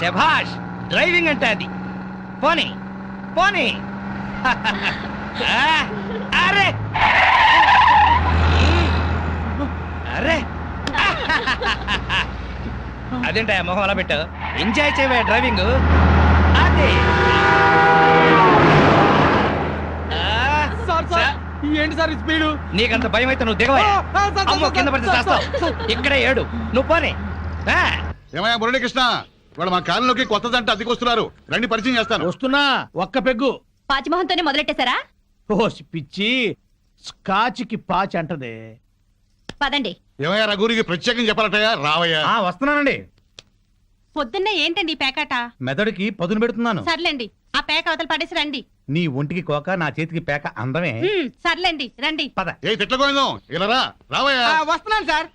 శభాష్, డ్రైవింగ్ అంటే అది. పోనీ పోనీ. అరే అరే, అదేంటా మొహం అలా పెట్టావు? ఎంజాయ్ చేయవా డ్రైవింగ్. అదే ఏంటి సార్ స్పీడు? నీకంత భయం అయితే నువ్వు దిగవా. అమ్మో, కింద పడితే చేస్తావు. ఇక్కడే ఏడు, నువ్వు పోనీ. ఏమయ్యా మురళీకృష్ణ, వాడు మా కాలంలోకి కొత్త జంట అద్దెకొస్తున్నారు, రండి పరిచయం చేస్తాను. వస్తున్నా, ఒక్క పెగ్గు. పాచిమోహంతోనే మొదలెట్టేశారా? ఓ పిచ్చి, స్కాచ్కి పాచి అంటదే. పదండి. ఏమయ్యా రఘురికి ప్రత్యేకం చెప్పాలటయ్యా, రావయ్యా. వస్తున్నానండి. పొద్దున్నే ఏంటండి ఈ పేకాట? మెదడుకి పదును పెడుతున్నాను. సర్లేండి, ఆ పేక అవతల పడేసి రండి. నీ ఒంటికి కోక, నా చేతికి పేక అందమే. సర్లేండి, రండి. పద. ఏ తిట్లకోయిందో ఇలా రా, రావయ్యా. వస్తున్నాను సార్.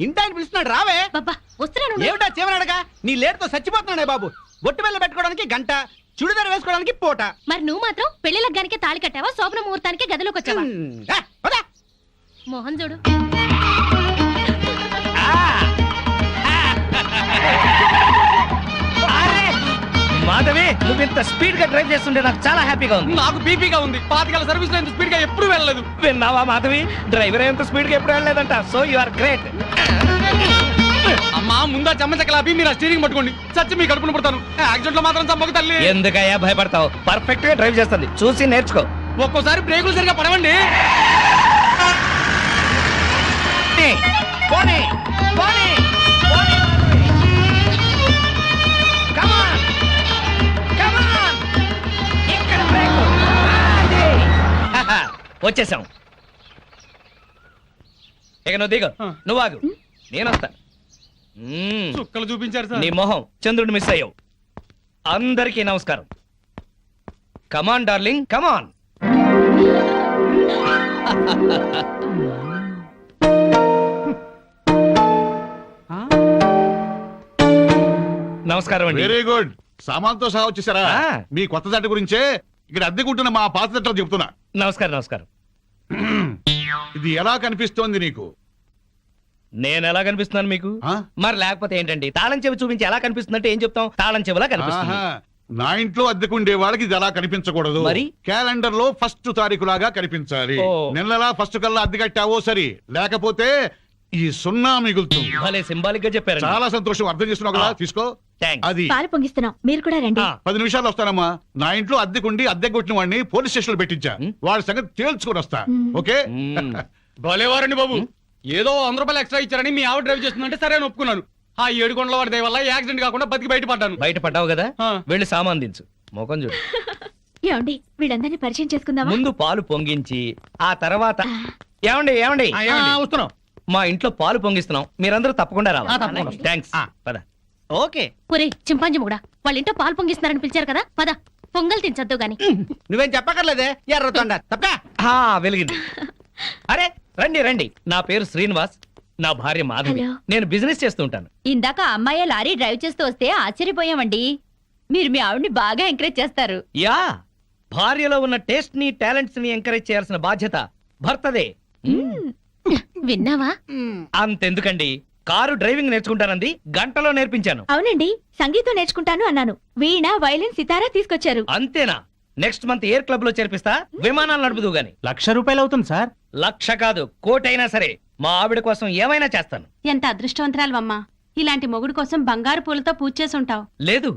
ఇంటాయన పిలుస్తున్నాడు, రావే. బాబా వస్తున్నాను. ఏమిటా చేవనాడగా? నీ లేటుతో చచ్చిపోతున్నాడే బాబు. బొట్టు బెల్ల పెట్టుకోవడానికి గంట, చుడిదారు వేసుకోవడానికి పూట. మరి నువ్వు మాత్రం పెళ్లి లగ్గానికి తాళి కట్టావా, శోభన ముహూర్తానికి గదిలోకి వచ్చావా? మోహన్ చూడు. మాధవి, నువ్వు ఇంత స్పీడ్ గా డ్రైవ్ చేస్తుంటే నాకు చాలా హ్యాపీగా ఉంది. నాకు బీపీగా ఉంది. 5 సర్వీస్ లో ఇంత స్పీడ్ గా ఎప్పుడు వెళ్ళలేదు. విన్నావా మాధవి, డ్రైవర్ ఎంత స్పీడ్ గా ఎప్పుడు వెళ్ళలేదంట. So you are great. అమ్మా, ముందా చెమ్మచక్కలాపి మీరు స్టీరింగ్ పట్టుకోండి. చచ్చి మీ కడుపును పుడతాను. యాక్సిడెంట్ లో మాత్రం చంపక తల్లి. ఎందుకయ్యా భయపడతావు? పర్ఫెక్ట్ గా డ్రైవ్ చేస్తుంది, చూసి నేర్చుకో. ఒక్కోసారి బ్రేకులు సరిగా పడవండి. పోనీ పోనీ పోనీ. Come on, come on. ఇక్కడ బ్రేక్. వచ్చేసాం. ఇక నువ్వు దిగు, నువ్వు ఆగు, నేను వస్తా. చుక్కలు చూపించారు సార్. నీ మొహం చంద్రుడు మిస్ అయ్యావు. అందరికీ నమస్కారం. కమాన్ డార్లింగ్, కమాన్. నమస్కారం అండి. Very good. సామాన్తో సహా వచ్చేసారా? మీ కొత్త జంట గురించే ఇక్కడ అద్దెకుంటున్న మా పాత జంటలు చెప్తున్నా. నమస్కారం నమస్కారం. ఇది ఎలా కనిపిస్తోంది నీకు? నేను ఎలా కనిపిస్తున్నాను మీకు? మరి లేకపోతే ఏంటండి, తాళం చెవి చూపించి ఎలా కనిపిస్తుందంటే ఏం చెప్తాం? తాళం చెవిలా కనిపిస్తుంది. నా ఇంట్లో అద్దెకుండే వాళ్ళకి ఇది ఎలా కనిపించకూడదు. మరి క్యాలెండర్ లో 1st తారీఖు లాగా కనిపించాలి. నెలలా 1st కల్లా అద్దె కట్టావో సరి, లేకపోతే ఈ 0 మిగులుతుంది. భలే సింబాలిక్ గా చెప్పారు. చాలా సంతోషం, అర్థం చేస్తున్నావు కదా, తీసుకో. అది పాలు పొంగిస్తున్నాం, మీరు కూడా రండి. 10 నిమిషాలు వస్తానమ్మా. నా ఇంట్లో అద్దెకుండి అద్దె కొట్టిన వాడిని పోలీస్ స్టేషన్ లో పెట్టించా. వాడి సంగతి తేల్చుకొని వస్తా. ఓకే? భలేవారండి బాబు. ఏదో 100 రూపాయలు ఎక్స్ట్రా ఇచ్చారని మీ ఆవిడ డ్రైవ్ చేస్తుందంటే సరే అని ఒప్పుకున్నాను. ఆ 7 కొండల వాడి దయ వల్ల యాక్సిడెంట్ కాకుండా బతికి బయటపడ్డాను. బయటపడ్డావు కదా, వెళ్ళి సామాన్ దించు. మొఖం చూడు. ఏమండి, వీళ్ళందరినీ పరిచయం చేసుకుందామా? ముందు పాలు పొంగించి ఆ తర్వాత. ఏమండి ఏమండి వస్తున్నాం. మా ఇంట్లో పాలు పొంగిస్తున్నాం, మీరందరూ తప్పకుండా రావాలి. థ్యాంక్స్. పద. ఓకే. ఒరే చింపాంజీ కూడా వాళ్ళ ఇంట్లో పాలు పొంగిస్తున్నారని పిలిచారు కదా, పద పొంగల్ తినచద్దు గాని. నువ్వేం చెప్పక్కర్లేదే, ఎర్రతొండ తప్ప. వెలిగింది. అరే రండి రండి, నా పేరు శ్రీనివాస్, నా భార్య మాధవి. నేను బిజినెస్ చేస్తూ ఉంటాను. ఇందాక అమ్మాయి లారీ డ్రైవ్ చేస్తూ వస్తే ఆశ్చర్యపోయామండి. మీరు మీ ఆవిడ్ని బాగా ఎంకరేజ్ చేస్తారు. యా, భార్యలో ఉన్న టేస్ట్ ని టాలెంట్స్ ని ఎంకరేజ్ చేయాల్సిన బాధ్యత భర్తదే. విన్నావా? అంతెందుకండి, కారు డ్రైవింగ్ నేర్చుకుంటానంది, గంటలో నేర్పించాను. అవునండి, సంగీతం నేర్చుకుంటాను అన్నాను. వీణ, వైలిన్, సితారా తీసుకొచ్చారు. అంతేనా? నెక్స్ట్ మంత్ ఎయిర్ క్లబ్ లో చేర్పిస్తా, విమానాలు నడుపుదు గాని. 1,00,000 రూపాయలు అవుతుంది సార్. 1,00,000 కాదు, 1,00,000 అయినా సరే మా ఆవిడ కోసం ఏమైనా చేస్తాను. ఎంత అదృష్టవంతరాలవమ్మా, ఇలాంటి మొగుడు కోసం బంగారు పూలతో పూజ చేసి ఉంటావు. లేదు,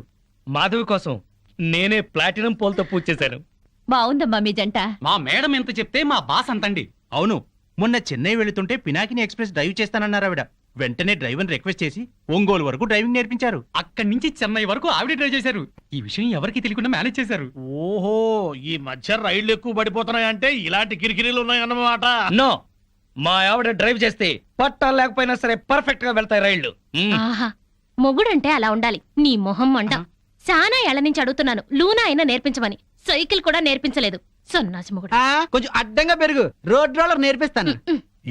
మాధవి కోసం నేనే ప్లాటినం పూలతో పూజ చేశాను. బాగుందమ్మా మీ జంట. మా మేడం ఎంత చెప్తే మా బాస్ అంతండి. అవును, మొన్న చెన్నై వెళుతుంటే పినాకిని ఎక్స్ప్రెస్ డ్రైవ్ చేస్తానన్నారు ఆవిడ. వెంటనే డ్రైవర్ రిక్వెస్ట్ చేసి ఒంగోలు వరకు డ్రైవింగ్ నేర్పించారు. అక్కడి నుంచి చెన్నై వరకు ఆవిడ డ్రైవ్ చేశారు. ఈ విషయం ఎవరికి తెలియకుండా మేనేజ్ చేశారు. ఓహో, ఈ మధ్య రైళ్లు ఎక్కువ పడిపోతున్నాయంటే ఇలాంటి కిరికిరీలు ఉన్నాయన్నమాట. నో, మా ఆవిడ డ్రైవ్ చేస్తే పట్టాలు లేకపోయినా సరే పర్ఫెక్ట్ గా వెళ్తాయి రైళ్లు. ఆహా, మొగుడంటే అలా ఉండాలి. నీ మొహం మంట. చాలా ఏళ్ల నుంచి అడుగుతున్నాను, లూనా అయినా నేర్పించమని. సైకిల్ కూడా నేర్పించలేదు. సన్నాసి మొగుడు. కొంచెం అడ్డంగా పెరుగు, రోడ్ రోలర్ నేర్పిస్తాను.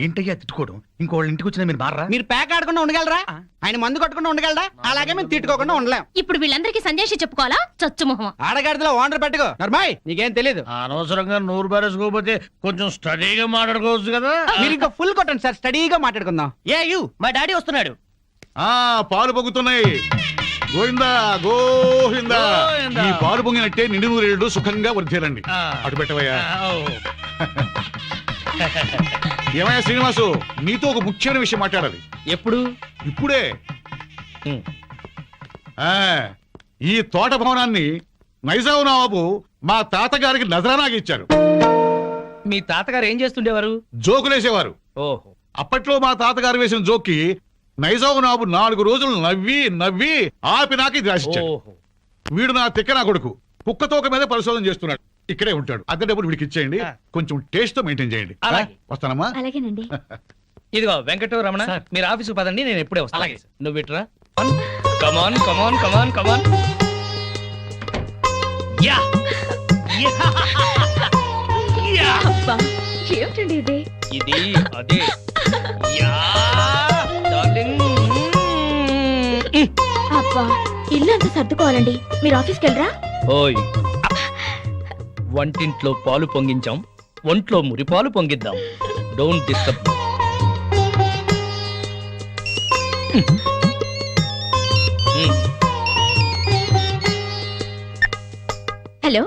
ఏంటయ్యా తిట్టుకోవడం ఇంకోళ్ళ ఇంటికి వచ్చినా మీరు మారా మీరు ప్యాక్ ఆడకుండా ఉండగలరా ఆయన మందు కొట్టకుండా ఉండగలరా అలాగే మేము తిట్టుకోకుండా ఉండలేం ఇప్పుడు వీళ్ళందరికీ సందేశం చెప్పుకోవాలా చచ్చు మొహమా. ఆడగాడిలో ఓనర్ పెట్టుకో నర్మాయ్ నీకేం తెలియదు అనవసరంగా నోరు బారేసుకోకపోతే కొంచెం స్టడీగా మాట్లాడుకోవచ్చు కదా. మీరు ఇంకా ఫుల్ కొట్టండి సార్ స్టడీగా మాట్లాడుకుందాం. మా డాడీ వస్తున్నాడు. పాలు పొంగుతున్నాయి. గోవిందా గోవిందా. గోవిందా. ఈ పాలు పొంగినట్టే నిండు నూరేళ్ళు సుఖంగా వర్ధేరండి. ఆ. అటు పెట్టవయ్యా. ఓ. ఏమయ్యా శ్రీనివాసు, నీతో ఒక ముఖ్యమైన విషయం మాట్లాడాలి. ఎప్పుడు? ఇప్పుడే. ఉమ్. ఆ ఈ తోట భవనాన్ని నైజాం నవాబు మా తాతగారికి నజరానాకి ఇచ్చారు. మీ తాతగారు ఏం చేస్తుండేవారు? జోకులేసేవారు. ఓహో. అప్పట్లో మా తాతగారు వేసిన జోక్కి నైజాం నవాబు 4 రోజులు నవ్వి నవ్వి ఆపి నాకు ఇది రాసిచ్చాడు. ఓహో. వీడు నా తిక్క నా కొడుకు కుక్కతోక మీద పరిశోధన చేస్తున్నాడు. ఇక్కడే ఉంటాడు. అద్దె డబ్బులు వీడికి ఇచ్చేయండి. కొంచెం టేస్ట్ తో మెయింటైన్ చేయండి. అలాగే. వస్తానమ్మా. అలాగేనండి. ఇదిగో వెంకట రమణ, సార్. మీరు ఆఫీసు పదండి, నేను ఎప్పుడే వస్తాను. అలాగే. నువ్వు ఇట్రా. కమాన్ కమాన్ కమాన్ కమాన్. యా అబ్బా, ఏమిటండి ఇది? ఇది అదే. Yeah darling. అబ్బా, ఇల్లు అంతా సర్దుకోవాలండి. మీరు ఆఫీస్కి వెళ్ళరా? ఓయ్, వంటింట్లో పాలు పొంగించాం, ఒంట్లో మురిపాలు పొంగిద్దాం. Don't disturb. Hello.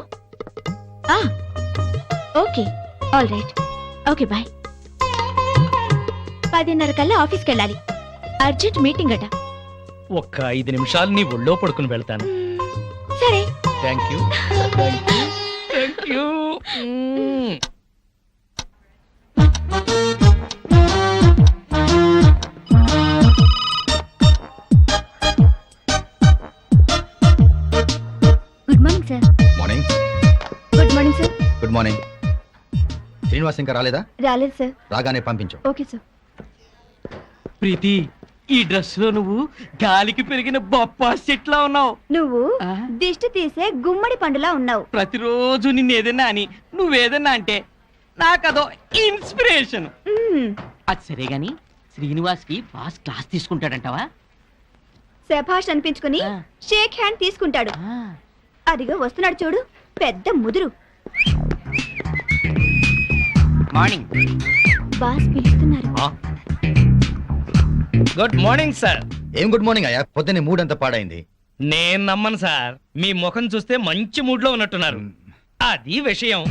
Okay, all right. Okay, bye. 10:30 కల్లా ఆఫీస్కి వెళ్ళాలి. అర్జెంట్ మీటింగ్ అట. ఒక్క 5 నిమిషాలు నీ ఒళ్ళో పడుకుని వెళ్తాను. సరే. Thank you thank you thank you. Good morning sir. Morning. Good morning sir. Good morning. Srinivas ఇంకా రాలేదా? రాలేదు సార్. రాగానే పంపించు. Okay sir. ప్రీతి, ఈ డ్రెస్ లో నువ్వు గాలికి పెరిగిన బొప్పాస్ చెట్లా ఉన్నావు. నువ్వు దిష్టి తీసే గుమ్మడి పండులా ఉన్నావు. ప్రతిరోజు నిన్ను ఏదన్నా అని నువ్వేదన్నా అంటే నాకదో ఇన్స్పిరేషన్. అది సరే గాని శ్రీనివాస్ కి బాస్ క్లాస్ తీసుకుంటాడంటావా? శభాష్ అనిపించుకుని షేక్ హ్యాండ్ తీసుకుంటాడు. అదిగో వస్తున్నాడు చూడు, పెద్ద ముదురు. మార్నింగ్. బాస్ పిలుస్తున్నారు. Good morning sir. ఏం గుడ్ మార్నింగ్ అయ్యా, పొద్దున్నే మూడ్ అంతా పాడైంది. నేను నమ్మను సార్, మీ ముఖం చూస్తే మంచి మూడ్ లో ఉన్నట్టున్నారు. అది విషయం.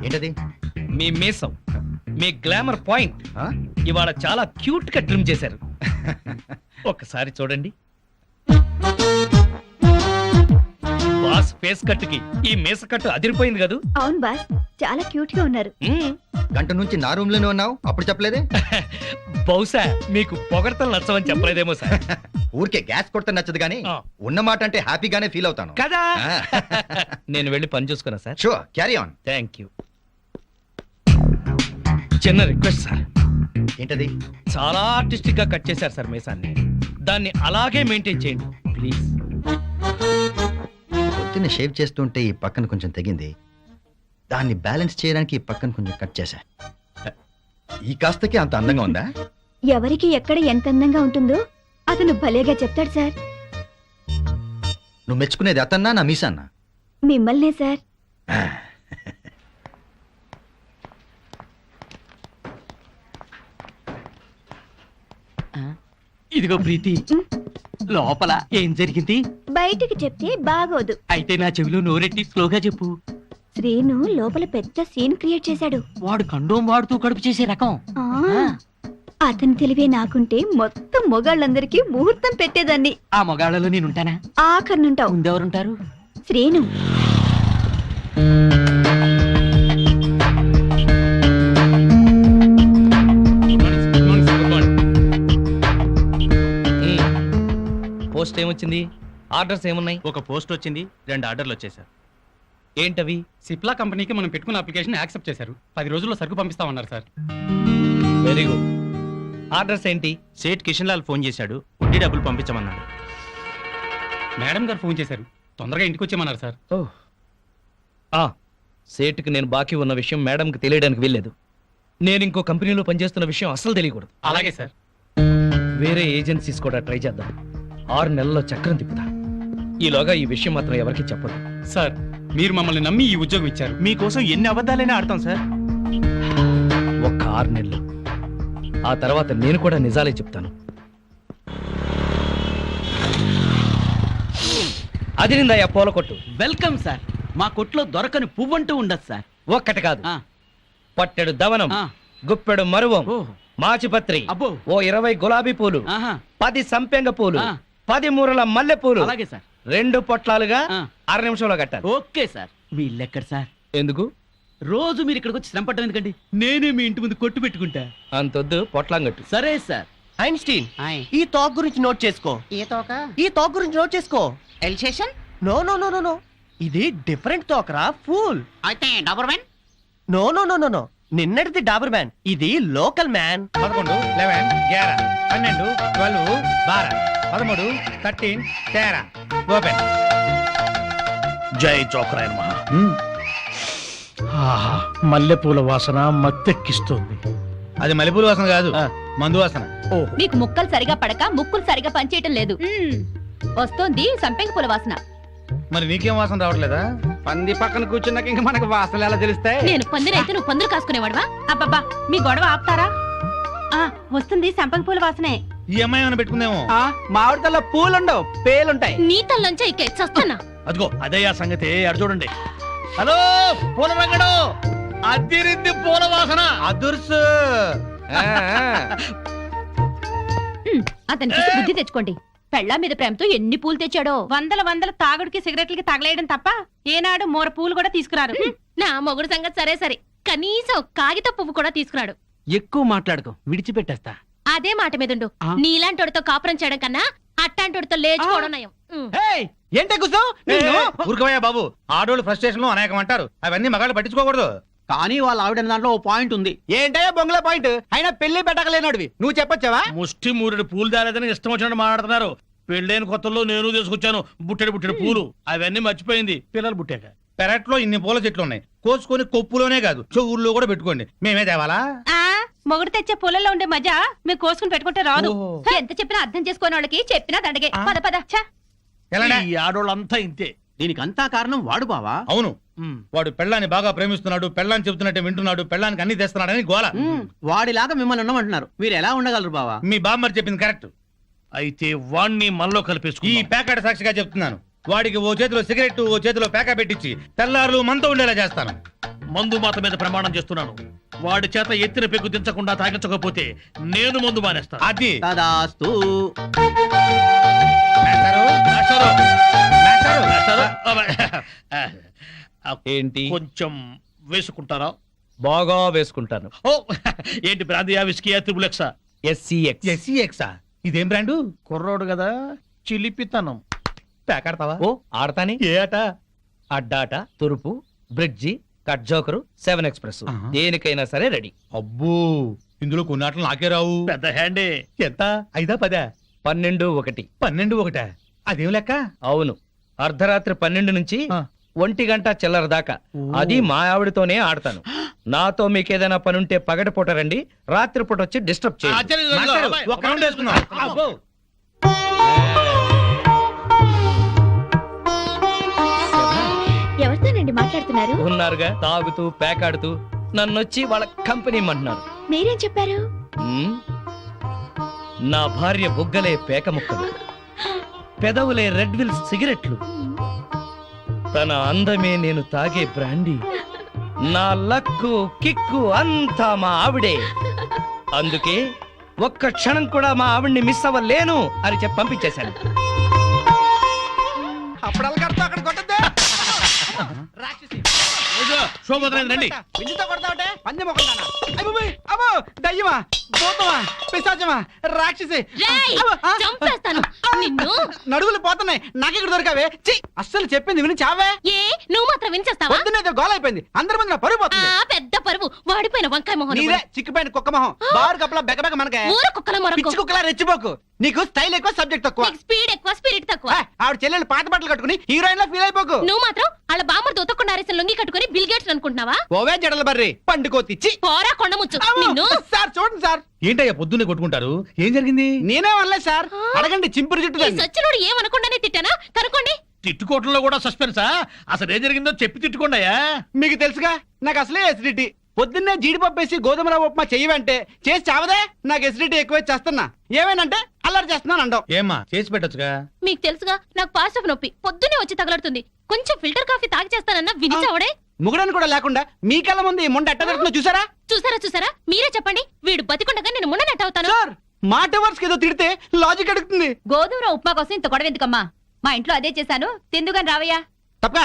ఏంటది? మీ మీసం, మీ గ్లామర్ పాయింట్ ఆ? ఇవాళ చాలా క్యూట్ గా ట్రిమ్ చేశారు. ఒక్కసారి చూడండి. బాస్ ఫేస్ కట్ కి ఈ మీస కట్టు అదిరిపోయింది కదూ. అవును బాస్, చాలా క్యూట్ గా ఉన్నారు. గంట నుంచి నా రూమ్ లోనే ఉన్నావు, అప్పుడు చెప్పలేదే? బహుశా మీకు పొగడతలు నచ్చవని చెప్పలేదేమో సార్. ఊరికే గ్యాస్ కొడితే నచ్చదు కానీ ఆ. ఉన్న మాట అంటే హ్యాపీగానే ఫీల్ అవుతాను కదా. ఆ. నేను వెళ్ళి పని చూసుకున్నా sir. Sure, carry on. Thank you. చిన్న రిక్వెస్ట్ సార్. ఏంటది? చాలా ఆర్టిస్టిక్ గా కట్ చేశారు సార్ మీసాన్ని. దాన్ని అలాగే మెయింటైన్ చేయండి ప్లీజ్. పొద్దున్న షేవ్ చేస్తుంటే ఈ పక్కన కొంచెం తెగింది, దాన్ని బ్యాలెన్స్ చేయడానికి ఈ పక్కన కొంచెం కట్ చేశా. ఈ కాస్తకి అంత అందంగా ఉందా? ఎవరికి ఎక్కడ ఎంత అందంగా ఉంటుందో అతను భలేగా చెప్తాడు సార్. నువ్వు మెచ్చుకునేది అతన్నా నా మీసాన్నా? మిమ్మల్నే సార్. ఇదిగో ప్రీతి, లోపల ఏం జరిగింది బయటికి చెప్తే బాగోదు. అయితే నా చెవిలో నోరెట్టి స్లోగా చెప్పు. శ్రీను లోపల పెద్ద సీన్ క్రియేట్ చేశాడు. వాడు కండోం వాడుతూ కడుపు చేసే రకం. అతని తెలివే నాకుంటే మొత్తం మొగాళ్ళందరికీ ముహూర్తం పెట్టేదాన్ని. ఆ మొగాళ్ళలో నేనుంటానా? ఆఖరినుంటావు. ముందెవరుంటారు? శ్రీను. పోస్ట్ ఏమొచ్చింది? ఆర్డర్స్ ఏమున్నాయి? ఒక పోస్ట్ వచ్చింది, 2 ఆర్డర్లు వచ్చేసారు. ఏంటవి? సిప్లా కంపెనీకి మనం పెట్టుకున్న అప్లికేషన్ యాక్సెప్ట్ చేశారు. 10 రోజుల్లో సరుకు పంపిస్తామన్నారు సార్. Very good. ఆర్డర్స్ ఏంటి? సేట్ కిషన్ లాల్ ఫోన్ చేశాడు, వడ్డీ డబ్బులు పంపించమన్నాడు. మేడం గారు ఫోన్ చేశారు, తొందరగా ఇంటికి వచ్చేయమన్నారు సార్. సేటుకి నేను బాకీ ఉన్న విషయం మేడంకి తెలియడానికి వీల్లేదు. నేను ఇంకో కంపెనీలో పనిచేస్తున్న విషయం అస్సలు తెలియకూడదు. అలాగే సార్. వేరే ఏజెన్సీస్ కూడా ట్రై చేద్దాం. 6 నెలల్లో చక్రం తిప్పుతా. ఈలోగా ఈ విషయం మాత్రం ఎవరికి చెప్పదు. సార్ మీరు మమ్మల్ని నమ్మి ఈ ఉద్యోగం ఇచ్చారు, మీకోసం ఎన్ని అబద్ధాలైనా ఆడతాం సార్. ఒక్క 6 నెలలు, ఆ తర్వాత నేను కూడా నిజాలే చెప్తాను. అదిరిందయ్యా పూల కొట్టు. Welcome sir. మా కొట్లో దొరకని పువ్వంటూ ఉండదు సార్. ఒక్కటి కాదు, ఆ, పట్టెడు దవనం, ఆ. గుప్పెడు మరువం, ఓ, మాచిపత్రి, అబ్బో. ఓ 20 గులాబీ పూలు, ఆహా, 10 సంపెంగ పూలు, ఆ. 10 మూరల మల్లె పూలు, అలాగే సార్. 2 పొట్లాలుగా ఆ. 6 నిమిషంలో కట్టాలి. Okay sir. మీ ఇల్లెక్కడ సార్? ఎందుకు? రోజు మీరు ఇక్కడికి వచ్చి శ్రమ పట్టడం ఎందుకండి? నేనే మీ ఇంటి ముందు కొట్టు పెట్టుకుంటా. అంతొద్దు, పొట్లాం కట్టు. సరే సార్. ఐన్స్టీన్, ఆయ్. ఈ టాక్ గురించి నోట్ చేసుకో. ఈ టాక్ గురించి నోట్ చేసుకో. ఎల్సేషన్ no no no no no, ఇది డిఫరెంట్ టాక్ రా, ఫూల్. అయితే Dabur man. No no no no no, నిన్నటిది డాబర్ మ్యాన్, ఇది లోకల్ మ్యాన్. 11, 11, 11, 12, 12, 12, 13, 13, 13. ఓపెన్. జై జోకరాయన్ మహా. మల్లెపూల వాసన మత్తెక్కిస్తుంది. అది మల్లెపూల వాసన కాదు, మందు వాసన. మీకు ముక్కలు సరిగా పడక ముక్కులు సరిగా పనిచేయటం లేదు. వస్తోంది సంపెంగ పూల వాసన. మరి నీకేం వాసన రావట్లేదా? పంది పక్కన కూర్చున్నాక ఇంకా మనకు వాసనలు ఎలా తెలుస్తాయి? నేను పందిరైతే నువ్వు పందులు కాసుకునేవాడువా? అబ్బబ్బా, మీ గొడవ ఆపుతారా? వస్తుంది సంపంగి పూల వాసనే. ఈ అమ్మాయి ఏమైనా పెట్టుకుందేమో. మామిడితల్లో పూలుండవు, పేలుంటాయి. నీ తల్లంచా ఇక చస్తానా? అదిగో అదయ్యా సంగతి. అడు చూడండి. హలో పూల రంగడు, అదిరింది పూల వాసన. అదుర్సు. అతని చూసి బుద్ధి తెచ్చుకోండి. పెళ్ళా మీద ప్రేమతో ఎన్ని పూలు తెచ్చాడో. వందల తాగుడికి సిగరెట్లకి తగలేయడం తప్ప ఏనాడు మోర పూలు కూడా తీసుకురారు. నా మొగుడు సంగతి సరే సరే, కనీసం కాగిత పువ్వు కూడా తీసుకురాడు. ఎక్కువ మాట్లాడుకో, విడిచిపెట్టేస్తా. అదే మాట మీదుండు. ఆ? నీలాంటోడితో కాపురం చేయడం కన్నా అట్టాంటోడితో లేచుకోవడం నయం. ఏంటే కూర్చో. ఊరుకోవయ్యా బాబు, ఆడోళ్ళు ఫ్రస్ట్రేషన్ లో అనేకం అంటారు, అవన్నీ మగాళ్ళు పట్టించుకోకూడదు. కానీ వాళ్ళ ఆవిడ దాంట్లో ఓ పాయింట్ ఉంది. ఏంటయ్యా బొంగుల పాయింట్? అయినా పెళ్లి పెట్టకలేనాడివి నువ్వు చెప్పొచ్చావా? ముష్టి మూరెడు పూలు దాలేదని ఇష్టం వచ్చినట్టు మాట్లాడుతున్నారు. పెళ్ళైన కొత్తలో నేను తీసుకొచ్చాను బుట్టెడు పూలు. అవన్నీ మర్చిపోయింది పిల్లలు పుట్టాక. పెరట్లో ఇన్ని పూల చెట్లు ఉన్నాయి, కోసుకొని కొప్పులోనే కాదు చెవుల్లో కూడా పెట్టుకోండి. మేమే తేవాలా? మొగుడు తెచ్చే పూలలో ఉండే మజా మీరు కోసుకుని పెట్టుకుంటే రాదు. ఎంత చెప్పినా అర్థం చేసుకోని వాళ్ళకి చెప్పినా దండగే. పద పద. ఎలాంటి? ఈ ఆడోళ్ళంతా ఇంతే. దీనికి అంతా కారణం వాడు బావా. అవును, వాడు పెళ్ళాన్ని బాగా ప్రేమిస్తున్నాడు, పెళ్ళాన్ని చెబుతున్నట్టే వింటున్నాడు, పెళ్ళానికి అన్ని తెస్తున్నాడని గోల. వాడిలాగా మిమ్మల్ని ఉండమంటున్నారు, మీరు ఎలా ఉండగలరు బావా? మీ బామ్మర్ చెప్పింది కరెక్ట్. అయితే వాణ్ణి మనలో ఈ కలిపేసుకుని ప్యాకెట్ సాక్షిగా చెప్తున్నాను, వాడికి ఓ చేతిలో సిగరెట్ ఓ చేతిలో ప్యాకెట్ పెట్టించి తెల్లారులు మనతో ఉండేలా చేస్తాను. మందు మాత మీద ప్రమాణం చేస్తున్నాను. వాడి చేత ఎత్తిన పెగ్గు దించకుండా తాగించకపోతే నేను మందు మానేస్తాను. అది తదాస్తు. మేస్టారు, మాస్టారు, మేస్టారు. మాస్టారు, ఏంటి? కొంచెం వేసుకుంటారా? బాగా వేసుకుంటాను. ఓ ఏంటి బ్రాందియా, విస్కీయా, త్రిబులెక్సా? SCX. SCX. ఇదేం బ్రాండు? కుర్రోడు కదా, చిలిపితనం. ప్యాకెడతావా? ఓ ఆడతాని. ఏ ఆట? అడ్డాట, తురుపు, బ్రిడ్జి, కట్ జోకరు, 7 ఎక్స్ప్రెస్, దేనికైనా సరే రెడీ. అబ్బో, ఇందులో కొన్ని ఆటలు నాకే రావు. పెద్ద హ్యాండే. ఎంత? 5, 10? 12, 1. 12, 1. అదేం లెక్క? అవును, అర్ధరాత్రి 12 నుంచి 1 గంట చిల్లర దాకా. అది మా ఆవిడతోనే ఆడతాను. నాతో మీకేదైనా పనుంటే పగటిపూట రండి, రాత్రిపూట వచ్చి డిస్టర్బ్ చేయండి. మాస్టారు, ఒక రౌండ్ వేసుకుందాం. అబ్బో. ఎవరితోనండి మాట్లాడుతున్నారు? ఉన్నారుగా, తాగుతూ పేకాడుతూ నన్నొచ్చి వాళ్ళ కంపెనీ ఇమ్మంటున్నారు. మీరేం చెప్పారు? ఉమ్, నా భార్య బుగ్గలే పేక ముక్కలు, పెదవులే రెడ్ విల్ సిగరెట్లు, తన అందమే నేను తాగే బ్రాండీ, నా లక్కు కిక్కు అంతా మా ఆవిడే. అందుకే ఒక్క క్షణం కూడా మా ఆవిడ్ని మిస్ అవ్వలేను అని చెప్పి పంపించేశాను. శోభోదరం రండి. దయ్యమా, భూతమా, పిశాచమా, రాక్షసి. రేయ్, చంపేస్తాను నిన్ను. నడువులు పోతున్నాయి, నాకెక్కడ దొరకావే? ఛీ, అస్సలు చెప్పింది విని చావే. ఏ నువ్వు మాత్రం వినిచేస్తావా? పొద్దునేదో గోల అయిపోయింది, అందరి ముందు నా పరువు పోతుంది. పెద్ద పరువు, వాడిపోయిన వంకాయ మొహం. నీదే చిక్కిపోయిన కుక్క మొహం, బారు కప్పలా బెగబెగ మనకే. ఊర కుక్కల మొరకు. పిచ్చి కుక్కలా రెచ్చిపోకు, నీకు స్టైల్ ఎక్కువ సబ్జెక్ట్ తక్కువ. స్పీడ్ ఎక్కువ స్పిరిట్ తక్కువ. ఆ ఆవిడ చెల్లెలు పాత బట్టలు కట్టుకుని హీరోయిన్ లా ఫీల్ అయిపోకు. నువ్వు మాత్రం వాళ్ళ బామ్మర్ ఉతకుండా ఆరేసిన లొంగి కట్టుకుని బిల్ గేట్స్ అనుకుంటున్నావా? ఓవే జడల బర్రి పండుకోతిచ్చి పోరా కొండముచ్చు నిన్ను. సార్ చూడండి సార్. ఏంటయ్యా పొద్దున్నే కొట్టుకుంటారు? ఏం జరిగింది? నేనే అనలేదు సార్, అడగండి చింపురు జుట్టు ఈ సచ్చినోడు ఏమనకుండానే తిట్టానా? కనుకోండి. తిట్టుకోవటంలో కూడా సస్పెన్సా? అసలు ఏం జరిగిందో చెప్పి తిట్టుకోండియా. మీకు తెలుసుగా నాకు అసలే ఎసిడిటీ. పొద్దున్నే జీడిపప్పు వేసి గోధుమ రవ్వ ఉప్మా చెయ్యవంటే చేసి చావదే. నాకు ఎసిడిటీ ఎక్కువై చేస్తున్నా. ఏమేనంటే అల్లరి చేస్తున్నాను అంటావు. ఏమ్మా చేసి పెట్టొచ్చుగా. మీకు తెలుసుగా నాకు పాస్ నొప్పి పొద్దున్నే వచ్చి తగలడుతుంది. కొంచెం ఫిల్టర్ కాఫీ తాగి చేస్తానన్నా వినిచావడే. ముగడని కూడా లేకుండా మీ కళ్ళ ముందు ఈ ముండ ఎట్ట పెడుతుందో చూసారా? చూసారా మీరే చెప్పండి. వీడు బతికుండగా నేను మున్ననట్టు అవుతాను. సార్ మాట వర్స్ ఏదో తిడితే లాజిక్ అడుగుతుంది. గోధుమ రవ్వ ఉప్మా కోసం ఇంత గొడవ ఎందుకమ్మా? మా ఇంట్లో అదే చేశాను, తిందుగాని రావయ్యా. తప్పా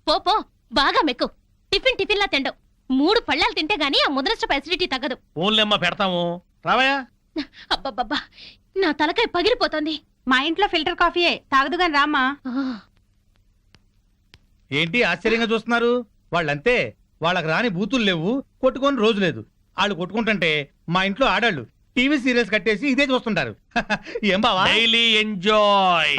పో బాగా మెక్కు. టిఫిన్ లా తిండవు. 3 పళ్ళాలు తింటే గానీ ఆ ముద్రస్టప్ అసిడిటీ తగ్గదు. ఓన్లేమ్మా పెడతాము, రావయ్యా. అబ్బబ్బబ్బా నా తలకాయ పగిలిపోతుంది. మా ఇంట్లో ఫిల్టర్ కాఫీయే, తాగదుగాని రామ్మా. ఏంటి ఆశ్చర్యంగా చూస్తున్నారు? వాళ్ళంతే, వాళ్ళకి రాని బూతులు లేవు, కొట్టుకొని రోజు లేదు. వాళ్ళు కొట్టుకుంటుంటే మా ఇంట్లో ఆడాళ్ళు టీవీ సీరియల్స్ కట్టేసి ఇదే చూస్తుంటారు. ఏం బావా? Daily enjoy.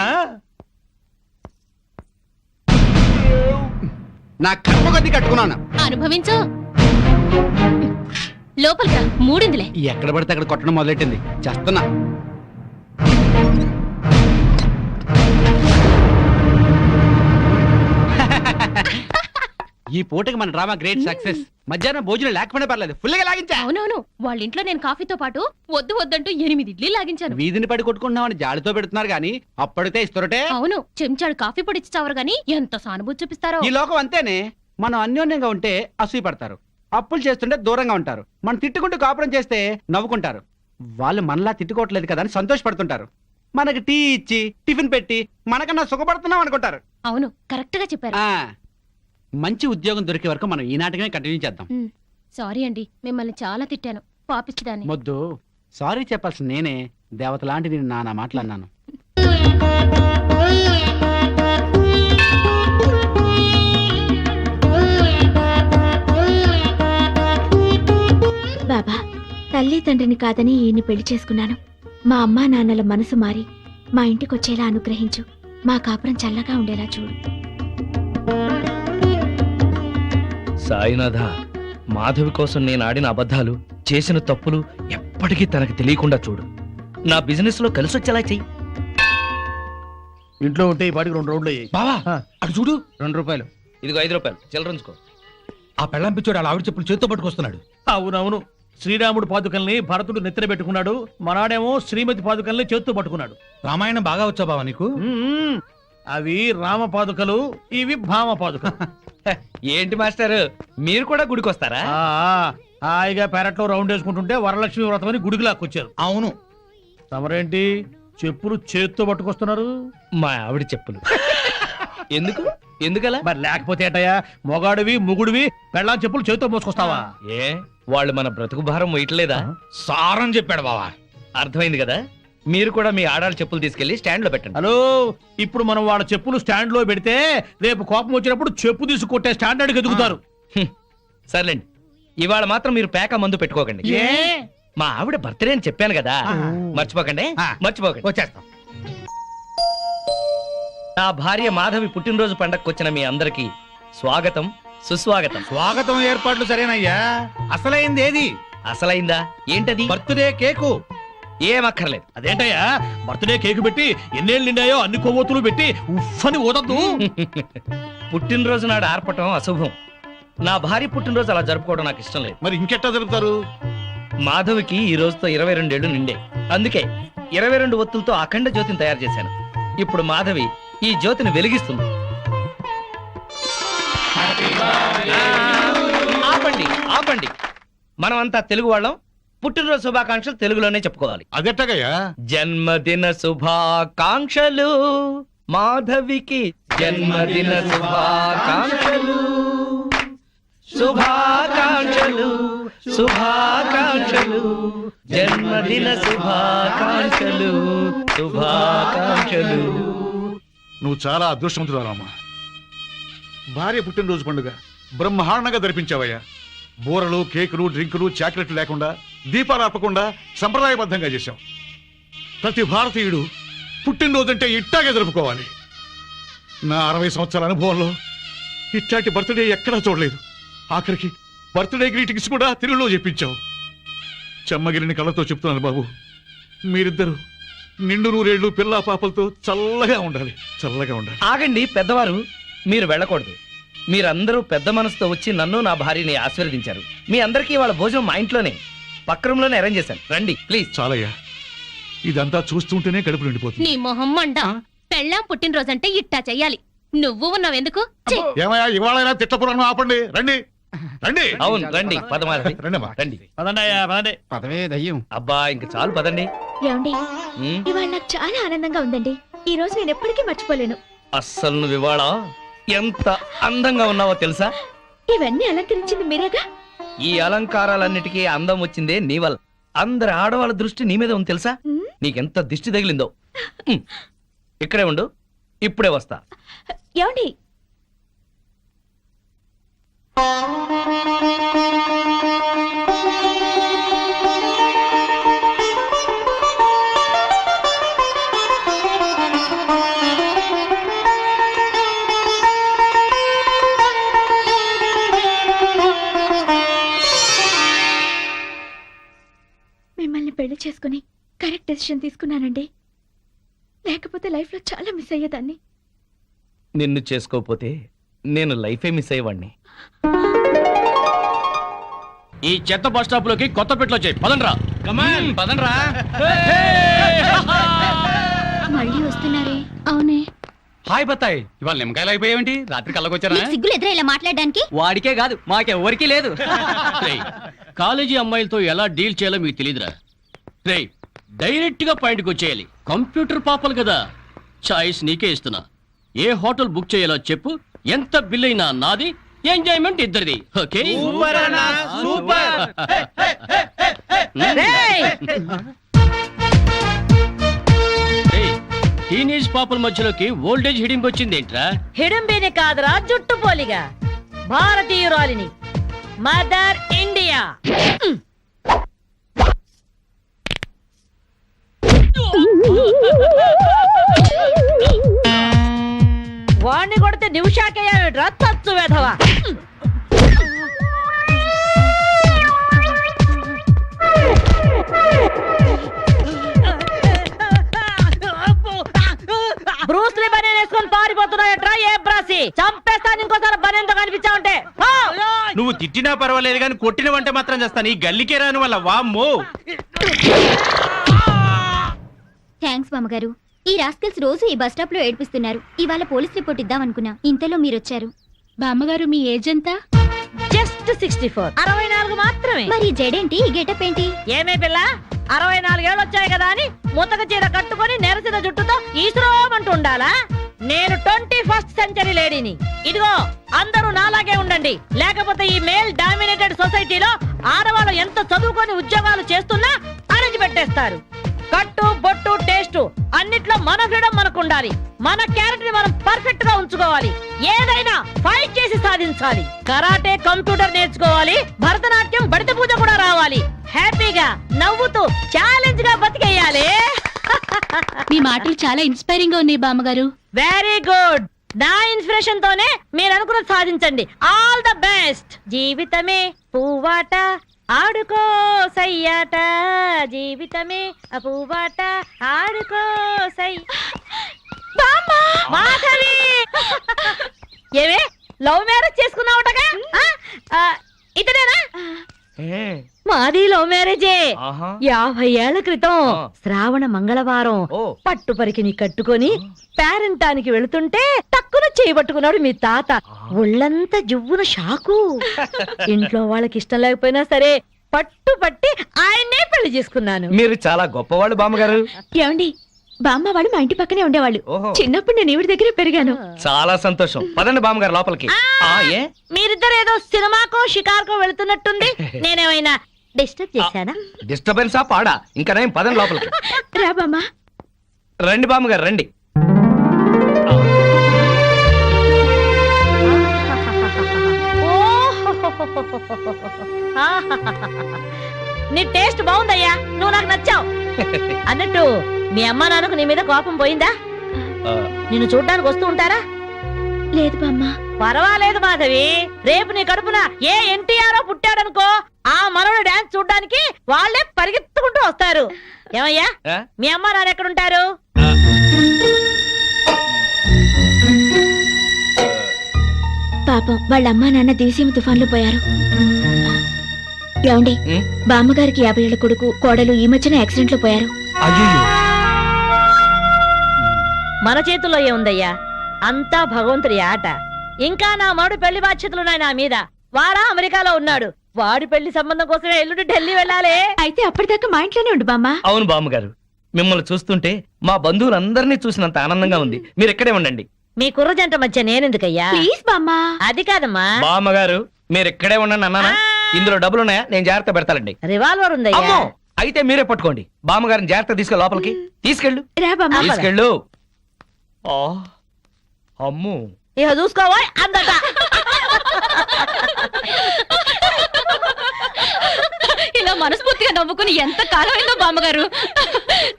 నా కర్మ కొద్ది కట్టుకున్నాను. అనుభవించు. లోపలికి రా, మూడిందిలే. ఎక్కడ పడితే అక్కడ కొట్టడం మొదలెట్టింది. చేస్తున్నా. ఈ పూటకి మన డ్రామా గ్రేట్ సక్సెస్. మధ్యాహ్నం భోజనం లేకపోయినా పర్లేదు, ఫుల్గా లాగించా. అవునవును, వాళ్ళ ఇంట్లో నేను కాఫీతో పాటు వద్దంటూ 8 ఇడ్లీ లాగించాను. వీధిని పడి కొట్టుకుంటున్నామని జాలితో పెడుతున్నారు గానీ అప్పటితే ఇస్తారటే. అవును, చెంచాడు కాఫీ పొడి ఇచ్చి చావరు గానీ ఎంత సానుభూతి చూపిస్తారో. ఈ లోకం అంతేనే. మనం అన్యోన్యంగా ఉంటే అసూయ పడతారు, అప్పులు చేస్తుంటే దూరంగా ఉంటారు. మనం తిట్టుకుంటూ కాపురం చేస్తే నవ్వుకుంటారు. వాళ్ళు మనలా తిట్టుకోవట్లేదు కదా అని సంతోషపడుతుంటారు. మనకి టీ ఇచ్చి టిఫిన్ పెట్టి మనకన్నా సుఖపడుతున్నాం అనుకుంటారు. అవును, కరెక్ట్ గా చెప్పారు. మంచి ఉద్యోగం దొరికే వరకు మనం ఈ నాటకమే కంటిన్యూ చేద్దాం. సారీ అండి, మిమ్మల్ని చాలా తిట్టాను. పాపిచ్చిదాన్ని. మొద్దు సారీ చెప్పాల్సిన నేనే. దేవత లాంటి నేను నానా మాట్లాడినాను. బాబా, తల్లి తండ్రిని కాదని ఈయన్ని పెళ్లి చేసుకున్నాను. మా అమ్మా నాన్నల మనసు మారి మా ఇంటికొచ్చేలా అనుగ్రహించు. మా కాపురం చల్లగా ఉండేలా చూడు. సాయినాథ, మాధవి కోసం నేను ఆడిన అబద్ధాలు, చేసిన తప్పులు ఎప్పటికీ తనకు తెలియకుండా చూడు. నా బిజినెస్ లో కలిసొచ్చేలా చెయ్యి. ఇంట్లో ఉంటే ఈ పాటికి 2 రౌండ్లు అయ్యాయి. బావా అటు చూడు. 2 రూపాయలు. ఇదిగో 5 రూపాయలు చిల్లరంచుకో. ఆ పెళ్ళం పిచ్చోడు అలా ఆవిడ చెప్పులు చేత్తో పట్టుకొస్తున్నాడు. అవునవును, శ్రీరాముడు పాదుకల్ని భరతుడు నెత్తిన పెట్టుకున్నాడు, మనాడేమో శ్రీమతి పాదుకల్ని చేత్తో పట్టుకున్నాడు. రామాయణం బాగా వచ్చా బావా నీకు? అవి రామ పాదుకలు, ఇవి భామ పాదుకలు. ఏంటి మాస్టర్, మీరు కూడా గుడికి వస్తారా? హాయిగా పెరట్లో రౌండ్ వేసుకుంటుంటే వరలక్ష్మి వ్రతం అని గుడికి లాక్కొచ్చారు. అవును. తమరేంటి చెప్పులు చేత్తో పట్టుకొస్తున్నారు? మా ఆవిడ చెప్పులు. ఎందుకలా? మరి లేకపోతే ఏటయ్యా, మొగాడివి ముగుడివి పెళ్ళాం చెప్పులు చేత్తో మోసుకొస్తావా? ఏ వాళ్ళు మన బ్రతుకు భారం మొయ్యట్లేదా? సారం చెప్పాడు బావా. అర్థమైంది కదా. మీరు కూడా మీ ఆడాళ్ళ చెప్పులు తీసుకెళ్లి స్టాండ్ లో పెట్టండి. హలో, ఇప్పుడు మనం వాళ్ళ చెప్పులు స్టాండ్ లో పెడితే రేపు కోపం వచ్చినప్పుడు చెప్పు తీసి కొట్టే స్టాండర్డ్కి ఎదుగుతారు. సర్లేండి, ఇవాళ మాత్రం మీరు పేక మందు పెట్టుకోకండి. మా ఆవిడ బర్త్డే అని చెప్పాను కదా, మర్చిపోకండి. వచ్చేస్తాం. నా భార్య మాధవి పుట్టినరోజు పండగకు వచ్చిన మీ అందరికి స్వాగతం, సుస్వాగతం. స్వాగతం ఏర్పాట్లు సరేనయ్యా. అసలైంది ఏది? అసలైందా ఏంటది? Birthday cake. ఏమక్కర్లేదు. అదేంటయ్యా, బర్త్డే కేకు పెట్టి ఎన్నేళ్ళు నిండాయో అన్ని కొవ్వొత్తులు పెట్టి ఉఫ్ఫని ఊదద్దు. పుట్టినరోజు నాడు ఆర్పటం అశుభం. నా భార్య పుట్టినరోజు అలా జరుపుకోవడం నాకు ఇష్టం లేదు. మరి ఇంకెట్టా జరుపుతారు? మాధవికి ఈ రోజుతో 22 ఏళ్లు నిండే, అందుకే 22 ఒత్తులతో అఖండ జ్యోతిని తయారు చేశాను. ఇప్పుడు మాధవి ఈ జ్యోతిని వెలిగిస్తుంది. ఆపండి. మనమంతా తెలుగు వాళ్ళం, పుట్టినరోజు శుభాకాంక్షలు తెలుగులోనే చెప్పుకోవాలి. అదెట్టగయ్యా? జన్మదిన శుభాకాంక్షలు మాధవికి, జన్మదిన శుభాకాంక్షలు, శుభాకాంక్షలు శుభాకాంక్షలు, జన్మదిన శుభాకాంక్షలు శుభాకాంక్షలు. నువ్వు చాలా అదృష్టవంతురాలమ్మా. భార్య పుట్టినరోజు పండుగ బ్రహ్మాండంగా జరిపించావయ్యా. బూరలు, కేకులు, డ్రింకులు, చాక్లెట్లు లేకుండా, దీపాలు ఆపకుండా సంప్రదాయబద్ధంగా చేశావు. ప్రతి భారతీయుడు పుట్టినరోజు అంటే ఇట్టాగే జరుపుకోవాలి. నా 60 సంవత్సరాల అనుభవంలో ఇట్లాంటి బర్త్డే ఎక్కడా చూడలేదు. ఆఖరికి బర్త్డే గ్రీటింగ్స్ కూడా తెలుగులో చెప్పించావు. చెమ్మగిరిని కళ్ళతో చెప్తున్నాను బాబు, మీరిద్దరు నిండు నూరేళ్లు పిల్లా పాపలతో చల్లగా ఉండాలి, చల్లగా ఉండాలి. ఆగండి పెద్దవారు, మీరు వెళ్ళకూడదు. మీరందరూ పెద్ద మనసుతో వచ్చి నన్ను నా భార్యని ఆశీర్వదించారు. మీ అందరికీ వాళ్ళ భోజనం మా ఇంట్లోనే పక్క రూమ్ లోనే అరేంజ్ చేశాను. రండి ప్లీజ్. చాలయ్యా, ఇదంతా చూస్తుంటేనే కడుపు నిండిపోతుంది. నీ మొహం మండ. పెళ్ళాం పుట్టినరోజంటే ఇట్టా చెయ్యాలి. నువ్వు ఉన్నావెందుకు? ఛీ! ఏమయ్యా, ఇవాళైనా తిట్టపురాణం ఆపండి. రండి రండి. అవును రండి, పదమారండి. రండమ్మా. రండి. పదవే దయ్యం. అబ్బా ఇంక చాలు పదండి. ఏమండి, ఉమ్, ఇవాళ నాకు చాలా ఆనందంగా ఉందండి. ఈ రోజు నేను ఎప్పటికీ మర్చిపోలేను. అస్సలు నువ్వు ఇవాళ ఎంత అందంగా ఉన్నావో తెలుసా? ఇవన్నీ అలంకరించింది మీరేగా. ఈ అలంకారాలన్నిటికీ అందం వచ్చిందే నీ వల్ల. అందరి ఆడవాళ్ళ దృష్టి నీ మీద ఉంది తెలుసా? ఉమ్, నీకెంత దిష్టి తగిలిందో. ఉమ్, ఇక్కడే ఉండు, ఇప్పుడే వస్తా. ఏమండి, మిమ్మల్ని పెళ్లి చేసుకుని కరెక్ట్ డెసిషన్ తీసుకున్నానండి. లేకపోతే లైఫ్లో చాలా మిస్ అయ్యేదాన్ని. నిన్ను చేసుకోకపోతే నేను లైఫే మిస్ అయ్యేవాడిని. ఈ చెత్త బస్ స్టాప్ లోకి కొత్త పెట్లో చేయి. పదండ్రా. కమాన్ పదండ్రా. మళ్ళీ వస్తున్నారే? అవునే. హాయ్ బత్తాయి, ఇవాళ నిమ్మకాయలు అయిపోయావేంటి? రాత్రి కళ్ళకొచ్చారా? సిగ్గులు ఎదురా ఇలా మాట్లాడడానికి? వాడికే కాదు మాకెవ్వరికీ లేదు. కాలేజీ అమ్మాయిలతో ఎలా డీల్ చేయాలో మీకు తెలియదురా. రేయ్, డైరెక్ట్ గా పాయింట్కి వచ్చేయాలి. కంప్యూటర్ పాపలు కదా, చాయిస్ నీకే ఇస్తున్నా. ఏ హోటల్ బుక్ చేయాలో చెప్పు, ఎంత బిల్ అయినా నాది, ఎంజాయ్మెంట్ ఇద్దరిది. ఓకే? టీనేజ్ పాపల మధ్యలోకి ఓల్డేజ్ హిడింపు వచ్చింది ఏంట్రా? హిడంబేనే కాదురా, జుట్టు పోలిగా భారతీయురాలిని, మదర్ ఇండియా. వాణ్ణి కొడితే నిమిషాకేయా తచ్చు వెధవా. బ్రూస్లీ బనేన్ వేసుకొని పారిపోతున్నాయట్రా. ఏ బ్రాసి చంపేస్తాను ఇంకోసారి బనేన్తో కనిపించావంటే. నువ్వు తిట్టినా పర్వాలేదు కానీ కొట్టినవంటే మాత్రం చేస్తాను. ఈ గల్లికే రాను వల్ల వామ్మో. థ్యాంక్స్ మామగారు. ఈ రాస్కల్స్ రోజు ఈ బస్ స్టాప్ లో ఏడిపిస్తున్నారు. ఇవాళ పోలీస్ రిపోర్ట్ ఇద్దాం అనుకున్నా, ఇంతలో మీరొచ్చారు. బామ్మగారు మీ ఏజ్ ఎంత? జస్ట్ 64. 64 మాత్రమే. మరి జడేంటి, ఈ గెటప్ ఏంటి? ఏమే పిల్ల, 64 ఏళ్ళు వచ్చాయి కదా అని ముతక చీర కట్టుకొని నెరసిన జుట్టుతో ఈశ్వరమంటూ ఉండాలా? నేను 21st సెంచరీ లేడీని. ఇదిగో అందరూ నాలాగే ఉండండి, లేకపోతే ఈ మేల్ డామినేటెడ్ సొసైటీలో ఆడవాళ్ళు ఎంత చదువుకొని ఉద్యోగాలు చేస్తున్నా అణిచి పెట్టేస్తారు. కట్టు బొట్టు టేస్ట్ అన్నిట్లో మన ఫ్రీడమ్ మనకు ఉండాలి. మన క్యారెక్టర్ ని మనం పర్ఫెక్ట్ గా ఉంచుకోవాలి. ఏదైనా ఫైట్ చేసి సాధించాలి. కరాటే, కంప్యూటర్ నేర్చుకోవాలి. భరతనాట్యం, బడిత పూజ కూడా రావాలి. హ్యాపీగా నవ్వుతూ ఛాలెంజ్ గా బతికేయాలి. మీ మాటలు చాలా ఇన్స్పైరింగ్ గా ఉన్నాయి బామ్మగారు. Very good. నా ఇన్స్పిరేషన్ తోనే మీరు అనుకున్నది సాధించండి. All the best. జీవితమే పువ్వాట, ఆడుకో సయ్యాట, జీవితమే అపువాట, ఆడుకో సై. మాధవి, ఏవే లవ్ మ్యారేజ్ చేసుకున్నావుటగా? ఇతనేనా? మాది లవ్ మ్యారేజే. 50 ఏళ్ల క్రితం శ్రావణ మంగళవారం పట్టు పరికిని కట్టుకొని పేరంటానికి వెళుతుంటే టక్కున చేయబట్టుకున్నాడు మీ తాత. ఒళ్ళంతా జువ్వున షాకు. ఇంట్లో వాళ్ళకి ఇష్టం లేకపోయినా సరే పట్టు పట్టి ఆయన్నే పెళ్లి చేసుకున్నాను. మీరు చాలా గొప్పవాళ్ళు బామ్మగారు. ఏమండి, బామ్మ వాళ్ళు మా ఇంటి పక్కనే ఉండేవాళ్ళు. ఓహో. చిన్నప్పుడు నేను ఈవిడ దగ్గరే పెరిగాను. చాలా సంతోషం. పదండి బామ్మగారు లోపలికి. ఏ మీరిద్దరు ఏదో సినిమాకో షికార్కో వెళుతున్నట్టుంది. నేనేమైనా డిస్టర్బ్ చేశానా? డిస్టర్బెన్సా పాడా? ఇంకా నేను పదండి లోపలికి. రా బామ్మ. రండి బామ్మగారు రండి. నీ టేస్ట్ బాగుందయ్యా, నువ్వు నాకు నచ్చావు. అన్నట్టు మీ అమ్మ నాన్నకు నీ మీద కోపం పోయిందా? నిన్ను చూడ్డానికి వస్తూ ఉంటారా? లేదు బామ్మ. పర్వాలేదు మాధవి, రేపు నీ కడుపున ఏ ఎన్టీఆర్ పుట్టాడనుకో, ఆ మనవడు డాన్స్ చూడ్డానికి వాళ్ళే పరిగెత్తుకుంటూ వస్తారు. ఏమయ్యా, ఆ? మీ అమ్మ నాన్న ఎక్కడుంటారు? పాపం వాళ్ళ అమ్మా నాన్న దివిసీమ తుఫాన్లో పోయారు. ఏమండి, ఉం? బామ్మగారికి 50 ఏళ్ల కొడుకు కోడలు ఈ మధ్యన యాక్సిడెంట్ లో పోయారు. అయ్యో, మన చేతుల్లో ఏముందయ్యా, అంతా భగవంతుడి ఆట. ఇంకా నా మడు పెళ్లి బాధ్యతలున్నాయి నా మీద. వాడా అమెరికాలో ఉన్నాడు, వాడి పెళ్లి సంబంధం కోసమే ఎల్లుండి ఢిల్లీ వెళ్ళాలి. అయితే అప్పటిదాకా మా ఇంట్లోనే ఉండు బామ్మ. అవును బామ్మగారు, మిమ్మల్ని చూస్తుంటే మా బంధువులందరినీ చూసినంత ఆనందంగా ఉంది. మీరు ఇక్కడే ఉండండి. మీ కుర్ర జంట మధ్య నేనెందుకయ్యా? ప్లీజ్ బామ్మ. అది కాదమ్మా, బామ్మగారు మీరు ఇక్కడే ఉండండి అన్నానా? ఇందులో డబ్బులున్నాయా? నేను జాగ్రత్త పెడతానండి. రివాల్వర్ ఉందయ్యా. అమ్మో, అయితే మీరే పట్టుకోండి. బామ్మగారిని జాగ్రత్త తీసుకెళ్ళి లోపలికి తీసుకెళ్ళు. రా బామ్మ. తీసుకెళ్ళు. ఆ, అమ్మో, ఇక చూసుకోవా అందట. ఇలా మనస్ఫూర్తిగా నవ్వుకుని ఎంత కాలమైందో బామ్మగారు.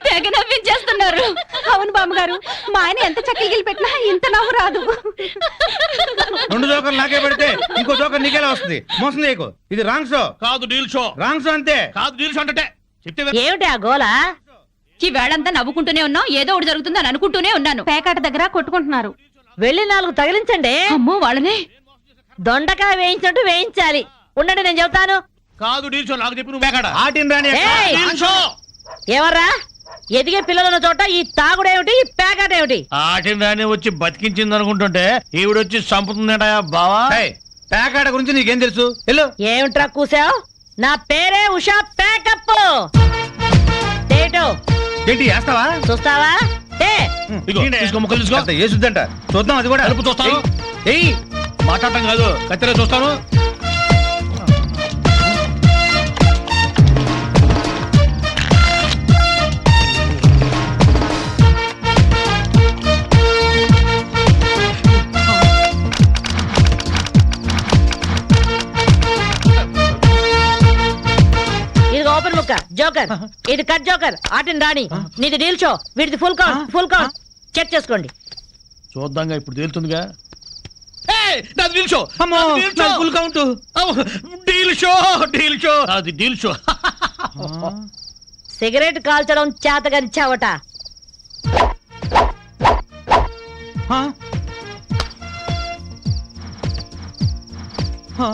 తెగ నవ్వించేస్తున్నారు. అవును బామ్మగారు, మా ఆయన ఎంత చక్కగిలి పెట్టినా ఇంత నవ్వు రాదు. 2 జోకర్లు నాకే పెడితే ఇంకో జోకర్ నీకేలా వస్తుంది? మోసం చేయకు, ఇది రాంగ్ షో. కాదు డీల్ షో. రాంగ్ షో అంతే. కాదు డీల్ షో అంటే చెప్తే ఏమిటి ఆ గోల? ఈ వేళంతా నవ్వుకుంటూనే ఉన్నాం, ఏదో ఒకటి జరుగుతుందని అనుకుంటూనే ఉన్నాను. పేకాట దగ్గర కొట్టుకుంటున్నారు. వెళ్ళి 4 తగిలించండి. అమ్మో, వాళ్ళనే దొండకాయ వేయించినట్టు వేయించాలి. ఉండండి, నేను చెబుతాను. కాదు డీల్ షో నాకు చెప్పి నువ్వు బేకాడ. ఆటిని రాని ఏయ్! Deal show. ఎవర్రా, ఎదిగే పిల్లలున్న చోట ఈ తాగుడేమిటి, ఈ పేకాట ఏమిటి? ఆటిని రాని వచ్చి బతికించింది అనుకుంటుంటే ఈవిడొచ్చి చంపుతుందట బావా. పేకాట గురించి నీకేం తెలుసు? వెళ్ళు. ఏమిట్రా కూసావు? నా పేరే ఉషా పేకప్. ఏంటి వేస్తావా? చూస్తావా? ఇదిగో, తీసుకో, ముక్కలు తీసుకో. అంత ఏసుద్దంట. చూద్దాం అది కూడా. కలుపు చూస్తాను. ఏయ్, మాట్లాడటం కాదు, కత్తిరే చూస్తాను. ఇది ఓపెన్ ముక్క జోకర్, ఇది కట్ జోకర్. ఆటిని రాణి, నీది డీల్ షో, వీటిది full count. Full count check చేసుకోండి. చూద్దాంగా, ఇప్పుడు తేలుతుందిగా. నాది డీల్ షో. అమ్మో, నాది డీల్ షో. నాది full count. Deal show, deal show. అది డీల్ షో. సిగరెట్ కాల్చడం చేతగరిచావట. ఆ? ఆ?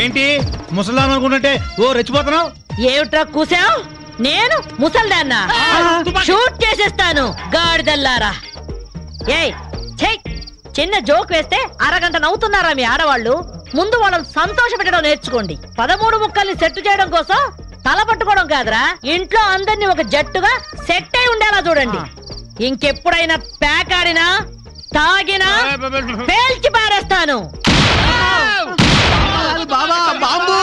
ఏంటి ముసలాం అనుకుంటుంటే ఓ రెచ్చిపోతున్నావు? ఏమిట్రా కూసావు? నేను ముసల్దాన్నా? షూట్ చేసేస్తాను గాడిదల్లారా. ఏయ్ ఛై, చిన్న జోక్ వేస్తే అరగంట నవ్వుతున్నారా మీ ఆడవాళ్ళు? ముందు వాళ్ళని సంతోష పెట్టడం నేర్చుకోండి. 13 ముక్కల్ని సెట్ చేయడం కోసం తల పట్టుకోవడం కాదురా, ఇంట్లో అందరినీ ఒక జట్టుగా సెట్ అయి ఉండేలా చూడండి. ఇంకెప్పుడైనా ప్యాక్ ఆడినా తాగినా పేల్చి పారేస్తాను. బాబా బాంబు.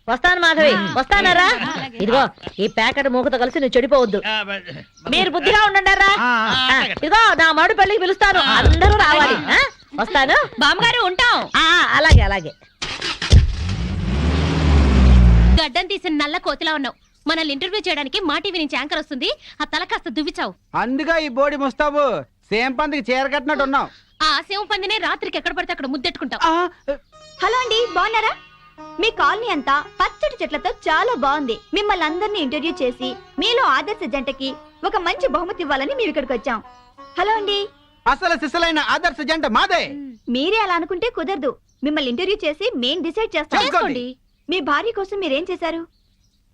వస్తాను మాధవి, వస్తానరా. ఇదిగో, ఈ ప్యాకెట్ మూకతో కలిసి నువ్వు చెడిపోవద్దు. మీరు బుద్ధిగా ఉండండిరా. ఇదిగో, నా మడు పెళ్లికి పిలుస్తాను, అందరూ రావాలి. వస్తాను బామ్మగారు, ఉంటాం. అలాగే అలాగే. గడ్డం తీసిన నల్ల కోతిలా ఉన్నావు. మనల్ని ఇంటర్వ్యూ చేయడానికి మా టీవీ నుంచి యాంకర్ వస్తుంది. ఆ తల కాస్త దువ్విచావు. అందుగా ఈ బోడి ముస్తాబు సేమ్ పందికి చీర కట్టినట్టు ఉన్నావు. ఆ సేవ పందినే రాత్రికి ఎక్కడ పడితే అక్కడ ముద్దెట్టుకుంటావు. హలో అండి, బాగున్నారా? మీ కాలనీ అంతా పచ్చటి చెట్లతో చాలా బాగుంది. మిమ్మల్ని అందరినీ ఇంటర్వ్యూ చేసి మీలో ఆదర్శ జంటకి ఒక మంచి బహుమతి ఇవ్వాలని మేము ఇక్కడికి వచ్చాం. హలో అండి. అసలు సిసలైన ఆదర్శ జంట మాదే. మీరే అలా అనుకుంటే కుదరదు. మిమ్మల్ని ఇంటర్వ్యూ చేసి మేం డిసైడ్ చేస్తాం. చేసుకోండి. మీ భార్య కోసం మీరేం చేశారు?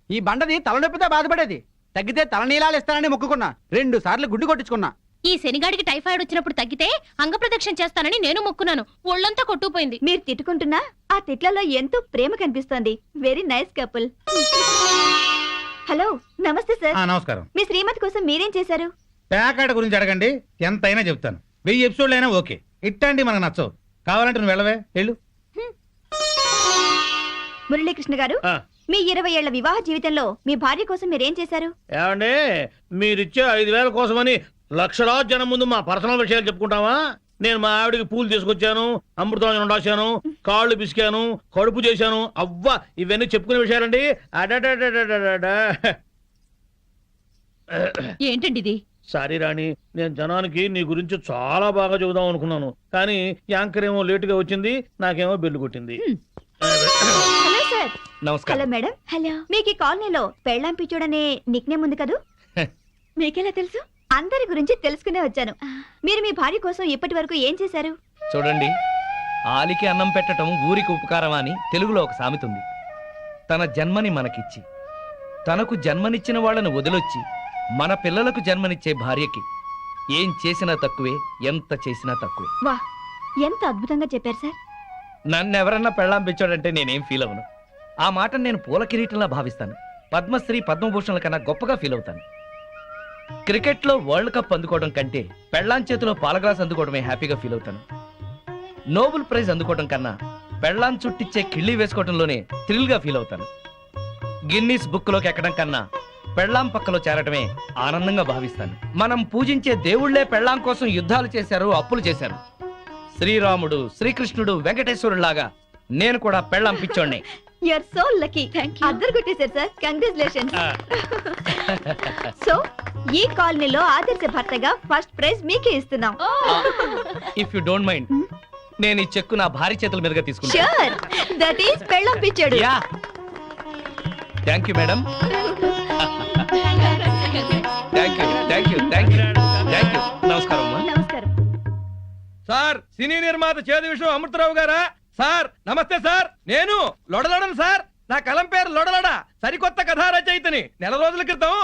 ఈ బండది తలనొప్పితో బాధపడేది. తగ్గితే తలనీలాలు ఇస్తానని మొక్కుకున్నా. 2 సార్లు గుడ్డు కొట్టించుకున్నా. ఈ శనిగాడికి టైఫాయిడ్ వచ్చినప్పుడు తగ్గితే అంగప్రదక్షిణ చేస్తానని నేను మొక్కున్నాను. ఒళ్ళంతా కొట్టుకుపోయింది. మీరు తిట్టుకుంటున్నా ఆ తిట్లలో ఎంతో ప్రేమ కనిపిస్తోంది. Very nice couple. హలో, నమస్తే సార్. నమస్కారం. మీ శ్రీమతి కోసం మీరేం చేశారు? ప్యాకాట గురించి అడగండి, ఎంతైనా చెప్తాను. 1000 ఎపిసోడ్లు అయినా ఓకే. ఇట్టండి మనకు నచ్చవు. కావాలంటే నువ్వు వెళ్ళవే, వెళ్ళు. మురళీకృష్ణ గారు, మీ 20 ఏళ్ల వివాహ జీవితంలో మీ భార్య కోసం మీరేం చేశారు? ఏమండి, మీరిచ్చే 5000 కోసమని లక్షలాది జనం ముందు మా పర్సనల్ విషయాలు చెప్పుకుంటావా? నేను మా ఆవిడకి పూలు తీసుకొచ్చాను, అమృతం రాశాను, కాళ్ళు పిసికాను, కడుపు చేశాను. అవ్వా, ఇవన్నీ చెప్పుకునే విషయాలండి. అడడడడడడడా. ఏంటండి ఇది? సారీ రాణి, నేను జనానికి నీ గురించి చాలా బాగా చెబుదాం అనుకున్నాను, కానీ యాంకర్ ఏమో లేటుగా వచ్చింది, నాకేమో బెల్లు కొట్టింది. Hello sir. నమస్కారం. Hello madam. హలో. మీకు ఈ కాలనీలో పెళ్ళాం పిచ్చోడనే నిక్ నేమ్ ఉంది కదూ? మీకెలా తెలుసు? అందరి గురించి తెలుసుకునే వచ్చాను. మీరు మీ భార్య కోసం ఇప్పటి వరకు ఏం చేశారు? చూడండి, ఆలికి అన్నం పెట్టడం ఊరికి ఉపకారం అని తెలుగులో ఒక సామెత ఉంది. తన జన్మని మనకిచ్చి తనకు జన్మనిచ్చిన వాళ్ళను వదిలొచ్చి మన పిల్లలకు జన్మనిచ్చే భార్యకి ఏం చేసినా తక్కువే, ఎంత చేసినా తక్కువే. వా, ఎంత అద్భుతంగా చెప్పారు సార్. నన్నెవరన్నా పెళ్ళాం పిచ్చోడంటే నేనేం ఫీల్ అవను. ఆ మాట నేను పూల కిరీటంలా భావిస్తాను. పద్మశ్రీ పద్మభూషణల కన్నా గొప్పగా ఫీల్ అవుతాను. క్రికెట్లో వరల్డ్ కప్ అందుకోవడం కంటే పెళ్ళాం చేతిలో పాల గ్లాస్ అందుకోవడమే హ్యాపీగా ఫీల్ అవుతాను. నోబెల్ ప్రైజ్ అందుకోవడం కన్నా పెళ్ళాం చుట్టిచ్చే కిళ్ళి వేసుకోవడంలోనే థ్రిల్గా ఫీల్ అవుతాను. గిన్నీస్ బుక్లోకి ఎక్కడం కన్నా పెళ్ళాం పక్కలో చేరటమే ఆనందంగా భావిస్తాను. మనం పూజించే దేవుళ్లే పెళ్ళాం కోసం యుద్ధాలు చేశారు, అప్పులు చేశారు. శ్రీరాముడు, శ్రీకృష్ణుడు, వెంకటేశ్వరులాగా నేను కూడా పెళ్ళాం పిచ్చోడ్నే. You are so lucky. అద్దరు కొట్టేశారు సార్. కంగ్రాచులేషన్స్. సో ఈ కాలనీలో ఆదర్శ భర్తగా ఫస్ట్ ప్రైజ్ మీకే ఇస్తున్నాం. ఇఫ్ యు డోంట్ మైండ్, నేను ఈ చెక్కు నా భార్య చేతుల మీదుగా తీసుకుంటా. ష్యూర్, దట్ ఈస్ పెళ్ళాం పిచ్చాడు. Yeah, thank you madam. Thank you, thank you, thank you, thank you. నమస్కారం అమ్మా. నమస్కారం సార్. సినీ నిర్మాత చేదు విషయం అమృతరావు గారా? సార్ నమస్తే సార్. నేను లొడలడను సార్. నా కలం పేరు లొడలడ. సరికొత్త కథా రచయితని. నెల రోజుల క్రితం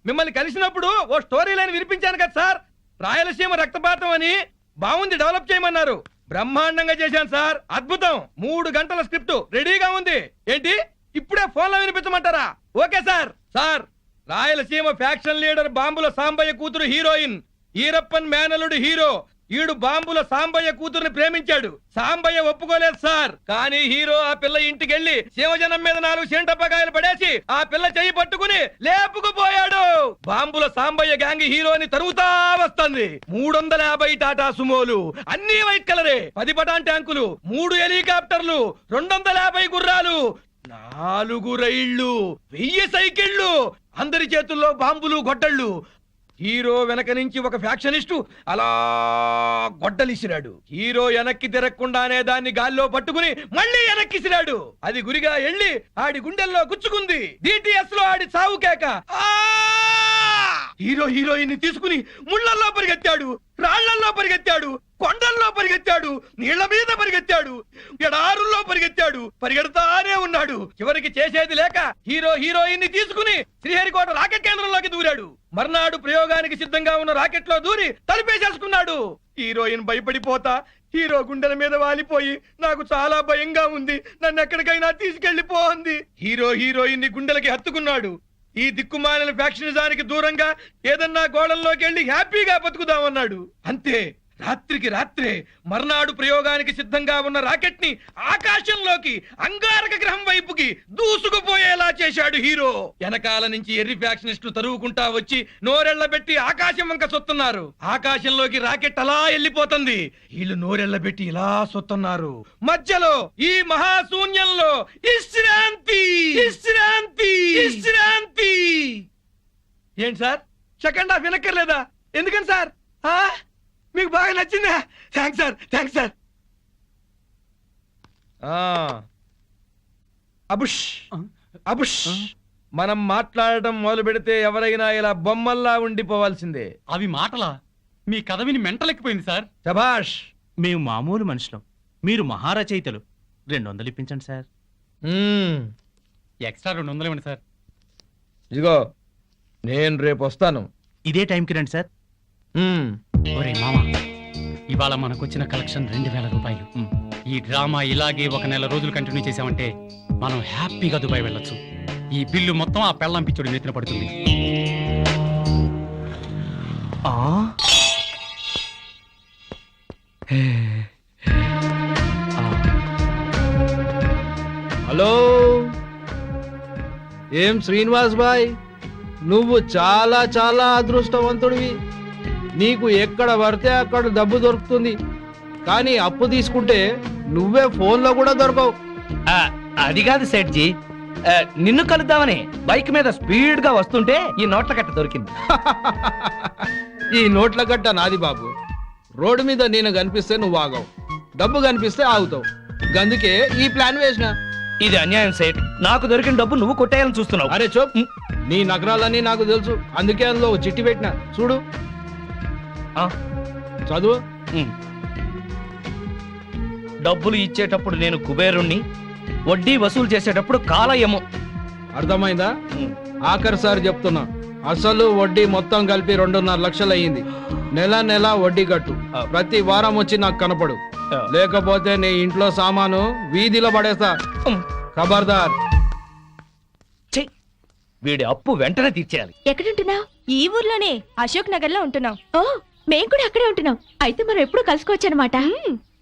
మిమ్మల్ని కలిసినప్పుడు ఓ స్టోరీ లైన్ వినిపించాను కదా సార్. రాయలసీమ రక్తపాతం అని బాగుంది, డెవలప్ చేయమన్నారు. బ్రహ్మాండంగా చేశాను సార్. అద్భుతం. 3 గంటల స్క్రిప్ట్ రెడీగా ఉంది. ఏంటి ఇప్పుడే ఫోన్లో వినిపించమంటారా? Okay sir. Sir, Rayalaseema faction leader బాంబుల సాంబయ్య కూతురు హీరోయిన్, ఈరప్పన్ మేనలుడు హీరో. ఈడు బాంబుల సాంబయ్య కూతురుని ప్రేమించాడు. సాంబయ్య ఒప్పుకోలేదు సార్. కానీ హీరో ఆ పిల్ల ఇంటికెళ్లి శివజనం మీద 4 సెంటపకాయలు పడేసి ఆ పిల్ల చెయ్యి పట్టుకుని లేపుకుపోయాడు. బాంబుల సాంబయ్య గ్యాంగ్ హీరోని తరుగుతా వస్తుంది. 350 టాటా సుమోలు, అన్ని వైట్ కలరే, 10 పటాన్ ట్యాంకులు, 3 హెలికాప్టర్లు, 250 గుర్రాలు, 4 రైళ్లు, 1000 సైకిళ్లు, అందరి చేతుల్లో బాంబులు, గొడ్డళ్ళు. హీరో వెనక నుంచి ఒక ఫ్యాక్షనిస్టు అలా గొడ్డలిసిరాడు. హీరో వెనక్కి తిరగకుండానే దాన్ని గాల్లో పట్టుకుని మళ్ళీ వెనక్కిసిరాడు. అది గురిగా ఎళ్ళి ఆడి గుండెల్లో గుచ్చుకుంది. డిటిఎస్ లో ఆడి చావు కేక. హీరో హీరోయిన్ ని తీసుకుని ముళ్ళల్లో పరిగెత్తాడు, రాళ్లల్లో పరిగెత్తాడు, కొండల్లో పరిగెత్తాడు, నీళ్ల మీద పరిగెత్తాడు, ఎడారుల్లో పరిగెత్తాడు. పరిగెడతానే ఉన్నాడు. చివరికి చేసేది లేక హీరో హీరోయిన్ ని తీసుకుని శ్రీహరికోట రాకెట్ కేంద్రంలోకి దూరాడు. మర్నాడు ప్రయోగానికి సిద్ధంగా ఉన్న రాకెట్ లో దూరి తలిపేసేసుకున్నాడు. హీరోయిన్ భయపడిపోతా హీరో గుండెల మీద వాలిపోయి నాకు చాలా భయంగా ఉంది, నన్ను ఎక్కడికైనా తీసుకెళ్లిపో అంది. హీరో హీరోయిన్ ని గుండెలకి హత్తుకున్నాడు. ఈ దిక్కుమాలిన ఫ్యాక్షనిజానికి దూరంగా ఏదన్నా గోడల్లోకి వెళ్లి హ్యాపీగా బతుకుదామన్నాడు. అంతే, రాత్రికి రాత్రే మర్నాడు ప్రయోగానికి సిద్ధంగా ఉన్న రాకెట్ ని ఆకాశంలోకి అంగారక గ్రహం వైపుకి దూసుకుపోయేలా చేశాడు హీరో. వెనకాల నుంచి ఎర్రి ఫ్యాక్షనిస్టులు తరువుకుంటా వచ్చి నోరెళ్లబెట్టి ఆకాశం వంక సొత్తున్నారు. ఆకాశంలోకి రాకెట్ అలా వెళ్ళిపోతుంది. వీళ్ళు నోరెళ్లబెట్టి ఇలా సొత్తున్నారు. మధ్యలో ఈ మహాశూన్యంలో విశ్రాంతి, విశ్రాంతి, విశ్రాంతి. ఏంటి సార్, సెకండ్ హాఫ్ వినక్కర్లేదా? ఎందుకని సార్? మీకు బాగా నచ్చిందా? Thanks sir, thanks sir. అబుష్ అబుష్. మనం మాట్లాడటం మొదలు పెడితే ఎవరైనా ఇలా బొమ్మల్లా ఉండిపోవాల్సిందే. అవి మాటలా? మీ కథ విని మెంటలెక్కిపోయింది సార్. శభాష్. మేము మామూలు మనుషులం, మీరు మహారచయితలు. 200 ఇప్పించండి సార్. ఎక్స్ట్రా 200 ఇవ్వండి సార్. ఇదిగో, నేను రేపు వస్తాను. ఇదే టైంకి రండి సార్. ఒరే మామ, ఇవాళ మనకొచ్చిన కలెక్షన్ 2000 రూపాయలు. ఈ డ్రామా ఇలాగే 1 నెల రోజులు కంటిన్యూ చేసామంటే మనం హ్యాపీగా దుబాయ్ వెళ్ళొచ్చు. ఈ బిల్లు మొత్తం ఆ పెళ్ళాం పిచ్చోడి నెత్తిన పడుతుంది. హలో, ఏం శ్రీనివాస్ బాయ్, నువ్వు చాలా చాలా అదృష్టవంతుడివి. నీకు ఎక్కడ పడితే అక్కడ డబ్బు దొరుకుతుంది. కానీ అప్పు తీసుకుంటే నువ్వే ఫోన్లో కూడా దొరకవు. అది కాదు సేట్జీ, నిన్ను కలుద్దామని బైక్ మీద స్పీడ్ గా వస్తుంటే ఈ నోట్ల కట్ట దొరికింది. ఈ నోట్ల గట్ట నాది బాబు. రోడ్డు మీద నేను కనిపిస్తే నువ్వు ఆగవు, డబ్బు కనిపిస్తే ఆగుతావు. అందుకే ఈ ప్లాన్ వేసిన. ఇది అన్యాయం సేట్. నాకు దొరికిన డబ్బు నువ్వు కొట్టేయాలని చూస్తున్నావు. అరే చూప్, నీ నగరాలన్నీ నాకు తెలుసు. అందుకే అందులో ఒక చిట్టి పెట్టిన చూడు. చదువు. డబ్బులు ఇచ్చేటప్పుడు నేను కుబేరుణ్ణి, వడ్డీ వసూలు చేసేటప్పుడు కాలయము. అర్థమైందా? ఆఖరిసారి చెప్తున్నా, అసలు వడ్డీ మొత్తం కలిపి 2.5 లక్షలు అయ్యింది. నెల నెల వడ్డీ కట్టు. ప్రతి వారం వచ్చి నాకు కనపడు, లేకపోతే నీ ఇంట్లో సామాను వీధిలో పడేస్తా. ఖబర్దార్. వీడి అప్పు వెంటనే తీర్చేయాలి. ఎక్కడుంటున్నావు? ఈ ఊర్లోనే, అశోక్ నగర్ లో ఉంటున్నాం. ఓ, మేము కూడా అక్కడే ఉంటున్నాం. అయితే మనం ఎప్పుడు కలుసుకోవచ్చు అనమాట.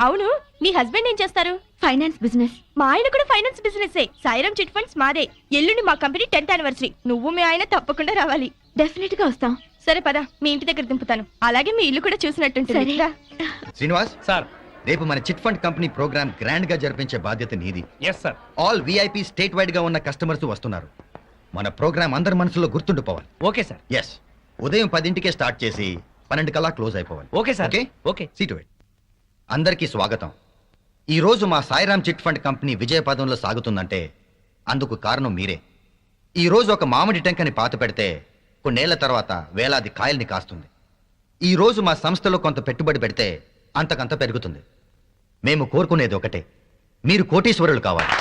అవును, మీ హస్బెండ్ ఏం చేస్తారు? Finance business. మా ఆయన కూడా finance business. Sairam chit funds మాదే. ఎల్లుండి మా కంపెనీ 10th యానివర్సరీ. నువ్వు మీ ఆయన తప్పకుండా రావాలి. డెఫినెట్ గా వస్తాం. సరే పద, మీ ఇంటి దగ్గర దింపుతాను. అలాగే మీ ఇల్లు కూడా చూసినట్టుంటుంది. శ్రీనివాస్ సార్, రేపు మన chit fund company program grand గా జరిపించే బాధ్యత నీది. Yes sir. All VIP state wide గా ఉన్న కస్టమర్స్ వస్తున్నారు. మన ప్రోగ్రామ్ అందరి మనసులో గుర్తుండిపోవాలి. Okay sir. ఎస్, ఉదయం 10ంటికే స్టార్ట్ చేసి 12 కల్లా క్లోజ్ అయిపోవాలి. Okay sir. Okay okay. Seat wait. అందరికీ స్వాగతం. ఈ రోజు మా సాయిరామ్ చిట్ ఫండ్ కంపెనీ విజయపదంలో సాగుతుందంటే అందుకు కారణం మీరే. ఈ రోజు ఒక మామిడి టెంకని పాత పెడితే కొన్నేళ్ల తర్వాత వేలాది కాయల్ని కాస్తుంది. ఈ రోజు మా సంస్థలో కొంత పెట్టుబడి పెడితే అంతకంత పెరుగుతుంది. మేము కోరుకునేది ఒకటే, మీరు కోటీశ్వరులు కావాలి.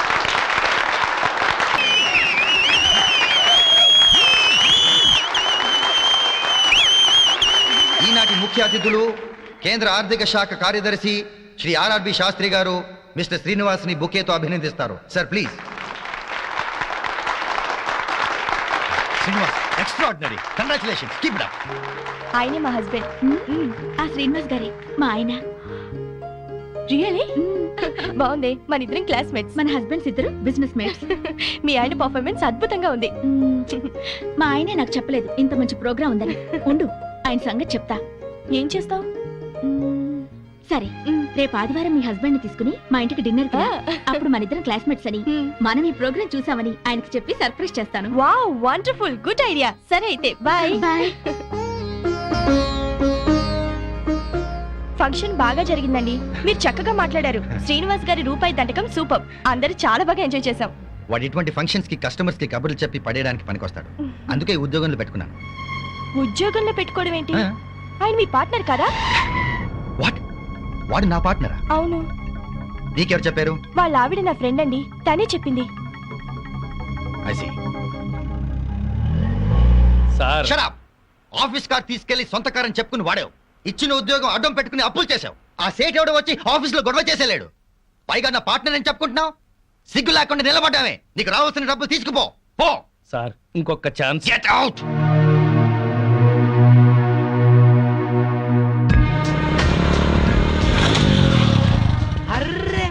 ఈనాటి ముఖ్య అతిథులు కేంద్ర ఆర్థిక శాఖ కార్యదర్శి శ్రీ ఆర్ఆర్బి శాస్త్రి గారు మిస్టర్ శ్రీనివాస్ ని బుకేతో అభినందిస్తారు. Sir please. Srinivas, extraordinary. Congratulations. Keep it up. ఆయనే మా హస్బెండ్. ఆ శ్రీనివాస్ గారి మా ఆయన. రియలీ బాగుంది. మన ఇద్దరం క్లాస్మేట్స్. మన హస్బెండ్స్ ఇద్దరు బిజినెస్ మేట్స్. మీ ఆయన పర్ఫార్మెన్స్ అద్భుతంగా ఉంది. మా ఆయనే నాకు చెప్పలేదు ఇంత మంచి ప్రోగ్రామ్ ఉందని. ఉండు, ఆయన సంగతి చెప్తా. ఏం చేస్తావు? సరే, రేపు ఆదివారం మీ హస్బెండ్ ని తీసుకుని మా ఇంటికి డిన్నర్ కి రా. అప్పుడు మన ఇద్దరం క్లాస్మేట్స్ అని, మనం ఈ ప్రోగ్రామ్ చూసామని ఆయనకి చెప్పి సర్ప్రైజ్ చేస్తాను. Wow, wonderful, good idea. సరే అయితే బాయ్. బాయ్. ఫంక్షన్ బాగా జరిగిందండి. మీరు చక్కగా మాట్లాడారు. శ్రీనివాస్ గారి రూపాయి దండకం సూపర్. అందరూ చాలా బాగా ఎంజాయ్ చేశాం. వాడు ఇటువంటి ఫంక్షన్స్ కి కస్టమర్స్ కి కబుర్లు చెప్పి పడేయడానికి పనికొస్తాడు. అందుకే ఉద్యోగంలో పెట్టుకున్నాను. ఉద్యోగంలో పెట్టుకోవడం ఏంటి? ఆయన మీ పార్ట్నర్ కదా? వాట్? వాడు నా పార్ట్నరా? అవును. నీకెవరు చెప్పారు? వాళ్ళ ఆవిడ నా ఫ్రెండ్ అండి, తనే చెప్పింది. I see. Sir, Shut up. Office car తీసుకెళ్లి సొంత కారని చెప్పుకుని వాడావు. ఇచ్చిన ఉద్యోగం అడ్డం పెట్టుకుని అప్పులు చేశావు. ఆ సేట్ ఎవడో వచ్చి ఆఫీస్ లో గొడవ చేసేలేడు. పైగా నా పార్ట్నర్ అని చెప్పుకుంటున్నావు. సిగ్గు లేకుండా నిలబడ్డామే. నీకు రావాల్సిన డబ్బులు తీసుకుపో. పో. సార్, ఇంకొక chance. Get out. Array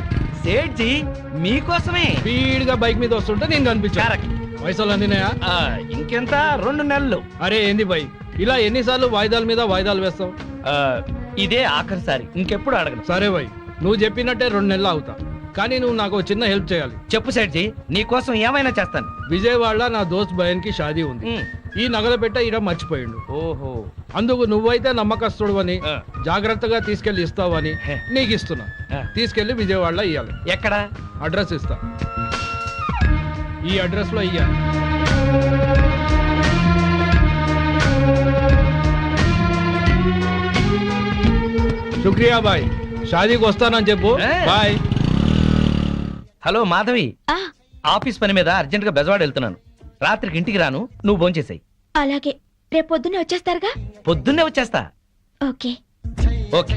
Sethji, మీకోసమే స్పీడ్ గా బైక్ మీద వస్తుంటే నేను కనిపించాను. పైసలు అందినాయా? ఇంకెంత 2 నెలలు. అరే ఏంది బై, ఇలా ఎన్నిసార్లు వాయిదాల మీద వాయిదాలు వేస్తావు? ఇదే ఆఖరిసారి, ఇంకెప్పుడు అడగను. సరే బై, నువ్వు చెప్పినట్టే 2 నెలలు అవుతా. కానీ నువ్వు నాకు చిన్న హెల్ప్ చేయాలి. చెప్పు సేట్జీ, నీకోసం ఏమైనా చేస్తాను. విజయవాడలో నా దోస్త్ బయన్ కి షాదీ ఉంది. ఈ నగల పెట్ట ఈడ మర్చిపోయిండు. ఓహో. అందుకు నువ్వైతే నమ్మకస్తుడు అని, జాగ్రత్తగా తీసుకెళ్లి ఇస్తావని నీకు ఇస్తున్నా. తీసుకెళ్లి విజయవాడలో ఇయ్యాలి. ఎక్కడ? అడ్రస్ ఇస్తా. ఈ అడ్రస్ లో ఇయ్యాలి. శుక్రియా బాయ్. షాదీకి వస్తానని చెప్పు. బాయ్. హలో మాధవి, ఆఫీస్ పని మీద అర్జెంట్ గా బెజవాడ వెళ్తున్నాను. రాత్రికి ఇంటికి రాను, నువ్వు భోంచేసాయి. అలాగే, రేపు పొద్దున్నే వచ్చేస్తారుగా? పొద్దున్నే వచ్చేస్తా. ఓకే. ఓకే.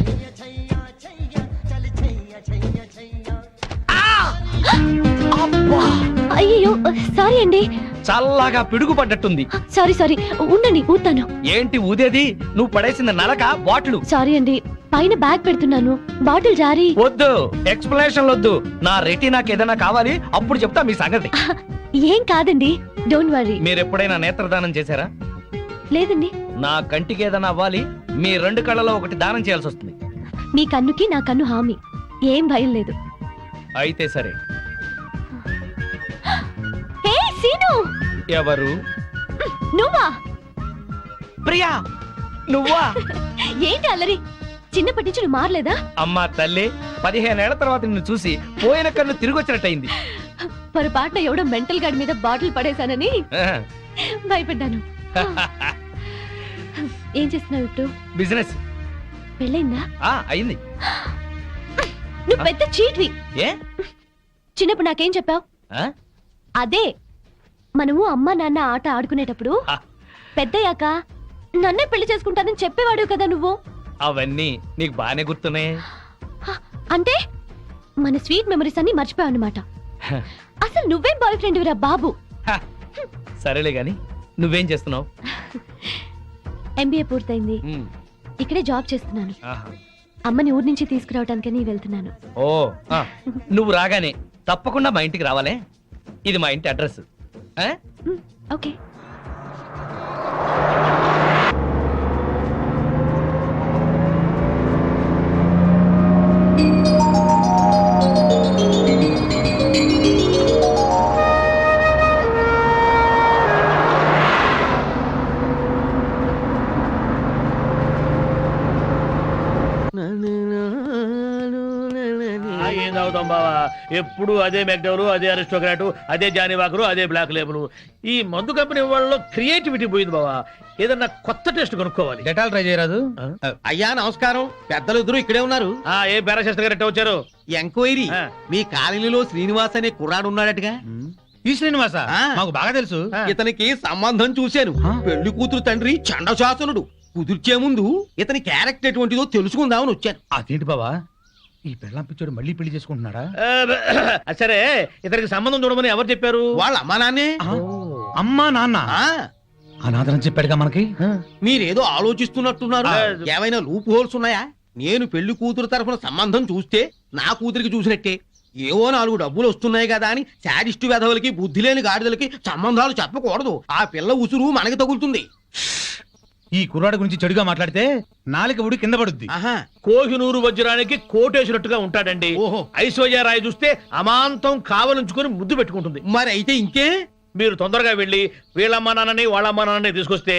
అయ్యో సారీ అండి. చల్లగా పిడుగు పడ్డట్టుంది. సారీ సారీ, ఉండండి ఊతాను. ఏంటి ఊదేది? నువ్వు పడేసిన నలక బాటిల్. సారీ అండి, పైన బ్యాగ్ పెడుతున్నాను, బాటిల్ జారీ. వద్దు, ఎక్స్ప్లెనేషన్ వద్దు. నా రెటీనాకి ఏదైనా కావాలి, అప్పుడు చెప్తా మీ సంగతి. ఏం కాదండి, డోంట్ వరీ. మీరు ఎప్పుడైనా నేత్రదానం చేశారా? లేదండి. నా కంటికి ఏదైనా అవ్వాలి, మీ 2 కళ్ళలో ఒకటి దానం చేయాల్సి వస్తుంది. మీ కన్నుకి నా కన్ను హామీ, ఏం భయం లేదు. అయితే సరే. హే సీను, ఎవరు? నువ్వా? ప్రియా నువ్వా? ఏంటి అల్లరి? చిన్నప్పటి నుంచి నువ్వు మారలేదా? అమ్మా తల్లి, 15 ఏళ్ల తర్వాత నిన్ను చూసి పోయిన కన్ను తిరిగి వచ్చినట్టయింది. పొరపాటున ఎవడో మెంటల్ గార్డ్ మీద బాటిల్ పడేశానని ఆ, భయపడ్డాను. ఏం చేస్తున్నావు ఇప్పుడు? బిజినెస్. పెళ్ళైందా? అయింది. నువ్వు పెద్ద చీట్వి. ఏ? చిన్నప్పుడు నాకేం చెప్పావు? అదే, మనము అమ్మ నాన్న ఆట ఆడుకునేటప్పుడు పెద్దయ్యాక నన్నే పెళ్లి చేసుకుంటానని చెప్పేవాడు కదా నువ్వు. అవన్నీ నీకు బానే గుర్తున్నాయి. అంటే మన స్వీట్ మెమరీస్ అన్ని మర్చిపోయావు అన్నమాట. అసలు నువ్వేం బాయ్ ఫ్రెండ్ విరా బాబు. సరేలే గాని నువ్వేం చేస్తున్నావు? ఎంబీఏ పూర్తయింది, ఇక్కడే జాబ్ చేస్తున్నాను. అమ్మని ఊరి నుంచి తీసుకురావడానికని వెళ్తున్నాను. ఓ, నువ్వు రాగానే తప్పకుండా మా ఇంటికి రావాలే. ఇది మా ఇంటి అడ్రస్. ఓకే. ఏం తాగుతాం బావా? ఎప్పుడు అదే మెక్డవరు, అదే అరిస్టోక్రాటు, అదే జానీవాకరు, అదే బ్లాక్ లేబుల్. ఈ మందు కంపెనీ వాళ్ళలో క్రియేటివిటీ పోయింది బావా. ఏదన్నా కొత్త టేస్ట్ కొనుక్కోవాలి. డెటాల్ ట్రై చేయరాదు? అయ్యా నమస్కారం, పెద్దలు ఇద్దరు ఇక్కడే ఉన్నారు. ఏ పారాశాస్త్రి గారు ఎట్ట వచ్చారు? ఎంక్వైరీ, మీ కాలనీలో శ్రీనివాస్ అనే కుర్రాడు ఉన్నాడటగా. ఈ శ్రీనివాస మాకు బాగా తెలుసు. ఇతనికి సంబంధం చూశాను. పెళ్లి కూతురు తండ్రి చండశాసనుడు. కుదిర్చే ముందు ఇతని క్యారెక్టర్ ఎటువంటిదో తెలుసుకుందామని వచ్చాను. అదేంటి బావా, ఈ పెళ్ళాం పిచ్చోడు మళ్ళీ పెళ్లి చేసుకుంటున్నాడా? సరే, ఇతనికి సంబంధం చూడమని ఎవరు చెప్పారు? వాళ్ళ అమ్మా నాన్నే. అమ్మా నాన్న అనాథరం చెప్పాడుగా మనకి. మీరేదో ఆలోచిస్తున్నట్టున్నారు. ఏమైనా లూప్ హోల్స్ ఉన్నాయా? నేను పెళ్లి కూతురు తరఫున సంబంధం చూస్తే నా కూతురికి చూసినట్టే. ఏవో 4 డబ్బులు వస్తున్నాయి కదా అని శాడిస్టు వెధవులకి, బుద్ధి లేని గాడిదలకి సంబంధాలు చెప్పకూడదు. ఆ పిల్ల ఉసురు మనకి తగులుతుంది. ఈ కుర్రాడి గురించి చెడుగా మాట్లాడితే నాలుక ఉడి కింద పడుద్ది. కోహినూరు వజ్రానికి కోటేసినట్టుగా ఉంటాడండి. ఐశ్వర్య రాయ్ చూస్తే అమాంతం కావలించుకొని ముద్దు పెట్టుకుంటుంది. మరి అయితే ఇంకే, మీరు తొందరగా వెళ్ళి వీళ్ళమ్మ నాన్నని వాళ్ళమ్మ నాన్నని తీసుకొస్తే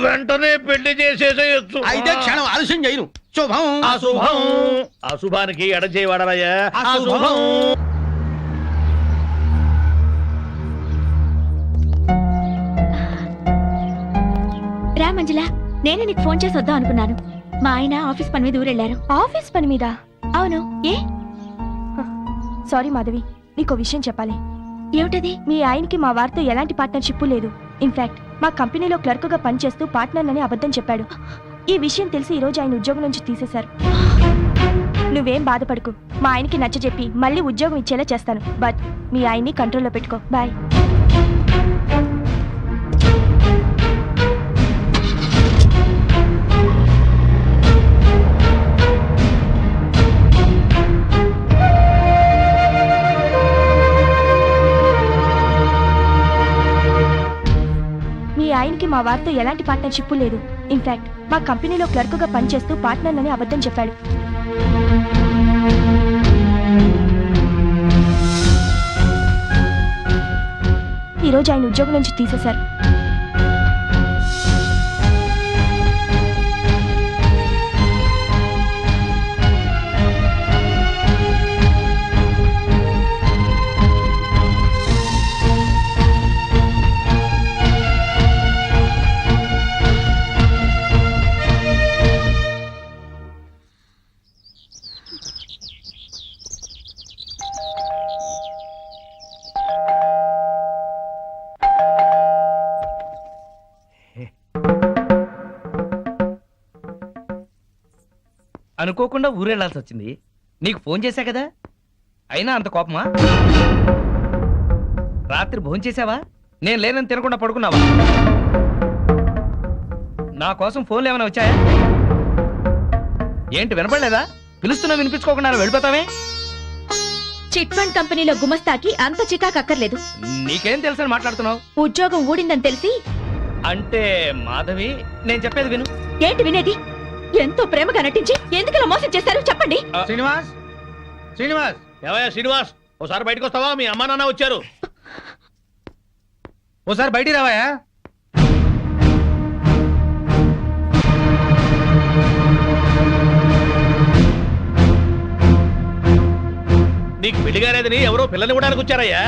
వెంటనే పెళ్లి చేసేసేయచ్చు. అయితే క్షణం ఆలస్యం చేయను. శుభం. అశుభం. అశుభానికి ఎడచేయవాడరాయా. అశుభం. రా మంజుల, నేను నీకు ఫోన్ చేసి వద్దాం అనుకున్నాను. మా ఆయన ఆఫీస్ పని మీద ఊరెళ్ళారు. ఆఫీస్ పని మీద? అవును. ఏ? సారీ మాధవి, నీకో విషయం చెప్పాలి. ఏమిటది? మీ ఆయనకి మా వారితో ఎలాంటి పార్ట్నర్షిప్ లేదు. ఇన్ఫాక్ట్ మా కంపెనీలో క్లర్క్ గా పనిచేస్తూ పార్ట్నర్ అని అబద్ధం చెప్పాడు. ఈ విషయం తెలిసి ఈ రోజు ఆయన ఉద్యోగం నుంచి తీసేశారు. నువ్వేం బాధపడకు, మా ఆయనకి నచ్చజెప్పి మళ్ళీ ఉద్యోగం ఇచ్చేలా చేస్తాను. బట్ మీ ఆయన్ని కంట్రోల్లో పెట్టుకో. బాయ్. ఆయనకి మా వారితో ఎలాంటి పార్ట్నర్షిప్ లేదు. ఇన్ఫాక్ట్ మా కంపెనీలో క్లర్క్ గా పనిచేస్తూ పార్ట్నర్ అని అబద్ధం చెప్పాడు. ఈరోజు ఆయన ఉద్యోగం నుంచి తీసేశారు. అనుకోకుండా ఊరెళ్లాల్సి వచ్చింది. నీకు ఫోన్ చేశా కదా, అయినా అంత కోపమా? రాత్రి భోంచేసావా? నేను లేనని తినకుండా పడుకున్నావా? నా కోసం ఫోన్లు ఏమైనా వచ్చాయా? ఏంటి వినపడలేదా? పిలుస్తున్నా వినిపించుకోకుండా వెళ్ళిపోతావే? చిట్ ఫండ్ కంపెనీలో గుమస్తాకి అంత చికాకు అక్కర్లేదు. నీకేం తెలుసని మాట్లాడుతున్నావు? ఉద్యోగం ఊడిందని తెలిసి. అంటే మాధవి, నేను చెప్పేది విను. ఏంటి వినేది? ఎంతో ప్రేమగా నటించి ఎందుకు ఇలా మోసం చేశారు చెప్పండి. శ్రీనివాస్ శ్రీనివాస్ ఏవయ్యా శ్రీనివాస్, ఒకసారి బయటకు వస్తావా? మీ అమ్మా నాన్న వచ్చారు. ఓసారి బయటికి రావాయా? నీకు పెళ్లిగారేదని ఎవరో పిల్లని ఇవ్వడానికి వచ్చారయ్యా.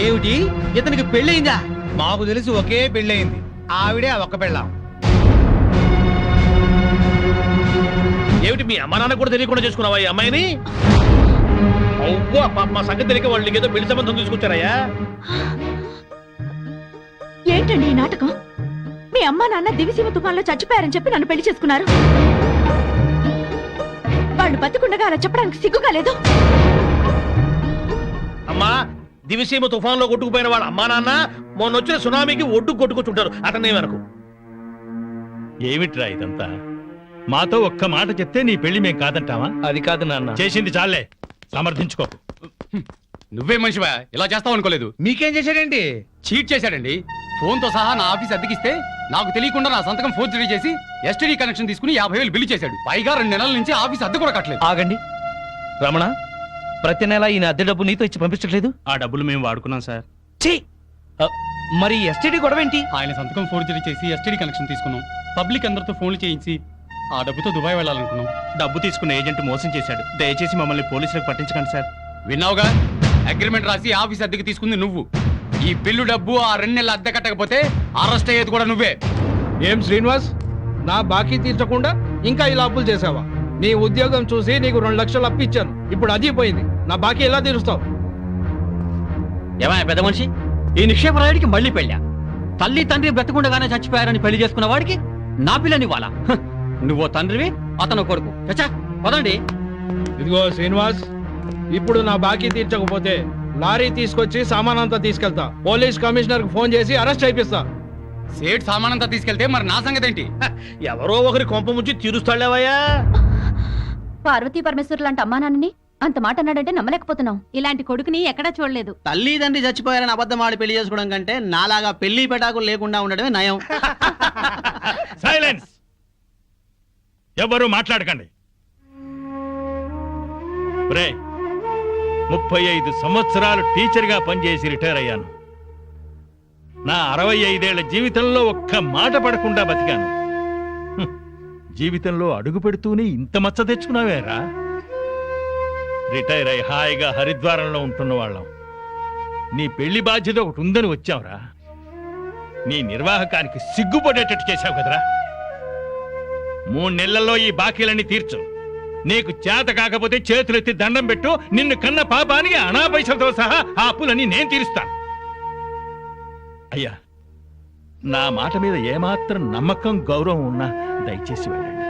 ఏమిటి, ఇతనికి పెళ్ళయిందా? మాకు తెలిసి ఒకే పెళ్ళయింది, ఆవిడే ఆ ఒక్క పెళ్ళాం. ఏమిటి మీ అమ్మా నాన్న కూడా తెలియకుండా చేసుకున్నావా ఈ అమ్మాయిని? అవ్వా పాప, మా సంగతి తెలియక వాళ్ళు నీకేదో పెళ్లి సంబంధం తీసుకొచ్చారయ్యా. ఏంటండి ఈ నాటకం? మీ అమ్మా నాన్న దివిసీమ తుఫాన్లో చచ్చిపోయారని చెప్పి నన్ను పెళ్లి చేసుకున్నారు. వాళ్ళు బతికుండగా అలా చెప్పడానికి సిగ్గుగా లేదు. అమ్మా, దివిసీమ తుఫాన్లో కొట్టుకుపోయిన వాళ్ళ అమ్మా నాన్న మొన్న వచ్చిన సునామీకి ఒడ్డు కొట్టుకొచ్చుంటారు. అతనే వరకు ఏమిట్రా ఇదంతా? మాతో ఒక్క మాట చెప్తే నీ పెళ్లి మేం కాదంటావా? అది కాదు నాన్న. చేసింది చాలే, సమర్థించుకో. నువ్వే మనిషివా, ఇలా చేస్తావు అనుకోలేదు. మీకేం చేశాడేంటి? చీట్ చేశాడండి. ఫోన్ తో సహా నా ఆఫీస్ అద్దెకిస్తే నాకు తెలియకుండా నా సంతకం ఫోర్జరీ చేసి ఎస్టీడీ కనెక్షన్ తీసుకుని 50,000 బిల్లు చేశాడు. పైగా 2 నెలల నుంచి ఆఫీస్ అద్దె కూడా కట్టలేదు. ఆగండి రమణ, ప్రతి నెల ఈయన అద్దె డబ్బు నీతో ఇచ్చి పంపించట్లేదు? ఆ డబ్బులు మేము వాడుకున్నాం సార్. ఛీ! మరి ఎస్టీడీ గొడవ ఏంటి? ఆయన సంతకం ఫోర్జరీ చేసి ఎస్టీడీ కనెక్షన్ తీసుకున్నాం. పబ్లిక్ అందరితో ఫోన్లు చేయించి ఆ డబ్బుతో దుబాయ్ వెళ్ళాలనుకున్నాం. డబ్బు తీసుకున్న ఏజెంట్ మోసం చేశాడు. దయచేసి మమ్మల్ని పోలీసులకు పట్టించకండి సార్. విన్నావుగా, అగ్రిమెంట్ రాసి ఆఫీస్ అద్దెకి తీసుకుంది నువ్వు. ఈ బిల్లు డబ్బు ఆ 2 నెలల అద్దె కట్టకపోతే అరెస్ట్ అయ్యేది కూడా నువ్వే. ఏం శ్రీనివాస్, నా బాకీ తీర్చకుండా ఇంకా ఇలా అప్పులు చేసావా? నీ ఉద్యోగం చూసి నీకు 2 లక్షలు అప్పిచ్చాను, ఇప్పుడు అది పోయింది. నా బాకీ ఎలా తీరుస్తావు? ఏమయ్య పెద్ద మనిషి, ఈ నిక్షేపరాయుడికి మళ్ళీ పెళ్ళా? తల్లి తండ్రి బ్రతకుండగానే చచ్చిపోయారని పెళ్లి చేసుకున్న వాడికి నా పిల్లని వాళ్ళ? నువ్వో తండ్రివి, అతను కొడుకు. చచ్చా పదండి. ఇదిగో శ్రీనివాస్, ఇప్పుడు నా బాకీ తీర్చకపోతే లారీ తీసుకొచ్చి సామానంతా తీసుకెళ్తా. పోలీస్ కమిషనర్ కు ఫోన్ చేసి అరెస్ట్ అయిపిస్తా. సేట్ సామానంతా తీసుకెళ్తే మరి నా సంగతి ఏంటి? ఎవరో ఒకరి కొంప ముంచి తీరుస్తాడేవయ్యా. పార్వతీ పరమేశ్వరు లాంటి అమ్మా నాన్నని అంత మాట అన్నాడంటే నమ్మలేకపోతున్నాం. ఇలాంటి కొడుకుని ఎక్కడా చూడలేదు. తల్లిదండ్రి చచ్చిపోయారని అబద్ధం ఆడి పెళ్లి చేసుకోవడం కంటే నాలాగా పెళ్లి పెటాకులు లేకుండా ఉండడమే నయం. సైలెన్స్! ఎవరు మాట్లాడకండి. 35 సంవత్సరాలు టీచర్గా పనిచేసి రిటైర్ అయ్యాను. నా 65 ఏళ్ల జీవితంలో ఒక్క మాట పడకుండా బతికాను. జీవితంలో అడుగు పెడుతూనే ఇంత మచ్చ తెచ్చుకున్నావేరా? రిటైర్ అయి హాయిగా హరిద్వారంలో ఉంటున్న వాళ్ళం. నీ పెళ్లి బాధ్యత ఒకటి ఉందని వచ్చావురా. నీ నిర్వాహకానికి సిగ్గుపడేటట్టు చేశావు కదరా. 3 నెలల్లో ఈ బాకీలన్నీ తీర్చు. నీకు చేత కాకపోతే చేతులెత్తి దండం పెట్టు. నిన్ను కన్న పాపానికి అనాపైసలతో సహా ఆ అప్పులన్నీ నేను తీరుస్తాను. అయ్యా, నా మాట మీద ఏమాత్రం నమ్మకం గౌరవం ఉన్నా దయచేసి వెళ్ళండి.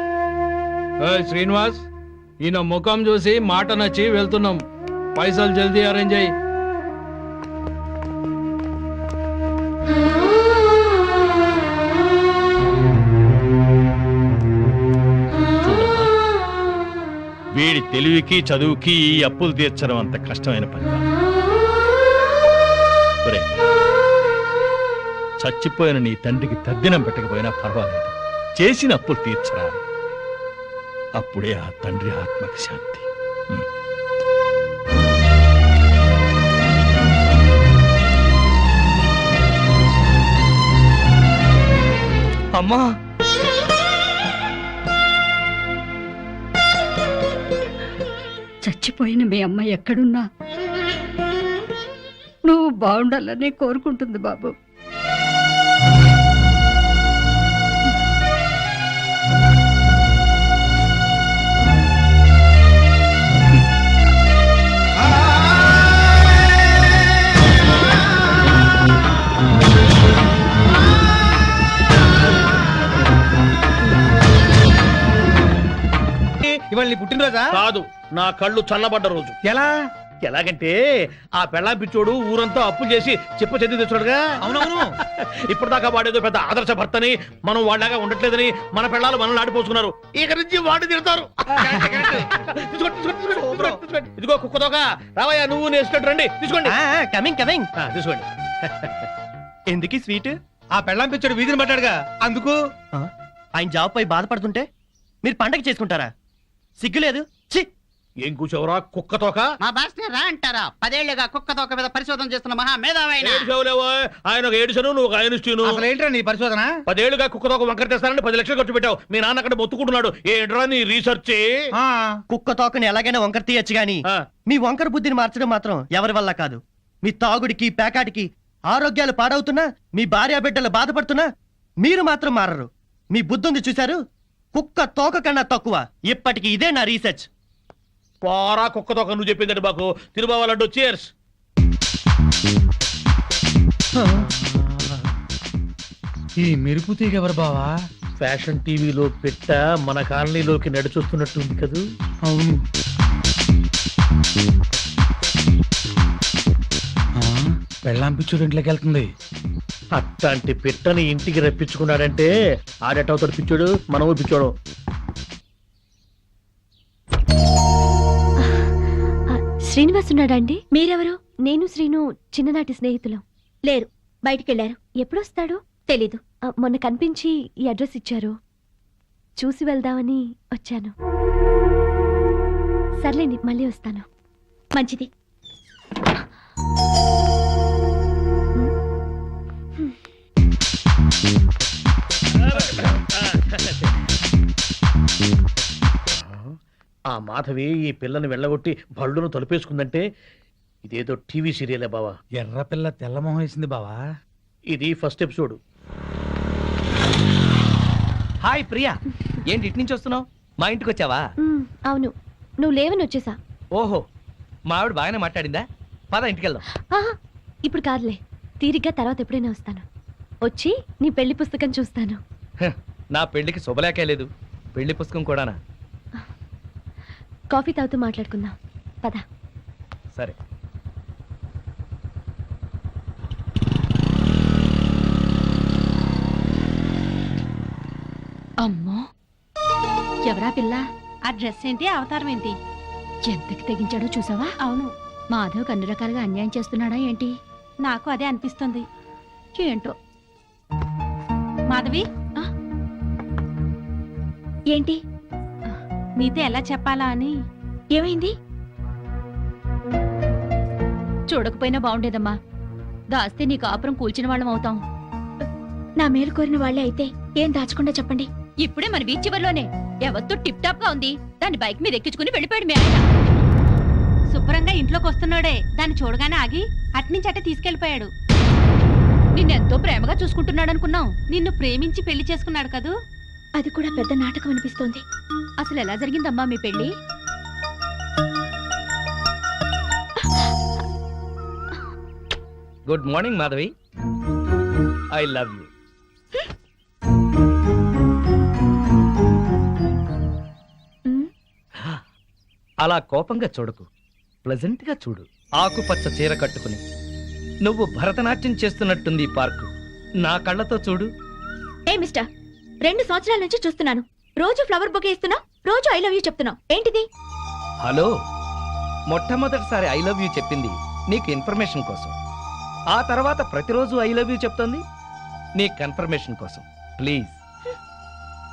శ్రీనివాస్, ఈయన ముఖం చూసి మాట నచ్చి వెళ్తున్నాం. పైసలు జల్దీ అరేంజ్ అయ్యి. వీడి తెలివికి చదువుకి ఈ అప్పులు తీర్చడం అంత కష్టమైన పని కాదు. ఒరేయ్, చచ్చిపోయిన నీ తండ్రికి తద్దినం పెట్టకపోయినా పర్వాలేదు, చేసిన అప్పులు తీర్చరా. అప్పుడే ఆ తండ్రి ఆత్మకి శాంతి. అమ్మా, చచ్చిపోయిన మీ అమ్మ ఎక్కడున్నా నువ్వు బాగుండాలని కోరుకుంటుంది బాబు. ఇవాళ నీ పుట్టినరోజా? కాదు, నా కళ్ళు చల్లబడ్డ రోజు. ఎలా? ఎలాగంటే ఆ పెళ్ళాం పిచ్చోడు ఊరంతా అప్పులు చేసి చెప్ప చెంది తెచ్చాడుగా. అవునవును. ఇప్పటిదాకా వాడేదో పెద్ద ఆదర్శ భర్తని, మనం వాళ్ళగా ఉండట్లేదని మన పెళ్ళాలు మనల్ని ఆడిపోసుకున్నారు. ఇక నుంచి వాడి తిడతారు. ఇదిగో కుక్కతోక, రావయ్యా, నువ్వు నేర్చుకుంటూ రండి. తీసుకోండి. Coming coming. తీసుకోండి. ఎందుకు స్వీట్? ఆ పెళ్ళాం పిచ్చాడు వీధిని పట్టాడుగా, అందుకు. ఆయన జాబ్ పై బాధపడుతుంటే మీరు పండగ చేసుకుంటారా? సిగ్గులేదు? ఛీ! ఏం కూర్చోవరా కుక్క తోక? మా బాస్ రా అంటారా? 10 ఏళ్లుగా కుక్క తోక మీద పరిశోధన చేస్తున్న మహా మేధావైన ఏడుచావులేవో, ఆయన ఒక ఏడుచను, నువ్వు ఒక ఆయనిస్తూను. అసలు ఏంట్రా నీ పరిశోధన? 10 ఏళ్ళుగా కుక్క తోక వంకర తెస్తానని 10 లక్షలు ఖర్చు పెట్టావు. మీ నాన్న అక్కడ మొత్తుకుంటున్నాడు. ఏంట్రా నీ రీసెర్చ్? కుక్క తోకని ఎలాగైనా వంకర తీయచ్చు గాని మీ వంకర బుద్ధిని మార్చడం మాత్రం ఎవరి వల్ల కాదు. మీ తాగుడికి పేకాటికి ఆరోగ్యాలు పాడవుతున్నా, మీ భార్య బిడ్డలు బాధపడుతున్నా మీరు మాత్రం మారరు. మీ బుద్ధుంది చూశారు? కుక్క తోక కన్నా తక్కువ. ఇప్పటికి ఇదే నా రీసెర్చ్. పోరా కుక్క తోక, నువ్వు చెప్పిందండి మాకు. తిరుబావాలంటూ చీర్స్. ఈ మెరుపు తీగ ఎవరు బావా? ఫ్యాషన్ టీవీలో పెట్ట మన కాలనీలోకి నడిచొస్తున్నట్టుంది కదూ. అవును. పెళ్ళాం పిచ్చుడు ఇంట్లోకి వెళ్తుంది. అట్లాంటి పిట్టని ఇంటికి రప్పించుకున్నాడంటే ఆడేటవుతాడు పిచ్చోడు, మనము పిచ్చోడు. శ్రీనివాస్ ఉన్నాడండి? మీరెవరు? నేను శ్రీను చిన్ననాటి స్నేహితులం. లేరు, బయటికెళ్లారు. ఎప్పుడొస్తాడు? తెలీదు. మొన్న కనిపించి ఈ అడ్రస్ ఇచ్చారు. చూసి వెళ్దామని వచ్చాను. సర్లేండి, మళ్ళీ వస్తాను. మంచిది. ఆ మాధవి ఈ పిల్లని వెళ్ళగొట్టి బళ్ళును తలుపేసుకుందంటే ఇదేదో టీవీ సీరియలే బావా. ఎర్ర పిల్ల తెల్లమొహం వేసింది బావా. ఇది ఫస్ట్ ఎపిసోడ్. హాయ్ ప్రియా, ఏంటి ఇటు నుంచి వస్తున్నావు? మా ఇంటికి వచ్చావా? అవును, నువ్వు లేవని వచ్చేసా. ఓహో, మా ఆవిడ బాగానే మాట్లాడిందా? పద ఇంటికి వెళ్దాం. ఇప్పుడు కాదులే, తీరిగ్గా తర్వాత ఎప్పుడైనా వస్తాను. వచ్చి నీ పెళ్లి పుస్తకం చూస్తాను. నా పెళ్లికి శుభలేఖే లేదు, పెళ్లి పుస్తకం కూడానా? కాఫీ తాగుతూ మాట్లాడుకుందాం, పద. సరే. అమ్మో, ఎవరా పిల్ల? ఆ డ్రెస్ ఏంటి, అవతారం ఏంటి? ఎంతకి తెగించాడో చూసావా? అవును. మాధవ్ అన్ని రకాలుగా అన్యాయం చేస్తున్నాడా ఏంటి? నాకు అదే అనిపిస్తుంది. ఏంటో. మాధవి, ఏంటి? నీతో ఎలా చెప్పాలా అని. ఏమైంది? చూడకపోయినా బాగుండేదమ్మా. దాస్తే నీ కాపురం కూల్చిన వాళ్ళం అవుతాం. నా మేలు కోరిన వాళ్ళే అయితే ఏం దాచకుండా చెప్పండి. ఇప్పుడే మన బీచ్ చివర్లోనే ఎవరితో టిప్ టాప్ గా ఉంది, దాన్ని బైక్ మీద ఎక్కించుకుని వెళ్ళిపోయాడు మీ ఆయన. శుభ్రంగా ఇంట్లోకి వస్తున్నాడే, దాన్ని చూడగానే ఆగి అట్నుంచి అట్టే తీసుకెళ్లిపోయాడు. నిన్నెంతో ప్రేమగా చూసుకుంటున్నాడు అనుకున్నాం. నిన్ను ప్రేమించి పెళ్లి చేసుకున్నాడు కదూ. అది కూడా పెద్ద నాటకం అనిపిస్తోంది. అసలు ఎలా జరిగిందమ్మా మీ పెళ్లి? Good morning Madhavi, I love you. అలా కోపంగా చూడకు, ప్లెజెంట్ గా చూడు. ఆకుపచ్చ చీర కట్టుకుని నువ్వు భరతనాట్యం చేస్తున్నట్టుంది ఈ పార్కు. నా కళ్ళతో చూడు. ఏ మిస్టర్, 2 సంవత్సరాల నుంచి చూస్తున్నాను. రోజు ఫ్లవర్ బొకే ఇస్తున్నావు, రోజు ఐ లవ్ యూ చెప్తున్నావు. ఏంటిది? హలో, మొట్టమొదటిసారి ఐ లవ్ యూ చెప్పింది నీకు ఇన్ఫర్మేషన్ కోసం. ఆ తర్వాత ప్రతిరోజు ఐ లవ్ యూ చెప్తోంది నీ కన్ఫర్మేషన్ కోసం. Please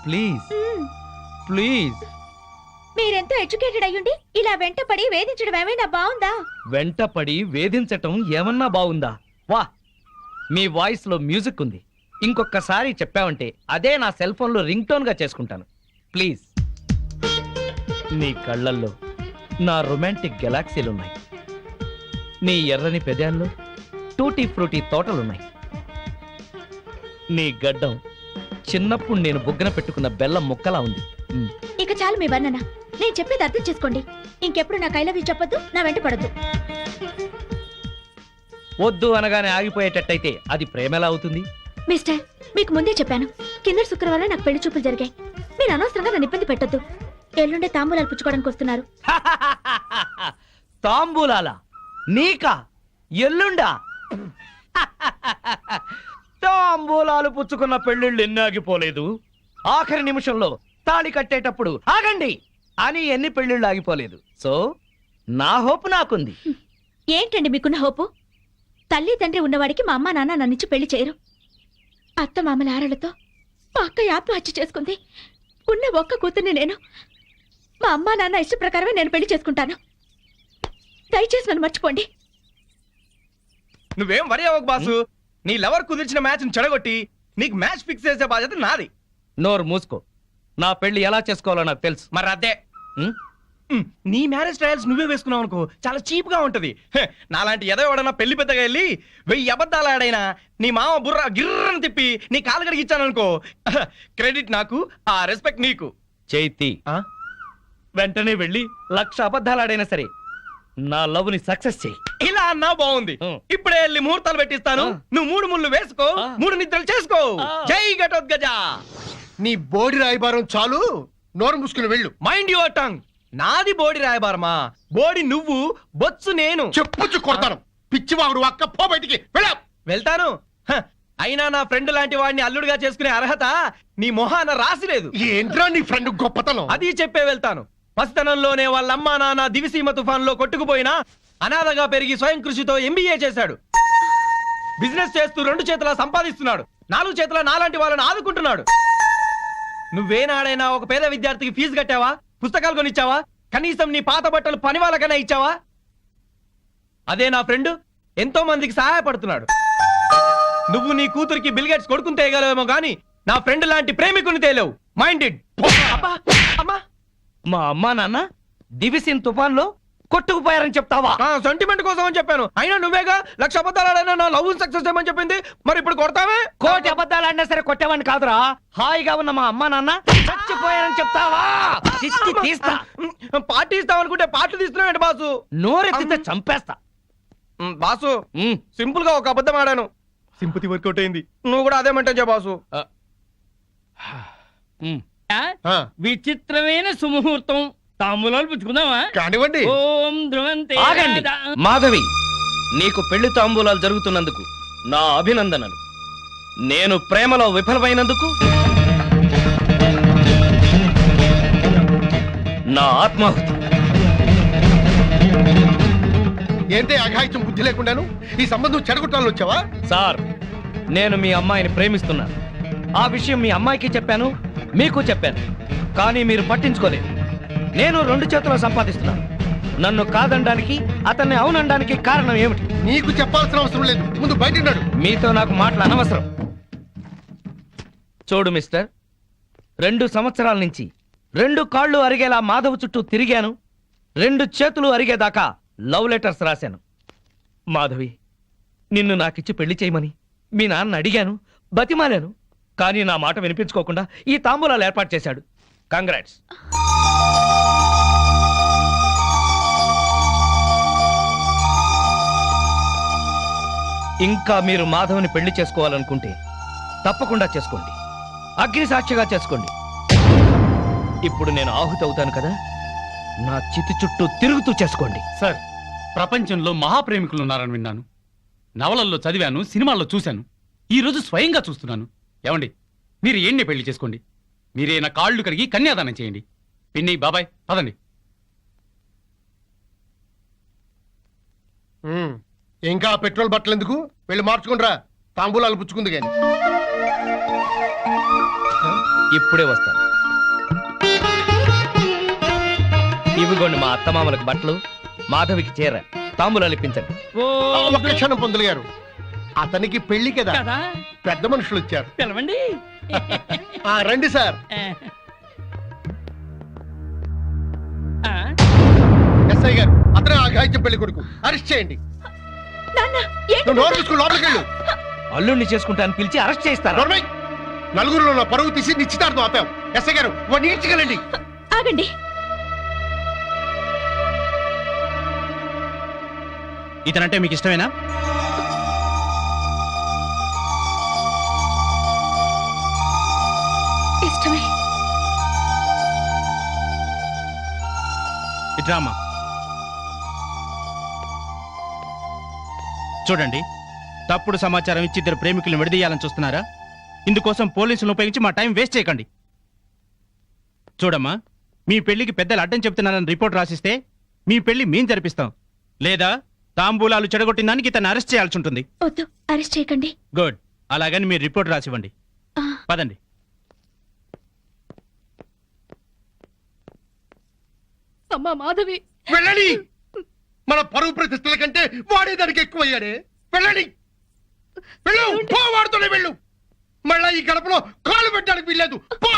please please. మీరెంతో ఎడ్యుకేటెడ్ అయ్యుండి ఇలా వెంటపడి వేధించడం ఏమైనా బాగుందా? వెంటపడి వేధించటం ఏమన్నా బాగుందా? వా, మీ వాయిస్ లో మ్యూజిక్ ఉంది. ఇంకొకసారి చెప్పావంటే అదే నా సెల్ ఫోన్ లో రింగ్ టోన్ గా చేసుకుంటాను. ప్లీజ్. నీ కళ్ళల్లో నా రొమాంటిక్ గెలాక్సీలున్నాయి. నీ ఎర్రని పెదాల్లో టూటీ ఫ్రూటీ తోటలున్నాయి. నీ గడ్డం చిన్నప్పుడు నేను బుగ్గన పెట్టుకున్న బెల్లం ముక్కలా ఉంది. ఇక చాలు మీ వర్ణన. నేను చెప్పేది అర్థం చేసుకోండి. ఇంకెప్పుడు నాకు ఐ లవ్ యూ చెప్పొద్దు, నా వెంట పడద్దు. వద్దు అనగానే ఆగిపోయేటట్టయితే అది ప్రేమలా అవుతుంది? మిస్టర్, మీకు ముందే చెప్పాను, కింద శుక్రవారం నాకు పెళ్లి చూపులు జరిగాయి. మీరు అనవసరంగా నన్ను ఇబ్బంది పెట్టొద్దు. ఎల్లుండే తాంబూలాలు పుచ్చుకోవడానికి వస్తున్నారు. తాంబూలాలా? నీకా? ఎల్లుండా? తాంబూలాలు పుచ్చుకున్న పెళ్ళిళ్ళు ఎన్ని ఆగిపోలేదు? ఆఖరి నిమిషంలో తాళి కట్టేటప్పుడు ఆగండి అని ఎన్ని పెళ్ళిళ్ళు ఆగిపోలేదు? సో నా హోప్ నాకుంది. ఏంటండి మీకున్న హోపు? తల్లి తండ్రి ఉన్నవాడికి మా అమ్మ నాన్న నన్నిచ్చి పెళ్లి చేయరు. అత్త మామల ఆరలతో మా అక్క ఆత్మహత్య చేసుకుంది. ఉన్న ఒక్క కూతుర్ని నేను. మా అమ్మా నాన్న ఇష్ట ప్రకారమే నేను పెళ్లి చేసుకుంటాను. దయచేసి నన్ను మర్చిపోండి. నువ్వేం వరి అవ్వకు బాసు. నీ లవర్ కుదిర్చిన మ్యాచ్ చెడగొట్టి నీకు మ్యాచ్ ఫిక్స్ చేసే బాధ్యత నాది. నోరు మూసుకో. నా పెళ్లి ఎలా చేసుకోవాలో నాకు తెలుసు. మరి అదే నీ మ్యారేజ్ ట్రయల్స్ నువ్వే వేసుకున్నావు అనుకో, చాలా చీప్ గా ఉంటది. నాలాంటి ఎదో ఎవడన్నా పెళ్లి పెద్దగా వెళ్ళి 1000 అబద్ధాలు ఆడైనా నీ మామ బుర్ర గిర్రని తిప్పి నీ కాలు కడిగిచ్చాను అనుకో, క్రెడిట్ నాకు, ఆ రెస్పెక్ట్ నీకు. చైతి, వెంటనే వెళ్ళి 1,00,000 అబద్ధాలు ఆడైనా సరే నా లవ్ ని సక్సెస్ చెయ్యి. ఇలా అన్నా బాగుంది. ఇప్పుడే వెళ్ళి ముహూర్తాలు పెట్టిస్తాను. నువ్వు 3 ముళ్ళు వేసుకో, 3 నిద్రలు చేసుకో. జై ఘటోత్కజ. నీ బోడి రాయబారం చాలు, నోరు మూసుకుని వెళ్ళు. Mind your tongue. నాది బోడి రాయబారమా? బోడి నువ్వు, బొత్సు నేను. చెప్పుచ్చు కొడతాను. పిచ్చివాగుడు అక్క, పో బయటికి. వెళ్తాను. అయినా నా ఫ్రెండ్ లాంటి వాడిని అల్లుడుగా చేసుకునే అర్హత నీ మొహాన రాసిలేదు. ఏంట్రా నీ ఫ్రెండ్ గొప్పతనం? అది చెప్పే వెళ్తాను. పసితనంలోనే వాళ్ళ అమ్మా నాన్న దివిసీమ తుఫాన్ లో కొట్టుకుపోయినా అనాథగా పెరిగి స్వయం కృషితో MBA చేశాడు. బిజినెస్ చేస్తూ 2 చేతులా సంపాదిస్తున్నాడు. 4 చేతుల నాలాంటి వాళ్ళని ఆదుకుంటున్నాడు. నువ్వేనాడైనా ఒక పేద విద్యార్థికి ఫీజు కట్టావా? పుస్తకాలు కొనిచ్చావా? కనీసం నీ పాత బట్టలు పని వాళ్ళకైనా ఇచ్చావా? అదే నా ఫ్రెండ్ ఎంతో మందికి సహాయపడుతున్నాడు. నువ్వు నీ కూతురికి బిల్గేట్స్ కొడుకుని తేయగలవేమో గానీ నా ఫ్రెండ్ లాంటి ప్రేమికుని తేలేవు. మైండెడ్. మా అమ్మా నాన్న దివిసిన్ తుఫాన్ లో కొట్టుకుపోయారని చెప్తావా? సెంటిమెంట్ కోసం అని చెప్పాను. అయినా నువ్వేగా 1,00,000 అబద్ధాలు ఆడైనా నా లవ్ సక్సెస్ ఏమని చెప్పింది. మరి ఇప్పుడు కొడతావే? 1,00,000 అబద్ధాలు ఆడినా సరే కొట్టేవాడిని కాదురా. హాయిగా ఉన్న మా అమ్మా నాన్న చచ్చిపోయారని చెప్తావా? తీస్తా. పార్టీ ఇస్తావనుకుంటే పార్టీ తీస్తున్నావు బాసు. నోరెత్తితే చంపేస్తా. బాసు సింపుల్ గా ఒక అబద్ధం ఆడాను, సింపతి వర్కౌట్ అయింది. నువ్వు కూడా అదేమంటే బాసు. విచిత్రమైన సుముహూర్తం. తాంబూలాలు పుచ్చుకుందామా? కానివ్వండి. ఓం ధ్రువంతే. ఆగండి. మాధవి, నీకు పెళ్లి తాంబూలాలు జరుగుతున్నందుకు నా అభినందనలు. నేను ప్రేమలో విఫలమైనందుకు నా ఆత్మాహుతి. ఏంటే అఘాయిత్యం బుద్ధి లేకుండాను ఈ సంబంధం చెడగొట్టాలని వచ్చావా? సార్, నేను మీ అమ్మాయిని ప్రేమిస్తున్నాను. ఆ విషయం మీ అమ్మాయికి చెప్పాను, మీకు చెప్పాను. కానీ మీరు పట్టించుకోలేదు. నేను 2 చేతుల్లో సంపాదిస్తున్నాను. నన్ను కాదనడానికి, అతన్ని అవునడానికి కారణం ఏమిటి? నీకు చెప్పాల్సిన అవసరం లేదు. ముందు బయట మీతో నాకు మాటలు అనవసరం. చూడు మిస్టర్, 2 సంవత్సరాల నుంచి 2 కాళ్ళు అరిగేలా మాధవ్ చుట్టూ తిరిగాను. 2 చేతులు అరిగేదాకా లవ్ లెటర్స్ రాశాను. మాధవి, నిన్ను నాకిచ్చి పెళ్లి చేయమని మీ నాన్న అడిగాను, బతిమాలాను. కానీ నా మాట వినిపించుకోకుండా ఈ తాంబూలాలు ఏర్పాటు చేశాడు. కంగ్రాట్స్. ఇంకా మీరు మాధవ్ని పెళ్లి చేసుకోవాలనుకుంటే తప్పకుండా చేసుకోండి. అగ్ని సాక్షిగా చేసుకోండి. ఇప్పుడు నేను ఆహుతి అవుతాను కదా, నా చితి చుట్టూ తిరుగుతూ చేసుకోండి. సార్, ప్రపంచంలో మహాప్రేమికులు ఉన్నారని విన్నాను, నవలల్లో చదివాను, సినిమాల్లో చూశాను. ఈ రోజు స్వయంగా చూస్తున్నాను. ఏమండి, మీరు ఏంటి పెళ్లి చేసుకోండి. మీరే నా కాళ్ళు కడిగి కన్యాదానం చేయండి. పిన్ని, బాబాయ్, పదండి. ఇంకా పెట్రోల్ బట్టలు ఎందుకు? వెళ్ళి మార్చుకుంటారా, తాంబూలాలు పుచ్చుకుంది కానీ. ఇప్పుడే వస్తాను. ఇవిగోండి మా అత్తమామలకు బట్టలు, మాధవికి చీర, తాంబూలాలు ఇప్పించండి. ఒక్క క్షణం పొందులు గారు, అతనికి పెళ్లి కదా, పెద్ద మనుషులు వచ్చారు. పిలవండి. రండి సార్. ఎస్ఐ గారు, అతనే ఆఘాయిత్యం పెళ్లి కొడుకు. అరెస్ట్ చేయండి. లోపలికి వెళ్ళు. అల్లుడిని చేసుకుంటాను పిలిచి అరెస్ట్ చేస్తారు. నలుగురిలో నా పరువు తీసి నిశ్చితార్థం ఆపాం. ఎస్ఐ గారు, వాడిని ఈడ్చుకెళ్ళండి. ఆగండి. ఇతనంటే మీకు ఇష్టమేనా? ఇష్టమే. ఇట్రామా. చూడండి, తప్పుడు సమాచారం ఇచ్చి 2 ప్రేమికులను విడదీయాలని చూస్తున్నారా? ఇందుకోసం పోలీసులను ఉపయోగించి మా టైం వేస్ట్ చేయకండి. చూడమ్మా, మీ పెళ్లికి పెద్దలు అడ్డం చెప్తున్నారని రిపోర్ట్ రాసిస్తే మీ పెళ్లి మేం జరిపిస్తాం. లేదా తాంబూలాలు చెడగొట్టిన దానికి ఇతను అరెస్ట్ చేయాల్సి ఉంటుంది. వద్దు, అరెస్ట్ చేయకండి. గుడ్. అలాగని మీరు రిపోర్ట్ రాసివ్వండి. పదండి. అమ్మా మాధవి వెళ్ళని మన పరువు ప్రతిష్టల కంటే వాడే దానికి ఎక్కువయ్యాడే. వెళ్ళని వెళ్ళు, పో, వాడుతూనే వెళ్ళు. మళ్ళా ఈ గడపలో కాలు పెట్టడానికి వీల్లేదు. పో.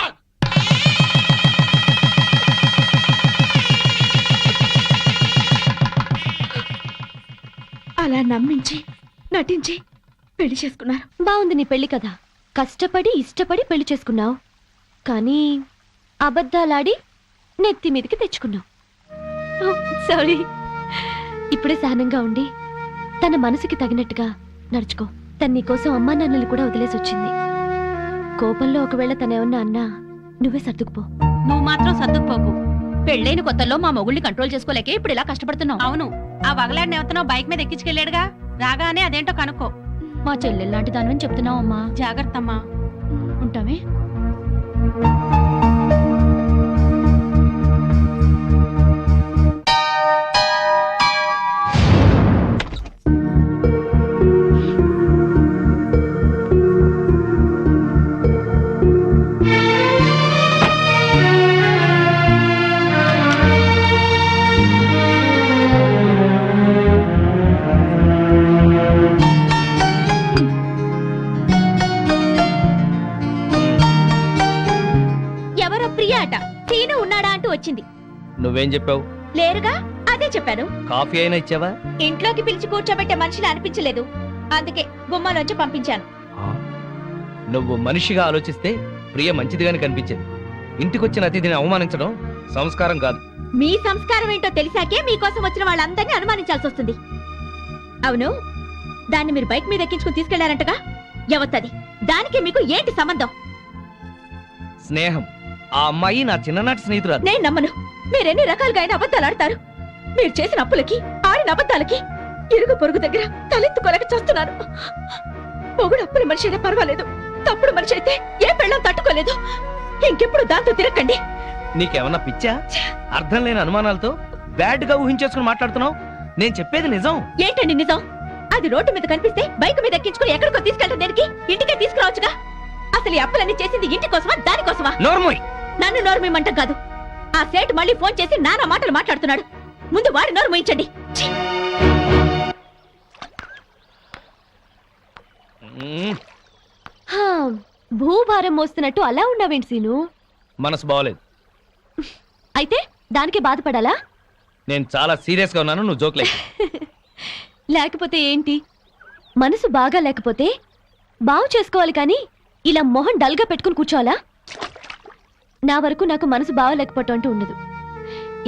అలా నమ్మించి నటించి పెళ్లి చేసుకున్నారు. బాగుంది నీ పెళ్లి కదా. కష్టపడి ఇష్టపడి పెళ్లి చేసుకున్నావు, కానీ అబద్ధాలాడి నెత్తి మీదకి తెచ్చుకున్నావు. సారీ. ఇప్పుడే సహనంగా ఉండి తన మనసుకి తగినట్టుగా నడుచుకో. తన నీకోసం అమ్మా నాన్నలు కూడా వదిలేసి వచ్చింది. కోపంలో ఒకవేళ తనేమన్నా అన్నా నువ్వే సర్దుకుపో. నువ్వు మాత్రం సర్దుకుపోకు. పెళ్ళైన కొత్తలో మా మొగుళ్ళని కంట్రోల్ చేసుకోలేకే ఇప్పుడు ఇలా కష్టపడుతున్నావు. అవును, ఆ వగలాడిని ఎవతనో బైక్ మీద ఎక్కించుకెళ్ళాడుగా, రాగానే అదేంటో కనుక్కో. మా చెల్లెల్లాంటి దానివని చెప్తున్నావు అమ్మా. జాగ్రత్త అమ్మా. ఉంటామే. వచ్చింది. నువ్వేం చెప్పావు? లేరుగా, అదే చెప్పాను. కాఫీ అయినా ఇచ్చావా? ఇంట్లోకి పిలిచి కూర్చోబెట్టే మనిషిని అనిపించలేదు, అందుకే గుమ్మాలోంచి పంపించాను. నువ్వు మనిషిగా ఆలోచిస్తే ప్రియ మంచిదిగానే కనిపించింది. ఇంటికొచ్చిన అతిథిని అవమానించడం సంస్కారం కాదు. మీ సంస్కారం ఏంటో తెలిసాకే మీకోసం వచ్చిన వాళ్ళందరినీ అనుమానించాల్సి వస్తుంది. అవును, దాన్ని మీరు బైక్ మీద ఎక్కించుకుని తీసుకెళ్లారంటగా, ఎవత్తది? దానికి మీకు ఏంటి సంబంధం? స్నేహం. ఆ అమ్మాయి నా చిన్ననాటి స్నేహితురాలు. నేను నమ్మను. మీరెన్ని రకాలుగా అయినా అబద్ధాలు ఆడతారు. మీరు చేసిన అప్పులకి, ఆడిన అబద్ధాలకి ఇరుగు పొరుగు దగ్గర తలెత్తుకోలేక చూస్తున్నాను. పొగుడు అప్పుల మనిషి అయినా పర్వాలేదు, తప్పుడు మనిషి అయితే ఏ పెళ్ళం తట్టుకోలేదు. ఇంకెప్పుడు దాంతో తిరగండి. నీకేమన్నా పిచ్చా? అర్థం లేని అనుమానాలతో బ్యాడ్ గా ఊహించేసుకుని మాట్లాడుతున్నావు. నేను చెప్పేది నిజం. ఏంటండి నిజం? అది రోడ్డు మీద కనిపిస్తే బైక్ మీద ఎక్కించుకుని ఎక్కడికో తీసుకెళ్ళడం దేనికి? ఇంటికే తీసుకురావచ్చుగా. అసలు ఈ అప్పులన్నీ చేసింది ఇంటి కోసమా, దానికోసమా? నోర్మోయ్. నన్ను నోర్మేమంట కాదు. ఆ సేట్ మళ్ళీ ఫోన్ చేసి నానా మాటలు మాట్లాడుతున్నాడు. ముందు వాడి నోరు మూయించండి. భూభారం మోస్తున్నట్టు అలా ఉన్నావేంటి సీను? మనసు బాగోలేదు. అయితే దానికి బాధపడాలా? నేను చాలా సీరియస్ గా ఉన్నాను, నువ్వు జోక్లే. లేకపోతే ఏంటి? మనసు బాగా లేకపోతే బాగు చేసుకోవాలి కానీ ఇలా మొహం డల్గా పెట్టుకుని కూర్చోవాలా? నా వరకు నాకు మనసు బాగలేకపోవటం అంటూ ఉండదు.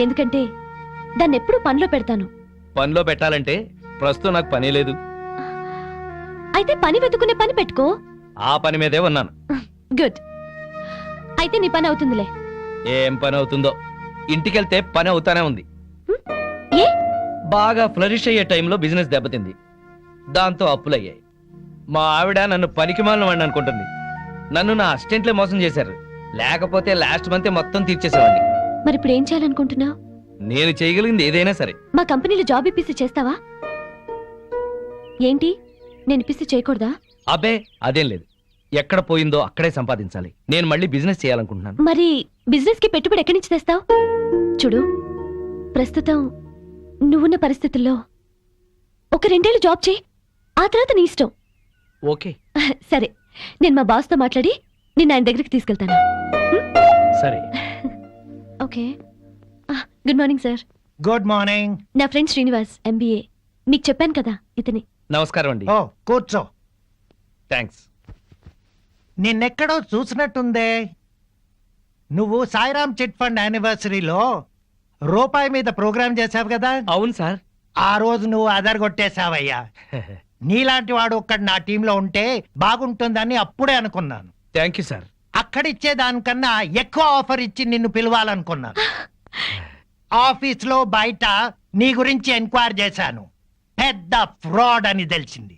ఎందుకంటే దాన్ని ఎప్పుడు పనిలో పెడతాను. పనిలో పెట్టాలంటే ప్రస్తుతం నాకు పని లేదు. అయితే పని వెతుకునే పని పెట్టుకో. ఆ పని మీదే ఉన్నాను. గుడ్. అయితే నీ పని అవుతుందిలే. ఏం పని అవుతుందో, ఇంటికెళ్తే పని అవుతానే ఉంది. ఏ? బాగా ఫ్లరిష్ అయ్యే టైంలో బిజినెస్ దెబ్బతింది, దాంతో అప్పులయ్యాయి. మా ఆవిడ నన్ను పనికిమాలిన వాడిని అనుకుంటుంది. నన్ను నా అసిస్టెంట్లే మోసం చేశారు, లేకపోతే లాస్ట్ మంతే మొత్తం తీర్చేసేవాడిని. మరి ఇప్పుడు ఏం చేయాలనుకుంటున్నావు? నేను చేయగలిగింది ఏదైనా సరే. మా కంపెనీలో జాబ్ ఇప్పిస్తే చేస్తావా? ఏంటి, నేను ఇప్పిస్తే చేయకూడదా? అబ్బే అదేం లేదు. ఎక్కడ పోయిందో అక్కడే సంపాదించాలి. నేను మళ్ళీ బిజినెస్ చేయాలనుకుంటున్నాను. మరి బిజినెస్ కి పెట్టుబడి ఎక్కడి నుంచి తెస్తావు? చూడు, ప్రస్తుతం నువ్వున్న పరిస్థితుల్లో ఒక 2 ఏళ్ళు జాబ్ చేయి, ఆ తర్వాత నీ ఇష్టం. ఓకే సరే, నేను మా బాస్ తో మాట్లాడి నిన్ను ఆయన దగ్గరికి తీసుకెళ్తాను. సరే. Okay. Good morning sir. Good morning. నా ఫ్రెండ్ శ్రీనివాస్, MBA. మీకు చెప్పాను కదా, ఇతని. నమస్కారం అండి. ఓ కూర్చో. థ్యాంక్స్. నిన్నెక్కడో చూసినట్టుందే. నువ్వు సాయిరామ్ చిట్ ఫండ్ యానివర్సరీలో రూపాయి మీద ప్రోగ్రామ్ చేశావు కదా? అవును సార్. ఆ రోజు నువ్వు అదరగొట్టేశావయ్యా. నీలాంటి వాడు ఒక్కడు నా టీంలో ఉంటే బాగుంటుందని అప్పుడే అనుకున్నాను. Thank you sir. అక్కడిచ్చే దానికన్నా ఎక్కువ ఆఫర్ ఇచ్చి నిన్ను పిలవాలనుకున్నాను. ఆఫీస్లో బయట నీ గురించి ఎంక్వైరీ చేశాను, పెద్ద ఫ్రాడ్ అని తెలిసింది.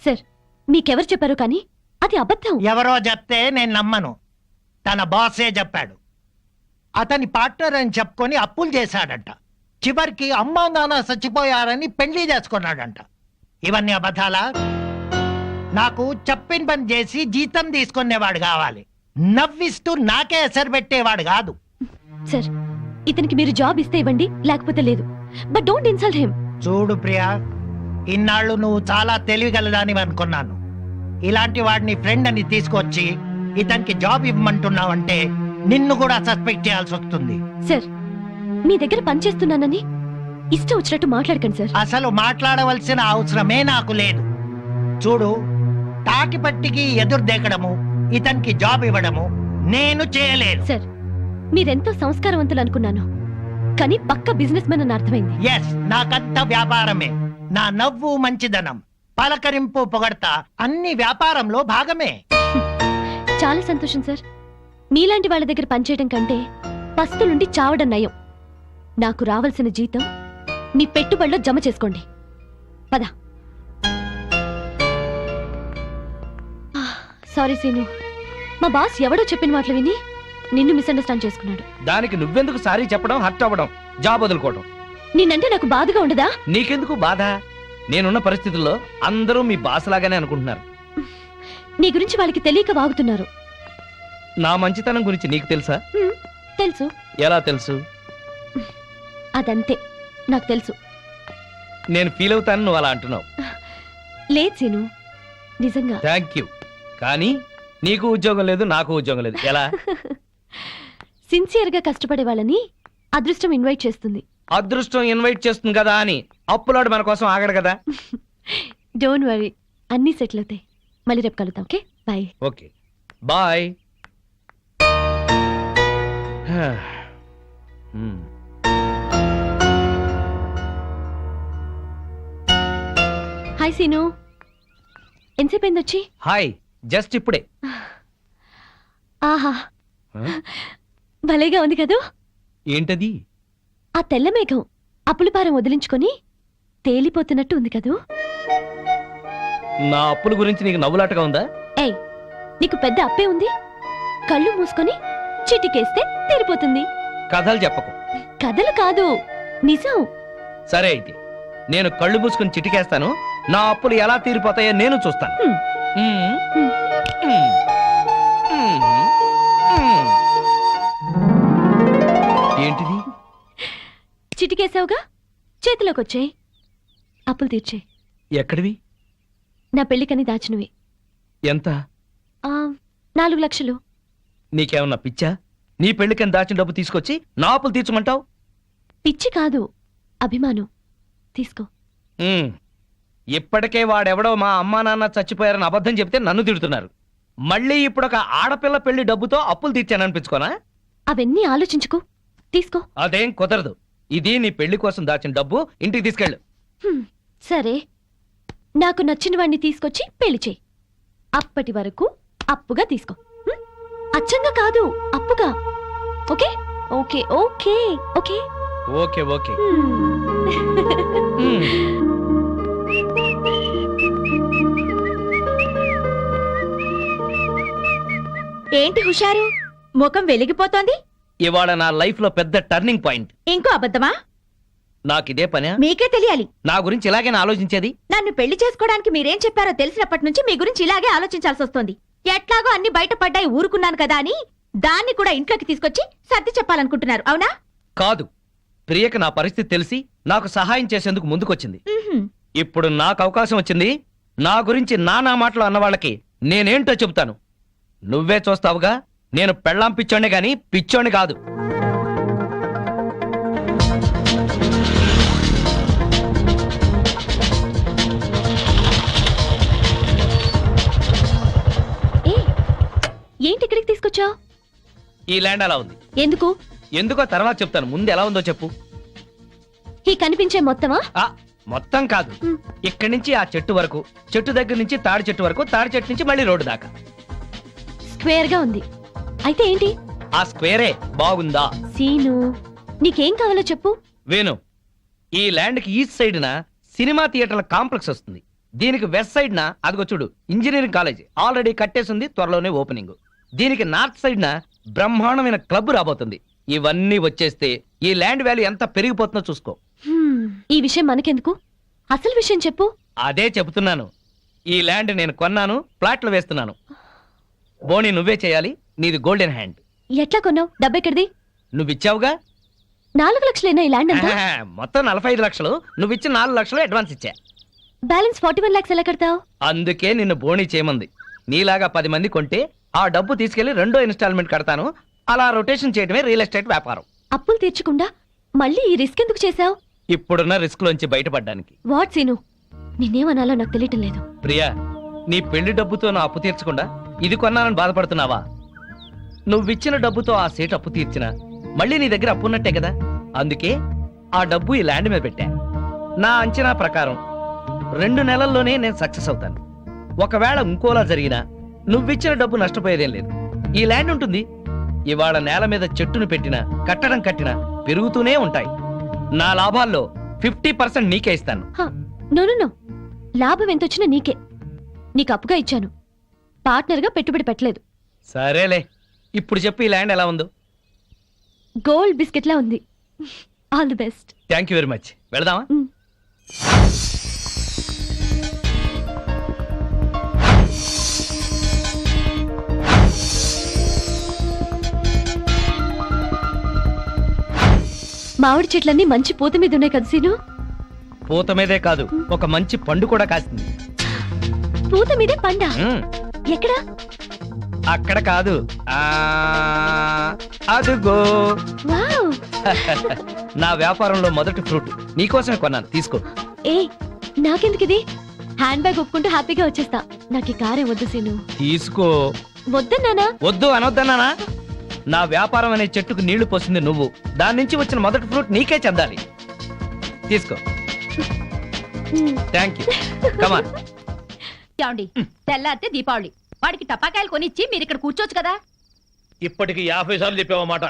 సార్, మీకెవరు చెప్పారు? కానీ అది అబద్ధం. ఎవరో చెప్తే నేను నమ్మను. తన బాసే చెప్పాడు. అతని పార్ట్నర్ అని చెప్పుకొని అప్పులు చేశాడంట. చివరికి అమ్మా నాన్న చచ్చిపోయారని పెళ్లి చేసుకున్నాడంట. ఇవన్నీ అబద్ధాలా? నాకు చెప్పిన పని చేసి జీతం తీసుకునేవాడు కావాలి. నవ్విస్తూ నాకే ఎసరు పెట్టేవాడు కాదు. సార్ ఇతనికి మీరు జాబ్ ఇస్తే ఇవ్వండి, లేకపోతే లేదు. But don't insult him. చూడు ప్రియా, ఇన్నాళ్ళు నువ్వు చాలా తెలివిగలదాని అనుకున్నాను. ఇలాంటి వాడిని ఫ్రెండ్ అని తీసుకొచ్చి ఇతనికి జాబ్ ఇవ్వమంటున్నావంటే నిన్ను కూడా సస్పెక్ట్ చేయాల్సి వస్తుంది. సార్ మీ దగ్గర పనిచేస్తున్నానని ఇష్టం వచ్చినట్టు మాట్లాడకండి సార్. అసలు మాట్లాడవలసిన అవసరమే నాకు లేదు. చూడు, తాటిపట్టికి ఎదురు దేకడము, ఇతనికి జాబ్ ఇవ్వడము నేను చేయలేను. సార్ మీరెంతో సంస్కారవంతులు అనుకున్నాను, కానీ పక్క బిజినెస్ మ్యాన్ అని అర్థమైంది. ఎస్, నాకంత వ్యాపారమే. నా నవ్వు మంచిదనం, పలకరింపు పొగడతా అన్ని వ్యాపారంలో భాగమే. చాలా సంతోషం సార్. మీలాంటి వాళ్ళ దగ్గర పనిచేయడం కంటే పస్తులుండి చావడం నయం. నాకు రావాల్సిన జీతం మీ పెట్టుబడిలో జమ చేసుకోండి. పద. సారీ సీను, మా బాస్ ఎవడో చెప్పిన మాటలు విని నిన్ను మిస్అండర్స్టాండ్ చేసుకున్నాడు. దానికి నువ్వెందుకు సారీ చెప్పడం, హర్ట్ అవ్వడం, జాబ్ వదులుకోవడం? నిన్నంటే నాకు బాధగా ఉండదా? నీకెందుకు బాధ? నేనున్న పరిస్థితుల్లో అందరూ మీ బాస్ లాగానే అనుకుంటున్నారు. నీ గురించి వాళ్ళకి తెలియక వాగుతున్నారు. నా మంచితనం గురించి నీకు తెలుసా? తెలుసు. ఎలా తెలుసు? అదంతే, నాకు తెలుసు. నేను ఫీల్ అవుతాను నువ్వు అలా అంటున్నావు. లేదు సీను, నిజంగా. Thank you. కానీ నీకు ఉద్యోగం లేదు, నాకు ఉద్యోగం లేదు. ఎలా? సిన్సియర్ గా కష్టపడే వాళ్ళని అదృష్టం ఇన్వైట్ చేస్తుంది. అదృష్టం ఇన్వైట్ చేస్తుంది కదా అని అప్పులోడు మన కోసం ఆగడు కదా. డోంట్ వరీ, అన్నీ సెటిల్ అవుతాయి. మళ్ళీ రేపు కలుద్దాం. Okay bye. Okay bye. Hi Seenu, ఎంతసేపు అయింది వచ్చి? హాయ్, జస్ట్ ఇప్పుడే. ఆహా, భలేగా ఉంది కదూ. ఏంటది? ఆ తెల్ల మేఘం అప్పులపారం వదిలించుకొని తేలిపోతున్నట్టు ఉంది కదూ. నా అప్పుల గురించి నీకు నవ్వులాటగా ఉందా? ఏయ్, నీకు పెద్ద అప్పే ఉంది. కళ్ళు మూసుకొని చిటికేస్తే తీరిపోతుంది. కథలు చెప్పకు. కథలు కాదు, నిజం. సరే అయితే నేను కళ్ళు మూసుకుని చిటికేస్తాను. నా అప్పులు ఎలా తీరిపోతాయో నేను చూస్తాను. ఏంటిది? చిటికేసావుగా, చేతిలోకి వచ్చాయి. అప్పులు తీర్చే. ఎక్కడివి? నా పెళ్లికని దాచినవి. ఎంత? 4 లక్షలు. నీకేమన్నా పిచ్చా? నీ పెళ్లికని దాచిన డబ్బు తీసుకొచ్చి నా అప్పులు తీర్చమంటావు? పిచ్చి కాదు, అభిమానం. తీసుకో. ఇప్పటికే వాడెవడో మా అమ్మా నాన్న చచ్చిపోయారని అబద్ధం చెప్తే నన్ను తిడుతున్నారు. మళ్ళీ ఇప్పుడు ఒక ఆడపిల్ల పెళ్లి డబ్బుతో అప్పులు తీర్చాననిపించుకోనా? అవన్నీ ఆలోచించుకో, తీసుకో. అదేం కుదరదు. ఇది నీ పెళ్లి కోసం దాచిన డబ్బు, ఇంటికి తీసుకెళ్ళు. సరే, నాకు నచ్చిన వాడిని తీసుకొచ్చి పెళ్లి చేయి. అప్పటి వరకు అప్పుగా తీసుకో. అచ్చంగా కాదు, అప్పుగా. Okay okay okay okay okay okay. ఏంటి హుషారు, ముఖం వెలిగిపోతోంది? ఇవాళ నా లైఫ్ లో పెద్ద టర్నింగ్ పాయింట్. ఇంకో అబద్ధమా? నాకిదే పనే? మీకే తెలియాలి. నా గురించి ఇలాగేనా ఆలోచించేది? నన్ను పెళ్లి చేసుకోవడానికి మీరేం చెప్పారో తెలిసినప్పటి నుంచి మీ గురించి ఇలాగే ఆలోచించాల్సి వస్తుంది. ఎట్లాగో అన్ని బయటపడ్డాయి ఊరుకున్నాను కదా అని దాన్ని కూడా ఇంట్లోకి తీసుకొచ్చి సర్ది చెప్పాలనుకుంటున్నారు, అవునా? కాదు, ప్రియకి నా పరిస్థితి తెలిసి నాకు సహాయం చేసేందుకు ముందుకొచ్చింది. ఇప్పుడు నాకు అవకాశం వచ్చింది. నా గురించి నానా మాటలు అన్న వాళ్ళకి నేనేంటో చెబుతాను. నువ్వే చూస్తావుగా. నేను పెళ్ళాం పిచ్చోనే గాని పిచ్చోని కాదు. ఏంటి ఇక్కడికి తీసుకొచ్చావు? ఈ ల్యాండ్ అలా ఉంది. ఎందుకు? ఎందుకో తర్వాత చెప్తాను. ముందు ఎలా ఉందో చెప్పు. ఈ కనిపించే మొత్తమా? మొత్తం కాదు, ఇక్కడి నుంచి ఆ చెట్టు వరకు, చెట్టు దగ్గర నుంచి తాడి చెట్టు వరకు, తాడి చెట్టు నుంచి మళ్ళీ రోడ్డు దాకా స్క్వేర్ గా ఉంది. అయితే ఏంటి? ఆ స్క్వేరే బాగుందా? సీను, నీకేం కావాలో చెప్పు. వేణు, ఈ ల్యాండ్ కి ఈస్ట్ సైడ్ న సినిమా థియేటర్ల కాంప్లెక్స్ వస్తుంది. దీనికి వెస్ట్ సైడ్ న అదిగో చూడు ఇంజనీరింగ్ కాలేజ్ ఆల్రెడీ కట్టేసింది, త్వరలోనే ఓపెనింగ్. దీనికి నార్త్ సైడ్ న బ్రహ్మాండమైన క్లబ్ రాబోతుంది. ఇవన్నీ వచ్చేస్తే ఈ ల్యాండ్ వాల్యూ ఎంత పెరిగిపోతుందో చూసుకో. ఈ విషయం మనకెందుకు, అసలు విషయం చెప్పు. అదే చెబుతున్నాను. ఈ ల్యాండ్ నేను కొన్నాను, ప్లాట్లు వేస్తున్నాను. బోని నువ్వే చేయాలి, నీది గోల్డెన్ హ్యాండ్. ఎట్లా కొన్నావు? డబ్బెక్కడిది? నువ్విచ్చావుగా. 4 లక్షలేనా ఈ ల్యాండ్ అంతా? మొత్తం 45 లక్షలు. నువ్విచ్చిన 4 లక్షలు అడ్వాన్స్ ఇచ్చా. బ్యాలెన్స్ 41 lakhs ఎలా కడతావు? అందుకే నిన్ను బోణి చేయమంది. నీలాగా 10 మంది కొంటే ఆ డబ్బు తీసుకెళ్లి 2వ ఇన్స్టాల్మెంట్ కడతాను. అలా రొటేషన్ చేయడమే రియల్ ఎస్టేట్ వ్యాపారం. అప్పులు తీర్చకుండా మళ్ళీ ఈ రిస్క్ ఎందుకు చేసావు? ఇప్పుడున్న రిస్క్ లోంచి బయటపడ్డానికి. వాట్ సీను, నిన్నేమనాలో నాకు తెలియటం లేదు. ప్రియా, నీ పెళ్లి డబ్బుతో నా అప్పు తీర్చకుండా ఇది కొన్నానని బాధపడుతున్నావా? నువ్విచ్చిన డబ్బుతో ఆ సేటు అప్పు తీర్చినా మళ్ళీ నీ దగ్గర అప్పున్నట్టే కదా. అందుకే ఆ డబ్బు ఈ ల్యాండ్ మీద పెట్టా. నా అంచనా ప్రకారం 2 నెలల్లోనే నేను సక్సెస్ అవుతాను. ఒకవేళ ఇంకోలా జరిగినా నువ్విచ్చిన డబ్బు నష్టపోయేదేం లేదు. ఈ ల్యాండ్ ఉంటుంది. ఇవాళ నేల మీద చెట్టును పెట్టినా కట్టడం కట్టినా పెరుగుతూనే ఉంటాయి. నా లాభాల్లో 50% నీకే ఇస్తాను. నో, లాభం ఎంతొచ్చినా నీకే. నీకు అప్పుగా ఇచ్చాను, పార్ట్నర్గా పెట్టుబడి పెట్టలేదు. సరేలే, ఇప్పుడు చెప్పు ఈ ల్యాండ్ ఎలా ఉందో. గోల్డ్ బిస్కెట్లా ఉంది. All the best. Thank you very much. వెళదామా? మామిడి చెట్లన్నీ మంచి పూత మీద ఉన్నాయి కదా సీను? పూత మీదే కాదు, ఒక మంచి పండు కూడా కాసింది. పూత మీదే పండా? ఎక్కడ? అక్కడ కాదు, అదుగో. వావ్. నా వ్యాపారంలో మొదటి ఫ్రూట్ నీకోసమే కొన్నాను, తీసుకో. ఏ నాకెందుకు ఇది? హ్యాండ్ బ్యాగ్ ఒప్పుకుంటూ హ్యాపీగా వచ్చేస్తా. నాకు ఈ కారే వద్దు సీను. తీసుకో. వద్దన్నానా? వద్దు అనొద్దన్నానా? నా వ్యాపారం అనే చెట్టుకు నీళ్లు పోసింది నువ్వు. దాని నుంచి వచ్చిన మొదటి ఫ్రూట్ నీకే చెందాలి. తీసుకో. Thank you. కమాన్. ఏమండి, తెల్లారితే దీపావళి. వాడికి టపాకాయలు కొనిచ్చి మీరు ఇక్కడ కూర్చోవచ్చు కదా. ఇప్పటికి 50 సార్లు చెప్పావన్నమాట.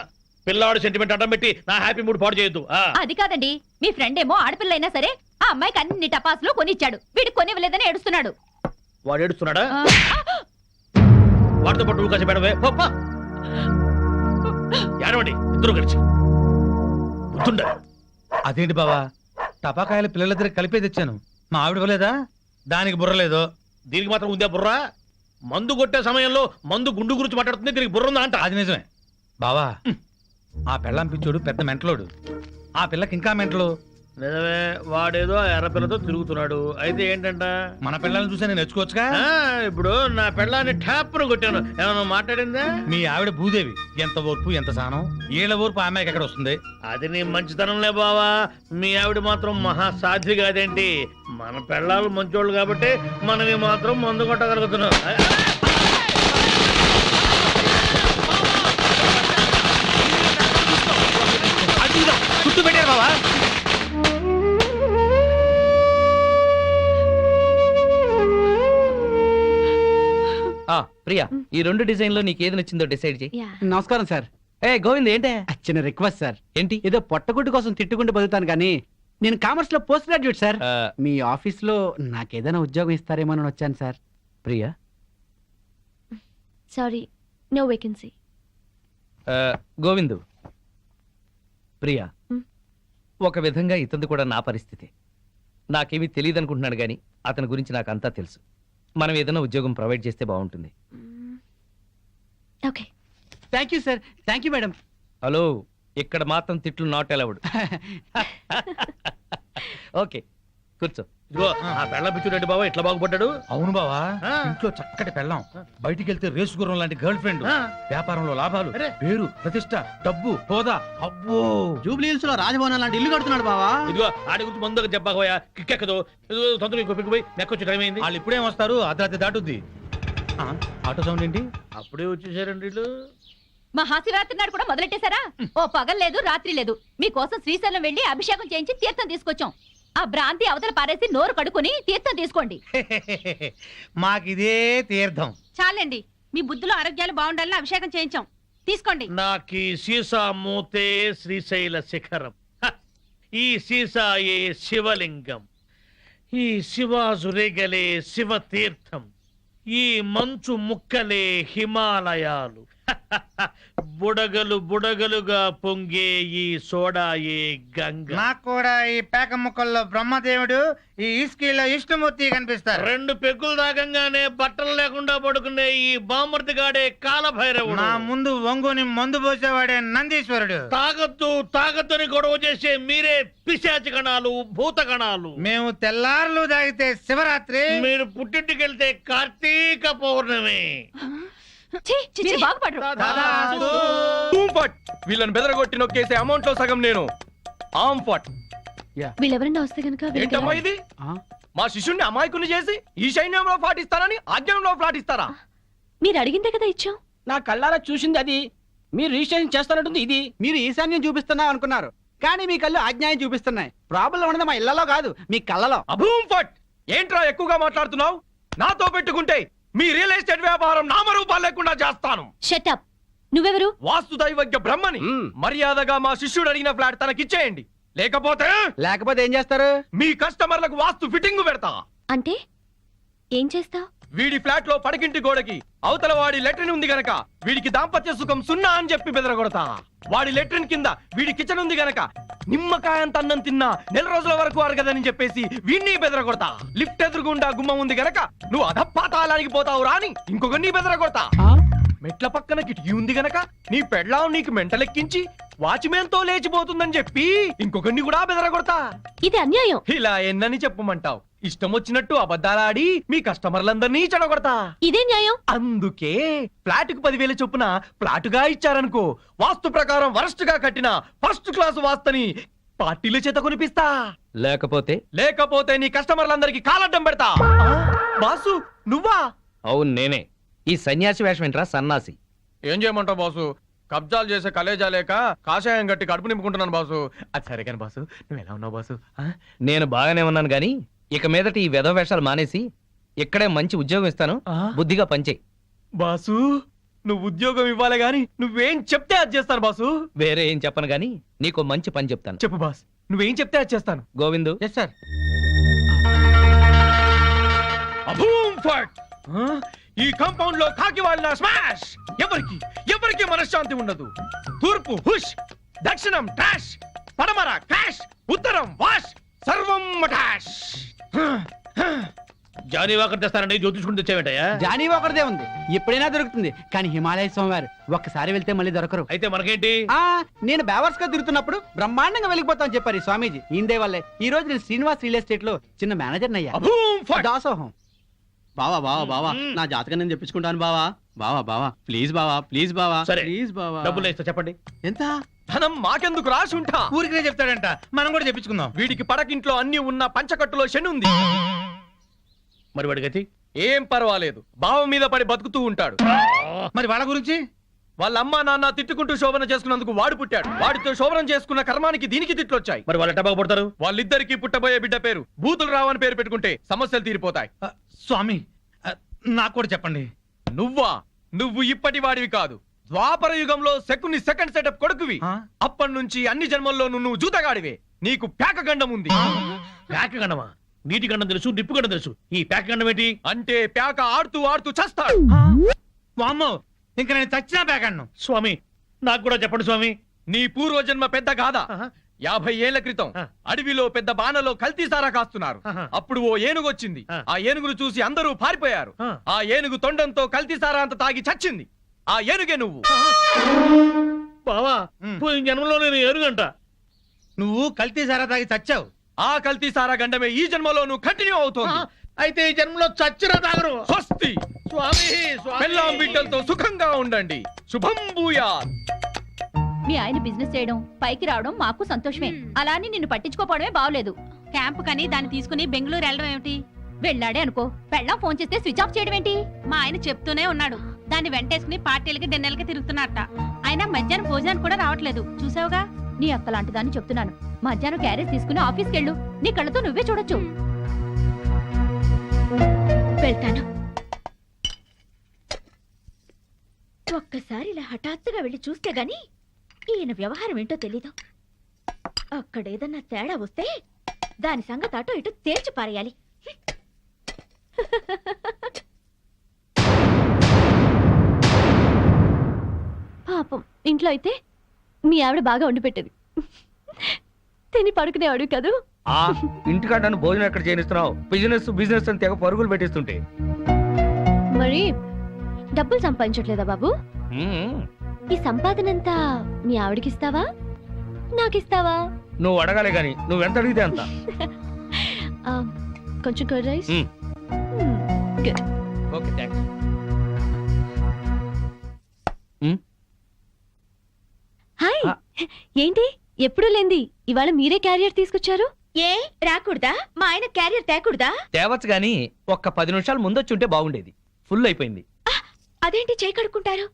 పిల్లాడు సెంటిమెంట్ అడ్డం పెట్టి నా హ్యాపీ మూడ్ పాడు చేయొద్దు. అది కాదండి, మీ ఫ్రెండ్ ఏమో ఆడపిల్లైనా సరే ఆ అమ్మాయికి అన్ని టపాసులు కొనిచ్చాడు. వీడికి కొనివ్వలేదని ఏడుస్తున్నాడు. వాడు ఏడుస్తున్నాడా? వాడితో పాటు నువ్వు కాసి పెడవే. ఏడవండి ఇద్దరు కలిసి. అదేంటి బావా, టపాకాయలు పిల్లల దగ్గర కలిపే తెచ్చాను. మా ఆవిడ ఇవ్వలేదా? దానికి బుర్రలేదు. దీనికి మాత్రం ఉందే బుర్ర? మందు కొట్టే సమయంలో మందు గుండు గురించి మాట్లాడుతుంది, దీనికి బుర్ర ఉందా అంట. అది నిజమే బావా. ఆ పెళ్ళాం పిచ్చోడు పెద్ద మెంటలోడు. ఆ పిల్లకి ఇంకా మెంటలు. నిజమే, వాడేదో ఎర్రపిల్లతో తిరుగుతున్నాడు. అయితే ఏంటంట, మన పిల్లల్ని చూసే నేను నేర్చుకోవచ్చుగా. ఇప్పుడు నా పిల్లాన్ని ట్యాప్ను కొట్టాను, ఏమన్నా మాట్లాడిందా? మీ ఆవిడ భూదేవి, ఎంత ఓర్పు ఎంత సహనం. ఏళ్ళ ఓర్పు ఆ అమ్మాయికి ఎక్కడ వస్తుంది? అది నీ మంచితనంలే బావా. మీ ఆవిడ మాత్రం మహాసాధ్వి కాదేంటి? మన పిల్లలు మంచోళ్ళు కాబట్టి మనవి మాత్రం మందు కొట్టగలుగుతున్నాం. చుట్టూ పెట్టారు బావా. ప్రియా, ఈ 2 డిజైన్లో నీకు ఏది నచ్చిందో డిసైడ్ చేయి. నమస్కారం సార్. ఏ గోవింద్, ఏంటే? చిన్న రిక్వెస్ట్ సార్. ఏంటి? ఏదో పొట్టగుడ్డు కోసం తిట్టుకుంటూ బతుకుతాను కానీ నేను కామర్స్ లో పోస్ట్ గ్రాడ్యుయేట్ సార్. మీ ఆఫీస్ లో నాకేదైనా ఉద్యోగం ఇస్తారేమో వచ్చాను sir. Priya, sorry, no vacancy. Govindu, Priya, ఒక విధంగా ఇతను కూడా నా పరిస్థితి. నాకేమీ తెలియదు అనుకుంటున్నాడు కానీ అతని గురించి నాకు అంతా తెలుసు. మనం ఏదైనా ఉద్యోగం ప్రొవైడ్ చేస్తే బాగుంటుంది. Okay. Thank you sir. Thank you madam. Hello, ఇక్కడ మాత్రం తిట్లు నాట్ అలౌడ్. ఓకే, కూర్చో. ఇదిగో ఆ పెళ్ళ పిచ్చుడండి బావా, ఎట్లా బాగుపడ్డాడు. అవును బావా, ఇంట్లో చక్కటి పెళ్ళాం, బయటికి వెళ్తే రేసు గుర్రం లాంటి గర్ల్ ఫ్రెండ్, వ్యాపారంలో లాభాలు, పేరు ప్రతిష్ట, డబ్బు, హోదా. అబ్బో, జూబ్లీ హిల్స్ లో రాజభవనం లాంటి ఇల్లు కడుతున్నాడు బావా. ఇదిగో ఆడి గురించి ముందుగా చెప్పకపోయా, కిక్కెక్కదు. తొందరగా ఇంకో పిక్కు పోయి నెక్కొచ్చి టైం అయింది. వాళ్ళు ఇప్పుడేం వస్తారు? అర్ధరాత్రి దాటుద్ది. ఆటో సౌండ్ ఏంటి? అప్పుడే వచ్చేసారండి వీళ్ళు. మహాశివరాత్రి నాడు కూడా మొదలెట్టేశారా? ఓ పగలు లేదు రాత్రి లేదు. మీకోసం శ్రీశైలం వెళ్లి అభిషేకం చేయించి తీర్థం తీసుకొచ్చాం. ఆ భ్రాంతి అవతల పారేసి నోరు కడుకుని తీర్థం తీసుకోండి. మాకిదే తీర్థం. చాలండి, మీ బుద్ధులు ఆరోగ్యాలు బాగుండాలని అభిషేకం చేయించాం. తీసుకోండి. నాకీ సీసా మూతే శ్రీశైల శిఖరం, ఈ సీసాయే శివలింగం, ఈ శివాజురేగలే శివ తీర్థం, ఈ మంచు ముక్కలే హిమాలయాలు. బుడగలు బుడగలుగా పొంగే ఈ సోడాయే గంగ. నాకు కూడా ఈ పేక ముక్కల్లో బ్రహ్మదేవుడు, ఈ ఇస్కీలో విష్ణుమూర్తి కనిపిస్తారు. 2 పెగ్గులు దాగంగానే బట్టలు లేకుండా పడుకునే ఈ బామర్తిగాడే కాలభైరవుడు. నా ముందు వంగుని మందు పోసేవాడే నందీశ్వరుడు. తాగద్దని గొడవ చేసే మీరే పిశాచి గణాలు, భూత గణాలు. మేము తెల్లారులు తాగితే శివరాత్రి, మీరు పుట్టింటికెళ్తే కార్తీక పౌర్ణమి. వీళ్ళని బెదరగొట్టి నొక్కేసే అమౌంట్ లో సగం నేను. ఆమ్ ఫట్. వీళ్ళెవరన్నా వస్తే కనుక ఏంటమ్మా ఇది? మా శిష్యుణ్ణి అమాయకుని చేసి ఈ సైన్యంలో ఫ్లాట్ ఇస్తారని ఆజ్ఞంలో ఫ్లాట్ ఇస్తారా? మీరు అడిగిందే కదా ఇచ్చాం. నా కళ్ళారా చూసింది అది. మీరు రిజిస్ట్రేషన్ చేస్తానంటుంది ఇది. మీరు ఈశాన్యం చూపిస్తున్నాం అనుకున్నారు, కానీ మీ కళ్ళు ఆజ్ఞాయం చూపిస్తున్నాయి. ప్రాబ్లం ఉన్నది మా ఇళ్లలో కాదు, మీ కళ్ళలో. అభూమ్ ఫట్. ఏంట్రా ఎక్కువగా మాట్లాడుతున్నావు? నాతో పెట్టుకుంటే మీ రియల్ ఎస్టేట్ వ్యాపారం నామరూపాలు లేకుండా చేస్తాను. షటప్. నువ్వెవరు? వాస్తు దైవజ్ఞ బ్రహ్మని. మర్యాదగా మా శిష్యుడు అడిగిన ఫ్లాట్ తనకిచ్చేయండి, లేకపోతే ఏం చేస్తారు? మీ కస్టమర్లకు వాస్తు ఫిట్టింగ్ పెడతా. అంటే ఏం చేస్తావు? వీడి ఫ్లాట్ లో పడకింటి గోడకి అవతల వాడి లెట్రిన్ ఉంది గనక వీడికి దాంపత్య సుఖం 0 అని చెప్పి బెదరగొడతా. వాడి లెట్రిన్ కింద వీడి కిచెన్ ఉంది గనక నిమ్మకాయంత అన్నం తిన్నా 4 రోజుల వరకు అరగదని చెప్పేసి వీడిని బెదరగొడతా. లిఫ్ట్ ఎదురుగుండా గుమ్మం ఉంది గనక నువ్వు అధపాతాళానికి పోతావు రాని ఇంకొకరిని బెదరగొడతా. మెట్ల పక్కన కిటికీ ఉంది గనక నీ పెళ్ళాం నీకు మెంటలెక్కించి వాచ్మెన్ తో లేచిపోతుందని చెప్పి ఇంకొకరిని కూడా బెదరగొడతా. ఇది అన్యాయం. ఇలా ఎన్నని చెప్పమంటావు? ఇష్టం వచ్చినట్టు అబద్ధాలాడి మీ కస్టమర్లందరినీ చెడగొడతా. ఇదే న్యాయం. అందుకే ఫ్లాట్ కు 10,000 చొప్పున ఫ్లాటుగా ఇచ్చారనుకో, వాస్తు ప్రకారం వరస్ట్ గా కట్టిన ఫస్ట్ క్లాస్ వాస్తుని పార్టీల చేత కొనిపిస్తా. లేకపోతే నీ కస్టమర్లందరికి కాలడ్డం పెడతా. బాసు నువ్వా? అవును నేనే. ఈ సన్యాసి వేషం ఏంట్రా సన్నాసి? ఏం చేయమంటావు బాసు? కబ్జాలు చేసే కలేజా లేక కాషాయం గట్టి కడుపు నింపుకుంటున్నాను బాసు. అది సరే కానీ బాసు, నువ్వు ఎలా ఉన్నావు బాసు? నేను బాగానే ఉన్నాను గాని ఇక మీదట ఈ వెధవ వేషాలు మానేసి ఇక్కడే మంచి ఉద్యోగం ఇస్తాను, బుద్ధిగా పనిచేయి. బాసు నువ్వు ఉద్యోగం ఇవ్వాలి గాని నువ్వేం చెప్తే అది చేస్తాను బాసు. వేరే ఏం చెప్పను గాని నీకు మంచి పని చెప్తాను. చెప్పు బాస్, నువ్వేం చెప్తే అది చేస్తాను. గోవిందు. Yes sir. అభూమ్ ఫట్. ఈ కాంపౌండ్ లో కాకి వాళ్ళ స్మాష్. ఎవరికి మనశ్శాంతి ఉండదు. తూర్పు హుష్, దక్షిణం ట్రాష్, పడమర క్రాష్, ఉత్తరం వాష్, సర్వం మటాష్. జానీ వాకర్ తెస్తానండి, జ్యోతిష్కుని తెచ్చావేంటయ్యా? జానీ వాకర్దే ఉంది, ఎప్పుడైనా దొరుకుతుంది. కానీ హిమాలయ స్వామివారు ఒక్కసారి వెళ్తే మళ్ళీ దొరకరు. అయితే మనకేంటి? నేను బేవర్స్ గా తిరుగుతున్నప్పుడు బ్రహ్మాండంగా వెళ్ళిపోతాను చెప్పారు ఈ స్వామీజీ. ఇందే వల్లే ఈ రోజు నేను శ్రీనివాస్ రియల్ ఎస్టేట్ లో చిన్న మేనేజర్ అయ్యా. దాసోహం. బావా బావా బావా నా జాతకం నేను చెప్పించుకుంటాను బావా. బావా బావా ప్లీజ్ బావా, ప్లీజ్ బావా, ప్లీజ్ బావా. డబ్బులు ఇస్తా, చెప్పండి ఎంత? ధనం మాకెందుకు, రాసి ఉంటా. ఊరికే చెప్తాడంట, మనం కూడా చెప్పించుకుందాం. వీడికి పడకింట్లో అన్ని ఉన్న పంచకట్టులో శని ఉంది. మరి వాడి గతి? ఏం పర్వాలేదు, బావ మీద పడి బతుకుతూ ఉంటాడు. మరి వాళ్ళ గురించి? వాళ్ళ అమ్మా నాన్న తిట్టుకుంటూ శోభన చేసుకున్నందుకు వాడు పుట్టాడు. వాడితో శోభనం చేసుకున్న కర్మానికి దీనికి తిట్లొచ్చాయి. మరి వాళ్ళు ఎట్టా బాగుపడతారు? వాళ్ళిద్దరికి పుట్టబోయే బిడ్డ పేరు బూతులు రావని పేరు పెట్టుకుంటే సమస్యలు తీరిపోతాయి. స్వామి నాకు కూడా చెప్పండి. నువ్వు ఇప్పటి వాడివి కాదు, ద్వాపర యుగంలో శకుని సెకండ్ సెటప్ కొడుకువి. అప్పటి నుంచి అన్ని జన్మల్లోనూ నువ్వు జూతగాడివే. నీకు ప్యాక గండం ఉంది. ప్యాక గండమా? నీటి గండం తెలుసు, నిప్పు గండం తెలుసు, ఈ ప్యాక గండం ఏంటి? అంటే ప్యాక ఆడుతూ ఆడుతూ చస్తాడు. వామ్మో, ఇంకా నేను చచ్చినా ప్యాక గండం. స్వామి నాకు కూడా చెప్పండి స్వామి. నీ పూర్వజన్మ పెద్ద గాథ. 50 ఏళ్ల క్రితం అడవిలో పెద్ద బాణలో కల్తీ సారా కాస్తున్నారు. అప్పుడు ఓ ఏనుగు వచ్చింది. ఆ ఏనుగును చూసి అందరూ పారిపోయారు. ఆ ఏనుగు తొండంతో కల్తీ సారా అంత తాగి చచ్చింది. ఆ ఏనుగే నువ్వు. బావా పోయిన జన్మలో నేను ఏనుగంట. నువ్వు కల్తీ సారా తాగి చచ్చావు. ఆ కల్తీ సారా గండమే ఈ జన్మలో నువ్వు కంటిన్యూ అవుతోంది. అయితే ఈ జన్మలో చచ్చిరా తాగరు. స్వస్తి. స్వామి పెళ్ళాం బిడ్డలతో సుఖంగా ఉండండి. శుభం భూయాత్. మీ ఆయన బిజినెస్ చేయడం, పైకి రావడం మాకు సంతోషమే. అలా అని నిన్ను పట్టించుకోపోవడమే బాగలేదు. క్యాంప్ కని దాన్ని తీసుకుని బెంగళూరు వెళ్ళడం ఏమిటి? వెళ్ళాడే అనుకో, పెళ్ళాం ఫోన్ చేస్తే స్విచ్ ఆఫ్ చేయడం ఏంటి? మా ఆయన చెప్తూనే ఉన్నాడు. దాన్ని వెంటేసుకుని పార్టీలకి డిన్నర్లకి తిరుగుతున్నట్ట. ఆయన మధ్యాహ్నం భోజనానికి కూడా రావట్లేదు. చూసావుగా? నీ అక్క లాంటి దాన్ని చెప్తున్నాను. మధ్యాహ్నం క్యారేజ్ తీసుకుని ఆఫీస్కి వెళ్ళు. నీ కళ్ళతో నువ్వే చూడొచ్చు. వెళ్తాను. ఒక్కసారి ఇలా హఠాత్తుగా వెళ్ళి చూస్తే గాని ఈయన వ్యవహారం ఏంటో తెలీదు. అక్కడేదన్నా తేడా వస్తే దాని సంగతి అటో ఇటు తేల్చి పారేయాలి. ఇంట్లో అయితే మీ ఆవిడ బాగా వండి పెట్టేది. తిని పడుకునేవాడు కదూ. ఆ ఇంటికాడ భోజనం ఎక్కడ చేయనిస్తున్నావు? బిజినెస్ బిజినెస్ అని తెగ పరుగులు పెట్టిస్తుంటే. మరి డబ్బులు సంపాదించట్లేదా బాబు? ఈ సంపాదనంతా మీ ఆవిడకిస్తావా, నాకిస్తావా? నువ్వు అడగాలే గాని నువ్వెంత అడిగితే అంత. కొంచెం curd rice. Good. Okay thanks. Hi, ఏంటి ఎప్పుడు లేంది ఇవాళ మీరే క్యారియర్ తీసుకొచ్చారు? ఏ రాకూడదా? మా ఆయన క్యారియర్ తేకూడదా? తేవచ్చు గాని ఒక్క 10 నిమిషాలు ముందొచ్చి ఉంటే బాగుండేది. ఫుల్ అయిపోయింది. అదేంటి చేయి కడుక్కుంటారు?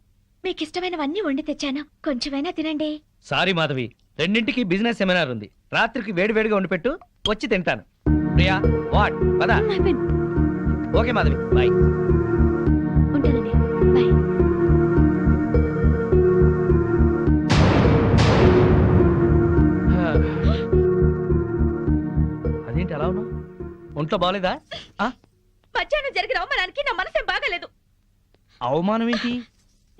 మీకు ఇష్టమైనవన్నీ వండి తెచ్చాను, కొంచెమైనా తినండి. సారీ మాధవి, 2ంటికి బిజినెస్ సెమినార్ ఉంది. రాత్రికి వేడివేడిగా వండి పెట్టు, వచ్చి తింటాను. ప్రియా వాట్ పదా? Okay Madhavi, bye. ఉంటానండి, బాయ్. అదేంటి అలా ఉన్నావు? ఒంట్లో బాగలేదా? మధ్యాహ్నం జరిగిన అవమానానికి నా మనసేం బాగాలేదు. అవమానం ఏంటి?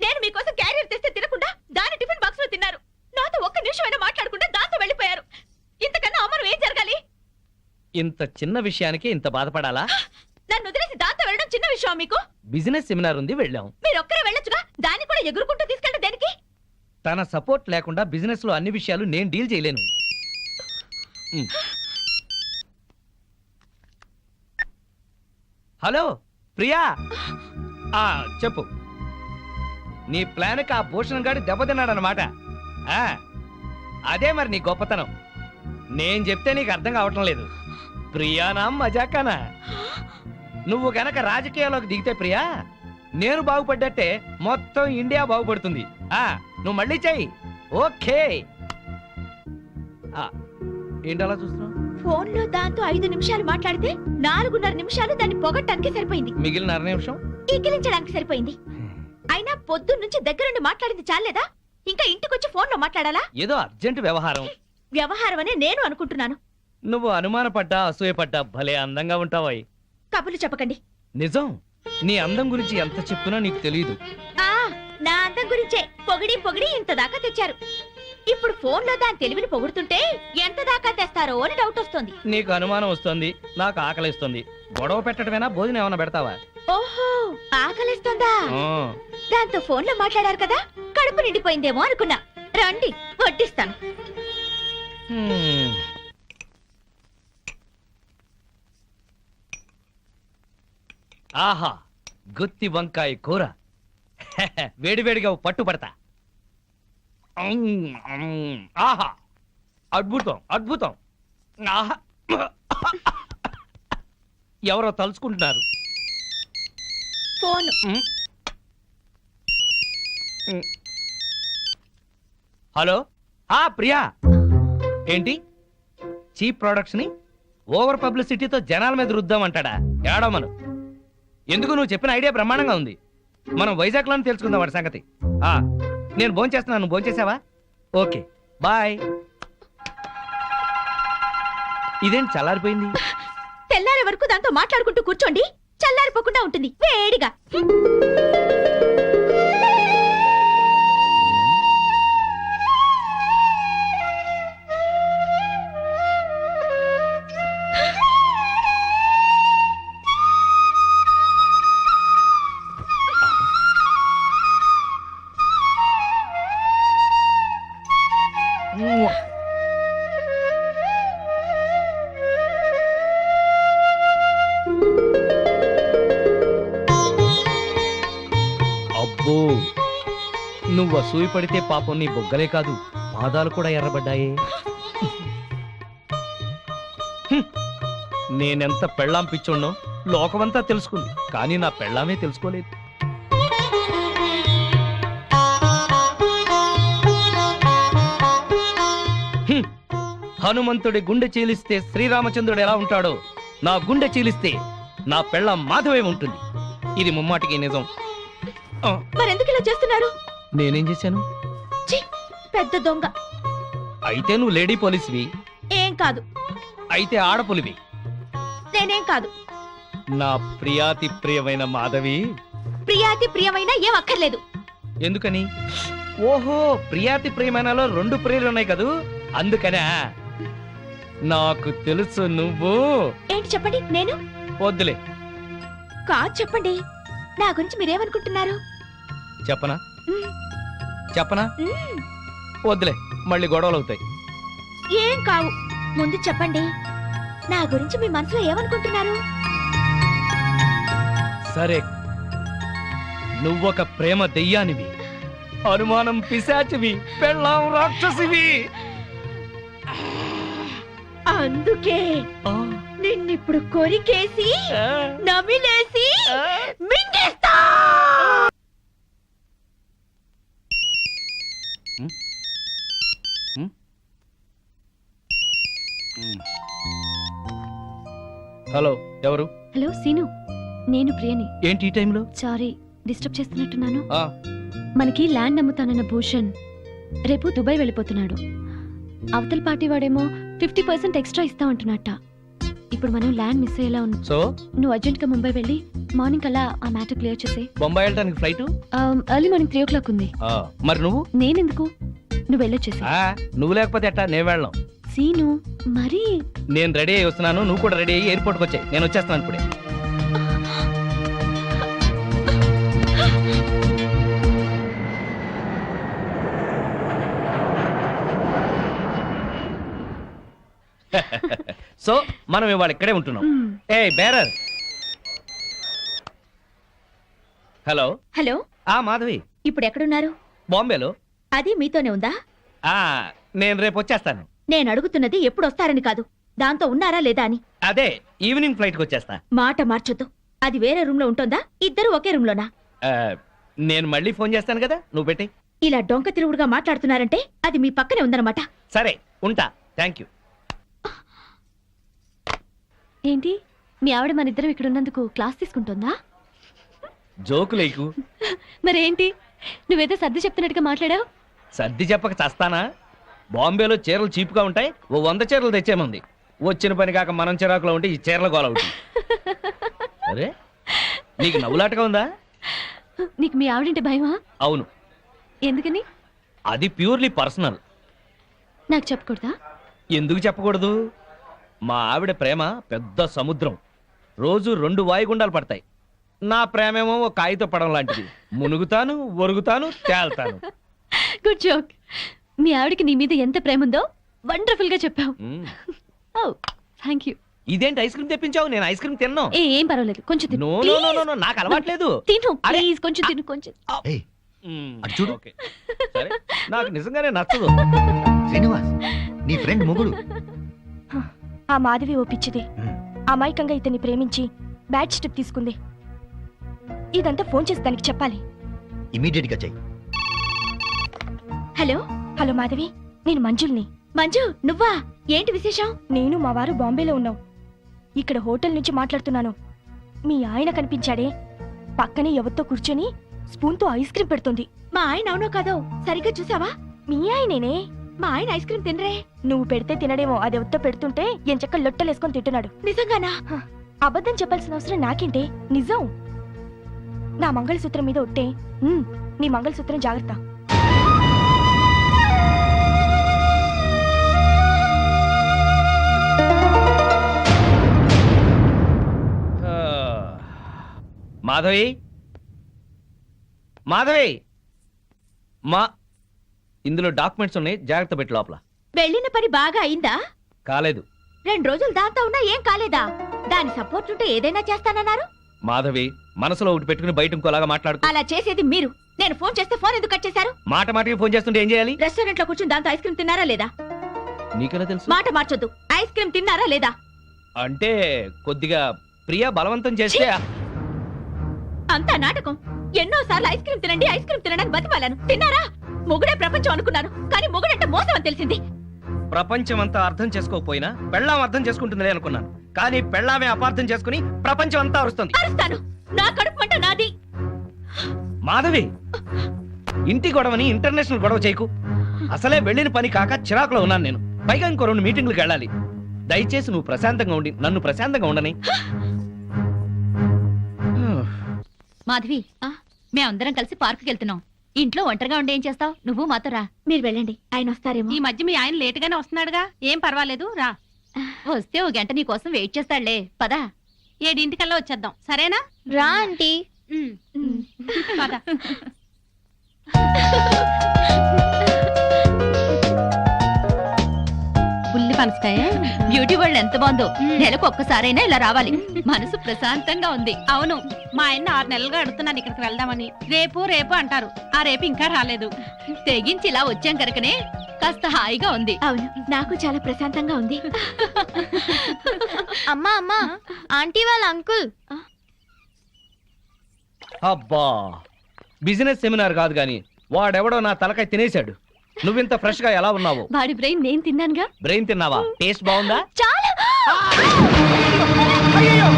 నేను మీకోసం క్యారియర్ తెస్తే తినకుండా దాని టిఫిన్ బాక్స్ లో తిన్నారు. నాతో ఒక్క నిమిషమైనా మాట్లాడకుండా దాంతో వెళ్ళిపోయారు. ఇంతకన్నా అవమానం ఏం జరగాలి? ఇంత చిన్న విషయానికి ఇంత బాధపడాలా? నన్ను వదిలేసి దాంతో వెళ్ళడం చిన్న విషయం మీకు? బిజినెస్ సెమినార్ ఉంది, వెళ్ళాం. మీరు ఒక్కరే వెళ్ళొచ్చుగా, దాన్ని కూడా ఎగురుకుంటూ తీసుకెళ్ళడం దేనికి? తన సపోర్ట్ లేకుండా బిజినెస్ లో అన్ని విషయాలు నేను డీల్ చేయలేను. హలో ప్రియా, చెప్పు. నీ ప్లాన్కి ఆ భూషణ్ గాడి దెబ్బతిన్నాడనమాట. అదే మరి నీ గొప్పతనం. నేను చెప్తే నీకు అర్థం కావటం లేదు. ప్రియానా మజాకానా? నువ్వు గనక రాజకీయాల్లోకి దిగితే ప్రియా, నేను బాగుపడ్డట్టే మొత్తం ఇండియా బాగుపడుతుంది. నువ్వు మళ్ళీ చెయ్యి. ఓకే. ఏంటలా చూస్తున్నావు? ఫోన్ లో దాంతో 5 నిమిషాలు మాట్లాడితే 4.5 నిమిషాలు దాన్ని పొగట్టానికి సరిపోయింది. మిగిలిన 1/2 నిమిషం ఈకిలించడానికి సరిపోయింది. అయినా పొద్దున్న నుంచి దగ్గరుండి మాట్లాడింది చాలేదా? ఇంకా ఇంటికొచ్చి ఫోన్ లో మాట్లాడాలా? ఏదో అర్జెంట్ వ్యవహారం. వ్యవహారం అనే నేను అనుకుంటున్నాను. నువ్వు అనుమానపడ్డా అసూయపడ్డా భలే అందంగా ఉంటావాయి. కబుర్లు చెప్పకండి. నిజం, నీ అందం గురించి ఎంత చెప్పినా నీకు తెలియదు. నా అందం గురించే పొగిడి పొగిడి ఇంత దాకా తెచ్చారు. ఇప్పుడు ఫోన్ లో దాని తెలివిని పొగుడుతుంటే ఎంత దాకా తెస్తారో అని డౌట్ వస్తుంది. నీకు అనుమానం వస్తుంది, నాకు ఆకలిస్తుంది. గొడవ పెట్టడమేనా, భోజనం ఏమైనా పెడతావా? ఓహో, ఆకలిస్తుందా? దాంతో ఫోన్ లో మాట్లాడారు కదా, కడుపు నిండిపోయిందేమో అనుకున్నా. రండి వడ్డిస్తాను. ఆహా, గుత్తి వంకాయ కూర. వేడివేడిగా పట్టుపడతా. ఆహా, అద్భుతం అద్భుతం. ఆహా, ఎవరో తలుచుకుంటున్నారు. ఫోన్. హలో, ప్రియా. ఏంటి చీప్ ప్రొడక్ట్స్ ని ఓవర్ పబ్లిసిటీతో జనాల మీద రుద్దామంటాడా? ఏడమను. ఎందుకు? నువ్వు చెప్పిన ఐడియా బ్రహ్మాండంగా ఉంది. మనం వైజాగ్ లోనే తెలుసుకుందాం వాడి సంగతి. నేను భోంచేస్తున్నాను, నువ్వు భోంచేసావా? Okay bye. ఇదేంటి చల్లారిపోయింది? తెల్లారే వరకు దాంతో మాట్లాడుకుంటూ కూర్చోండి, చల్లారిపోకుండా ఉంటుంది వేడిగా. అబ్బో, నువ్వు అసూయ పడితే పాపం నీ బొగ్గలే కాదు, పాదాలు కూడా ఎర్రబడ్డాయే. నేనెంత పెళ్ళాం పిచ్చోడ్నో లోకమంతా తెలుసుకుంది, కానీ నా పెళ్ళామే తెలుసుకోలేదు. హనుమంతుడి గుండె చీలిస్తే శ్రీరామచంద్రుడు ఎలా ఉంటాడో, నా గుండె చీలిస్తే నా పెళ్ళాం మాధవే ఉంటుంది. ఇది ముమ్మాటికి నిజం. మరెందుకు ఇలా చేస్తున్నారు? నేనేం చేశాను? పెద్ద దొంగ. అయితే నువ్వు లేడీ పోలీస్వి. ఏం కాదు. అయితే ఆడపులివి. నేనేం కాదు. నా ప్రియాతి ప్రియమైన మాధవి. ప్రియాతి ప్రియమైన ఏం అక్కర్లేదు. ఎందుకని? ఓహో, ప్రియాతి ప్రియమైనలో 2 ప్రియులు ఉన్నాయి కదూ, అందుకనే. నాకు తెలుసు నువ్వు. ఏంటి చెప్పండి. నేను వద్దులే. కాదు చెప్పండి. నా గురించి మీరేమనుకుంటున్నారు? చెప్పనా? చెప్పనా? వద్దులే, మళ్ళీ గొడవలు అవుతాయి. ఏం కావు. ముందు చెప్పండి, నా గురించి మీ మనసులో ఏమనుకుంటున్నారు? సరే, నువ్వొక ప్రేమ దెయ్యానివి, అనుమానం పిశాచివి, పెళ్ళాం రాక్షసివి. అందుకే నిన్నిప్పుడు కొరికేసి నమిలేసి మింగేస్తా. హలో, ఎవరు? హలో సీను, నేను ప్రియని. ఏంటి ఈ టైంలో? సారీ, డిస్టర్బ్ చేస్తున్నట్టున్నాను. ఆ, మనకి ల్యాండ్ అమ్ముతానన్న భూషణ్ రేపు దుబాయ్ వెళ్ళిపోతున్నాడు. అవతల పార్టీ వాడేమో 50% ఎక్స్ట్రా ఇస్తా అంటున్నట్ట. ఇప్పుడు మనం ల్యాండ్ మిస్ అయ్యేలా ఉన్నాం. సో నువ్వు అర్జెంట్ గా ముంబై వెళ్ళి మార్నింగ్ అలా ఆ మ్యాటర్ క్లియర్ చేసే. బొంబాయి వెళ్ళడానికి ఫ్లైట్ ఎర్లీ మార్నింగ్ 3 o'clock ఉంది. మరి నువ్వు? నేనెందుకు, నువ్వు వెళ్ళొచ్చేసి. నువ్వు లేకపోతే ఎట్టా, నేను వెళ్ళాం. సీను మరి నేను రెడీ అయ్యి వస్తున్నాను, నువ్వు కూడా రెడీ అయ్యి ఎయిర్పోర్ట్కి వచ్చాయి. నేను వచ్చేస్తాను ఇప్పుడే. సో మనం ఇవాళ ఇక్కడే ఉంటున్నాం. ఏ బేరర్. హలో. హలో. మాధవి, ఇప్పుడు ఎక్కడున్నారు? బాంబేలో. అది మీతోనే ఉందా? నేను రేపు వచ్చేస్తాను. నేను అడుగుతున్నది ఎప్పుడు వస్తారని కాదు, దాంతో ఉన్నారా లేదా అని. అదే ఈవినింగ్ ఫ్లైట్ కి వచ్చేస్తా. మాట మార్చొద్దు. అది వేరే రూమ్ లో ఉంటుందా? ఇద్దరు ఒకే రూమ్ లోనా? నేను మళ్ళీ ఫోన్ చేస్తాను కదా, నువ్వు పెట్టి. ఇలా డొంక తిరుగుడుగా మాట్లాడుతున్నారంటే అది మీ పక్కనే ఉందన్నమాట. సరే, ఉంటా. Thank you. ఏంటి, మీ ఆవిడ మన ఇద్దరం ఇక్కడ ఉన్నందుకు క్లాస్ తీసుకుంటుందా? జోకులేకు. మరేంటి, నువ్వేదో సర్ది చెప్తున్నట్టుగా మాట్లాడావు. సర్ది చెప్పక చస్తానా? బాంబేలో చీరలు చీపుగా ఉంటాయి, ఓ 100 చీరలు తెచ్చేమంది. వచ్చిన పని కాక మనం చిరాకులో ఉంటే ఈ చీరల గోల అవుతుంది. అరే, నీకు నవ్వులాటగా ఉందా? నీకు మీ ఆవిడంటే భయమా? అవును. ఎందుకని? అది ప్యూర్లీ పర్సనల్. నాకు చెప్పకూడదా? ఎందుకు చెప్పకూడదు? మా ఆవిడ ప్రేమ పెద్ద సముద్రం, రోజు 2 వాయుగుండాలు పడతాయి. నా ప్రేమేమో ఒక కాగిత పడం లాంటిది, మునుగుతాను, ఒరుగుతాను, తేల్తాను. Good joke. మీ ఆవిడకి నీ మీద ఎంత ప్రేమ ఉందో వండర్ఫుల్ గా చెప్పావు. Thank you. ఇదేంటి ఐస్ క్రీమ్ తెప్పించావు? నేను ఐస్ క్రీమ్ తిన్నాను. ఏం పర్వాలేదు, కొంచెం తిను. నో నో నో నో, నాకు అలవాట్లేదు. తిను ప్లీజ్, కొంచెం తిను, కొంచెం. ఓకే. సరే, నాకు నిజంగానే నచ్చదు. శ్రీనివాస్, నీ ఫ్రెండ్ మొగుడు. ఆ మాధవి ఓపిచ్చిది. అమాయకంగా ఇతన్ని ప్రేమించి బ్యాడ్ స్టెప్ తీసుకుంది. ఇదంతా ఫోన్ చేసి దానికి చెప్పాలి. ఇమీడియట్ గా చెయ్యి. హలో. హలో మాధవి, నేను మంజుల్ని. మంజు, నువ్వా? ఏంటి విశేషం? నేను మా వారు బాంబేలో ఉన్నాం. ఇక్కడ హోటల్ నుంచి మాట్లాడుతున్నాను. మీ ఆయన కనిపించాడే, పక్కనే ఎవరితో కూర్చొని స్పూన్తో ఐస్ క్రీమ్ పెడుతుంది. మా ఆయన అవునో కాదో సరిగ్గా చూసావా? మీ ఆయనేనే. మా ఆయన ఐస్ క్రీమ్ తినరే. నువ్వు పెడితే తినడేమో, అది ఎవరితో పెడుతుంటే ఎంచక్క లొట్టలేసుకొని తింటున్నాడు. నిజంగానా? అబద్ధం చెప్పాల్సిన అవసరం నాకేంటే, నిజం. నా మంగళసూత్రం మీద ఒట్టే. నీ మంగళసూత్రం జాగ్రత్త. మాధవి, మాధవి, ఇందులో డాక్యుమెంట్స్ ఉన్నాయి, జాగ్రత్త పెట్టి లోపల. వెళ్ళిన పని బాగా అయిందా? కాలేదు. 2 రోజులు దాంతో ఉన్నా ఏం కాలేదా? దాని సపోర్ట్ ఉంటే ఏదైనా చేస్తానన్నారు. మాధవి, మనసులో ఒకటి పెట్టుకుని బయట ఇంకోలాగా మాట్లాడుకో. అలా చేసేది మీరు. నేను ఫోన్ చేస్తే ఫోన్ ఎందుకు కట్ చేశారు? మాట మాటకి ఫోన్ చేస్తుంటే ఏం చేయాలి? రెస్టారెంట్ లో కూర్చుని దాంతో ఐస్ క్రీమ్ తిన్నారా లేదా? నీకెలా తెలుసు? మాట మార్చొద్దు. ఐస్ క్రీమ్ తిన్నారా లేదా? అంటే కొద్దిగా ప్రియా బలవంతం చేస్తే. అంతా నాటకం. ఎన్నోసార్లు ఐస్ క్రీమ్ తినండి, ఐస్ క్రీమ్ తినడానికి బతిమాలను. తిన్నారా? మొగుడే ప్రపంచం అనుకున్నాను, కానీ మొగుడంటే మోసం అని తెలిసింది. ప్రపంచం అంతా అర్థం చేసుకోకపోయినా పెళ్ళాం అర్థం చేసుకుంటుందిలే అనుకున్నాను, కానీ పెళ్ళామే అపార్థం చేసుకుని ప్రపంచం అంతా అరుస్తుంది. అరుస్తాను. నా కడుపు మంట నాది. మాధవి, ఇంటి గొడవని ఇంటర్నేషనల్ గొడవ చేయకు. అసలే వెళ్ళిన పని కాక చిరాకులో ఉన్నాను నేను. పైగా ఇంకో 2 మీటింగ్లకు వెళ్ళాలి. దయచేసి నువ్వు ప్రశాంతంగా ఉండి నన్ను ప్రశాంతంగా ఉండని. మాధవి, మేమందరం కలిసి పార్కుకి వెళ్తున్నాం. ఇంట్లో ఒంటరిగా ఉండి ఏం చేస్తావు? నువ్వు మాతో రా. మీరు వెళ్ళండి, ఆయన వస్తారేమో. ఈ మధ్య మీ ఆయన లేటుగానే వస్తున్నాడుగా, ఏం పర్వాలేదు రా. వస్తే ఓ గంట నీ కోసం వెయిట్ చేస్తాడులే. పదా 7 వచ్చేద్దాం, సరేనా? రా ఆంటీ. పద. బుల్లి పనసకాయ బ్యూటీ వరల్డ్ ఎంత బాగుందో. నెలకు ఒక్కసారైనా ఇలా రావాలి, మనసు ప్రశాంతంగా ఉంది. అవును, మా ఆయన 6 నెలలుగా అడుగుతున్నాను ఇక్కడికి వెళ్దామని. రేపు రేపు అంటారు, ఆ రేపు ఇంకా రాలేదు. తెగించి ఇలా వచ్చాం కనుకనే కాస్త హాయిగా ఉంది. అవును, నాకు చాలా ప్రశాంతంగా ఉంది. అమ్మా అమ్మా, ఆంటీ వాళ్ళ అంకుల్. అబ్బా, బిజినెస్ సెమినార్ కాదు గాని వాడెవడో నా తలకాయ తినేశాడు. నువ్వింత ఫ్రెష్ గా ఎలా ఉన్నావు? వాడి బ్రెయిన్ నేను తిన్నానుగా. బ్రెయిన్ తిన్నావా? టేస్ట్ బాగుందా? చాలా. అయ్యో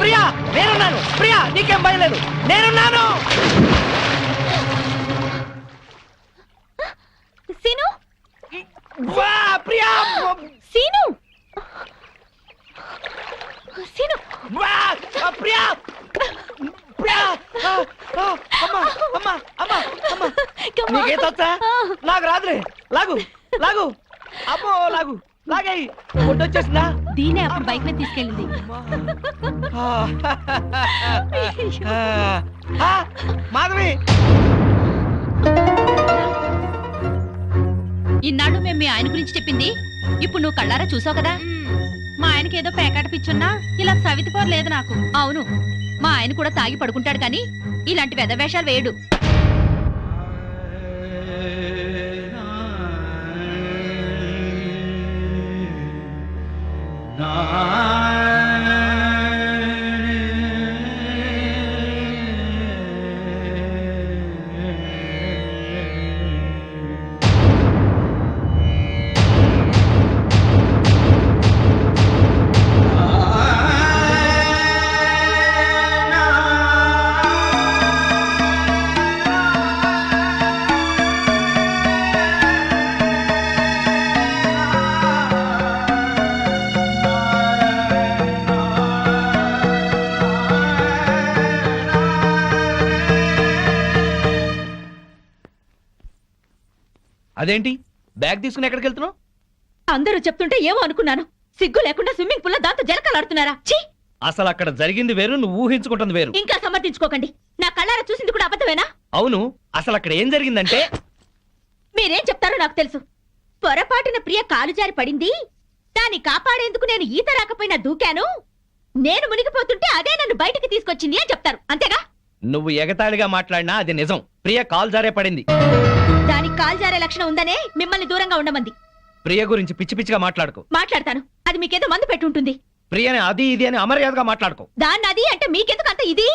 ప్రియా, నేనున్నాను. ప్రియా, నీకేం భయం లేదు, నేనున్నాను. సీను, వా ప్రియా, సీను, సీను, వా ప్రియా, ప్రియా. అమ్మా అమ్మా అమ్మా అమ్మా, నీకేతొచ్చా? నాకు రాదులే. లాగు లాగు, అమ్మో లాగు, లాగేయి. వచ్చేసిందా? దీనే అప్పుడు బైక్ మీద తీసుకెళ్ళింది. మాధవి, ఇన్నాళ్ళు మేము మీ ఆయన గురించి చెప్పింది ఇప్పుడు నువ్వు కళ్ళారా చూసావు కదా. మా ఆయనకి ఏదో పేకాట పిచ్చున్నా ఇలా సవితిపోరు లేదు నాకు. అవును, మా ఆయన కూడా తాగి పడుకుంటాడు కానీ ఇలాంటి వెధవేషాలు వేయడు. అదేంటి బ్యాగ్ తీసుకుని ఎక్కడికి వెళ్తున్నావు? అందరూ చెప్తుంటే ఏమో అనుకున్నాను. సిగ్గు లేకుండా స్విమ్మింగ్ పూల్ లో దాంతో జలకలాడుతున్నారా? ఛీ! అసలు అక్కడ జరిగింది వేరు, నువ్వు ఊహించుకుంటుంది వేరు. ఇంకా సమర్థించుకోకండి. నా కళ్ళారా చూసింది కూడా అబద్ధమేనా? అవును, అసలు అక్కడ ఏం జరిగిందంటే మీరేం చెప్తారో నాకు తెలుసు. పొరపాటున ప్రియ కాలు జారి పడింది. దాన్ని కాపాడేందుకు నేను ఈత రాకపోయినా దూకాను. నేను మునిగిపోతుంటే అదే నన్ను బయటికి తీసుకొచ్చింది అని చెప్తారు, అంతేగా? నువ్వు ఎగతాళిగా మాట్లాడినా అది నిజం. ప్రియ కాల్ జారే పడింది. దానికి కాలు జారే లక్షణం ఉందనే మిమ్మల్ని దూరంగా ఉండమంది. ప్రియ గురించి పిచ్చి పిచ్చిగా మాట్లాడుకో. మాట్లాడతాను, అది మీకేదో మందు పెట్టుంటుంది. ప్రియని అది ఇది అని అమర్యాదగా మాట్లాడుకో. దాన్ని అది అంటే మీకెందుకు అంత ఇది?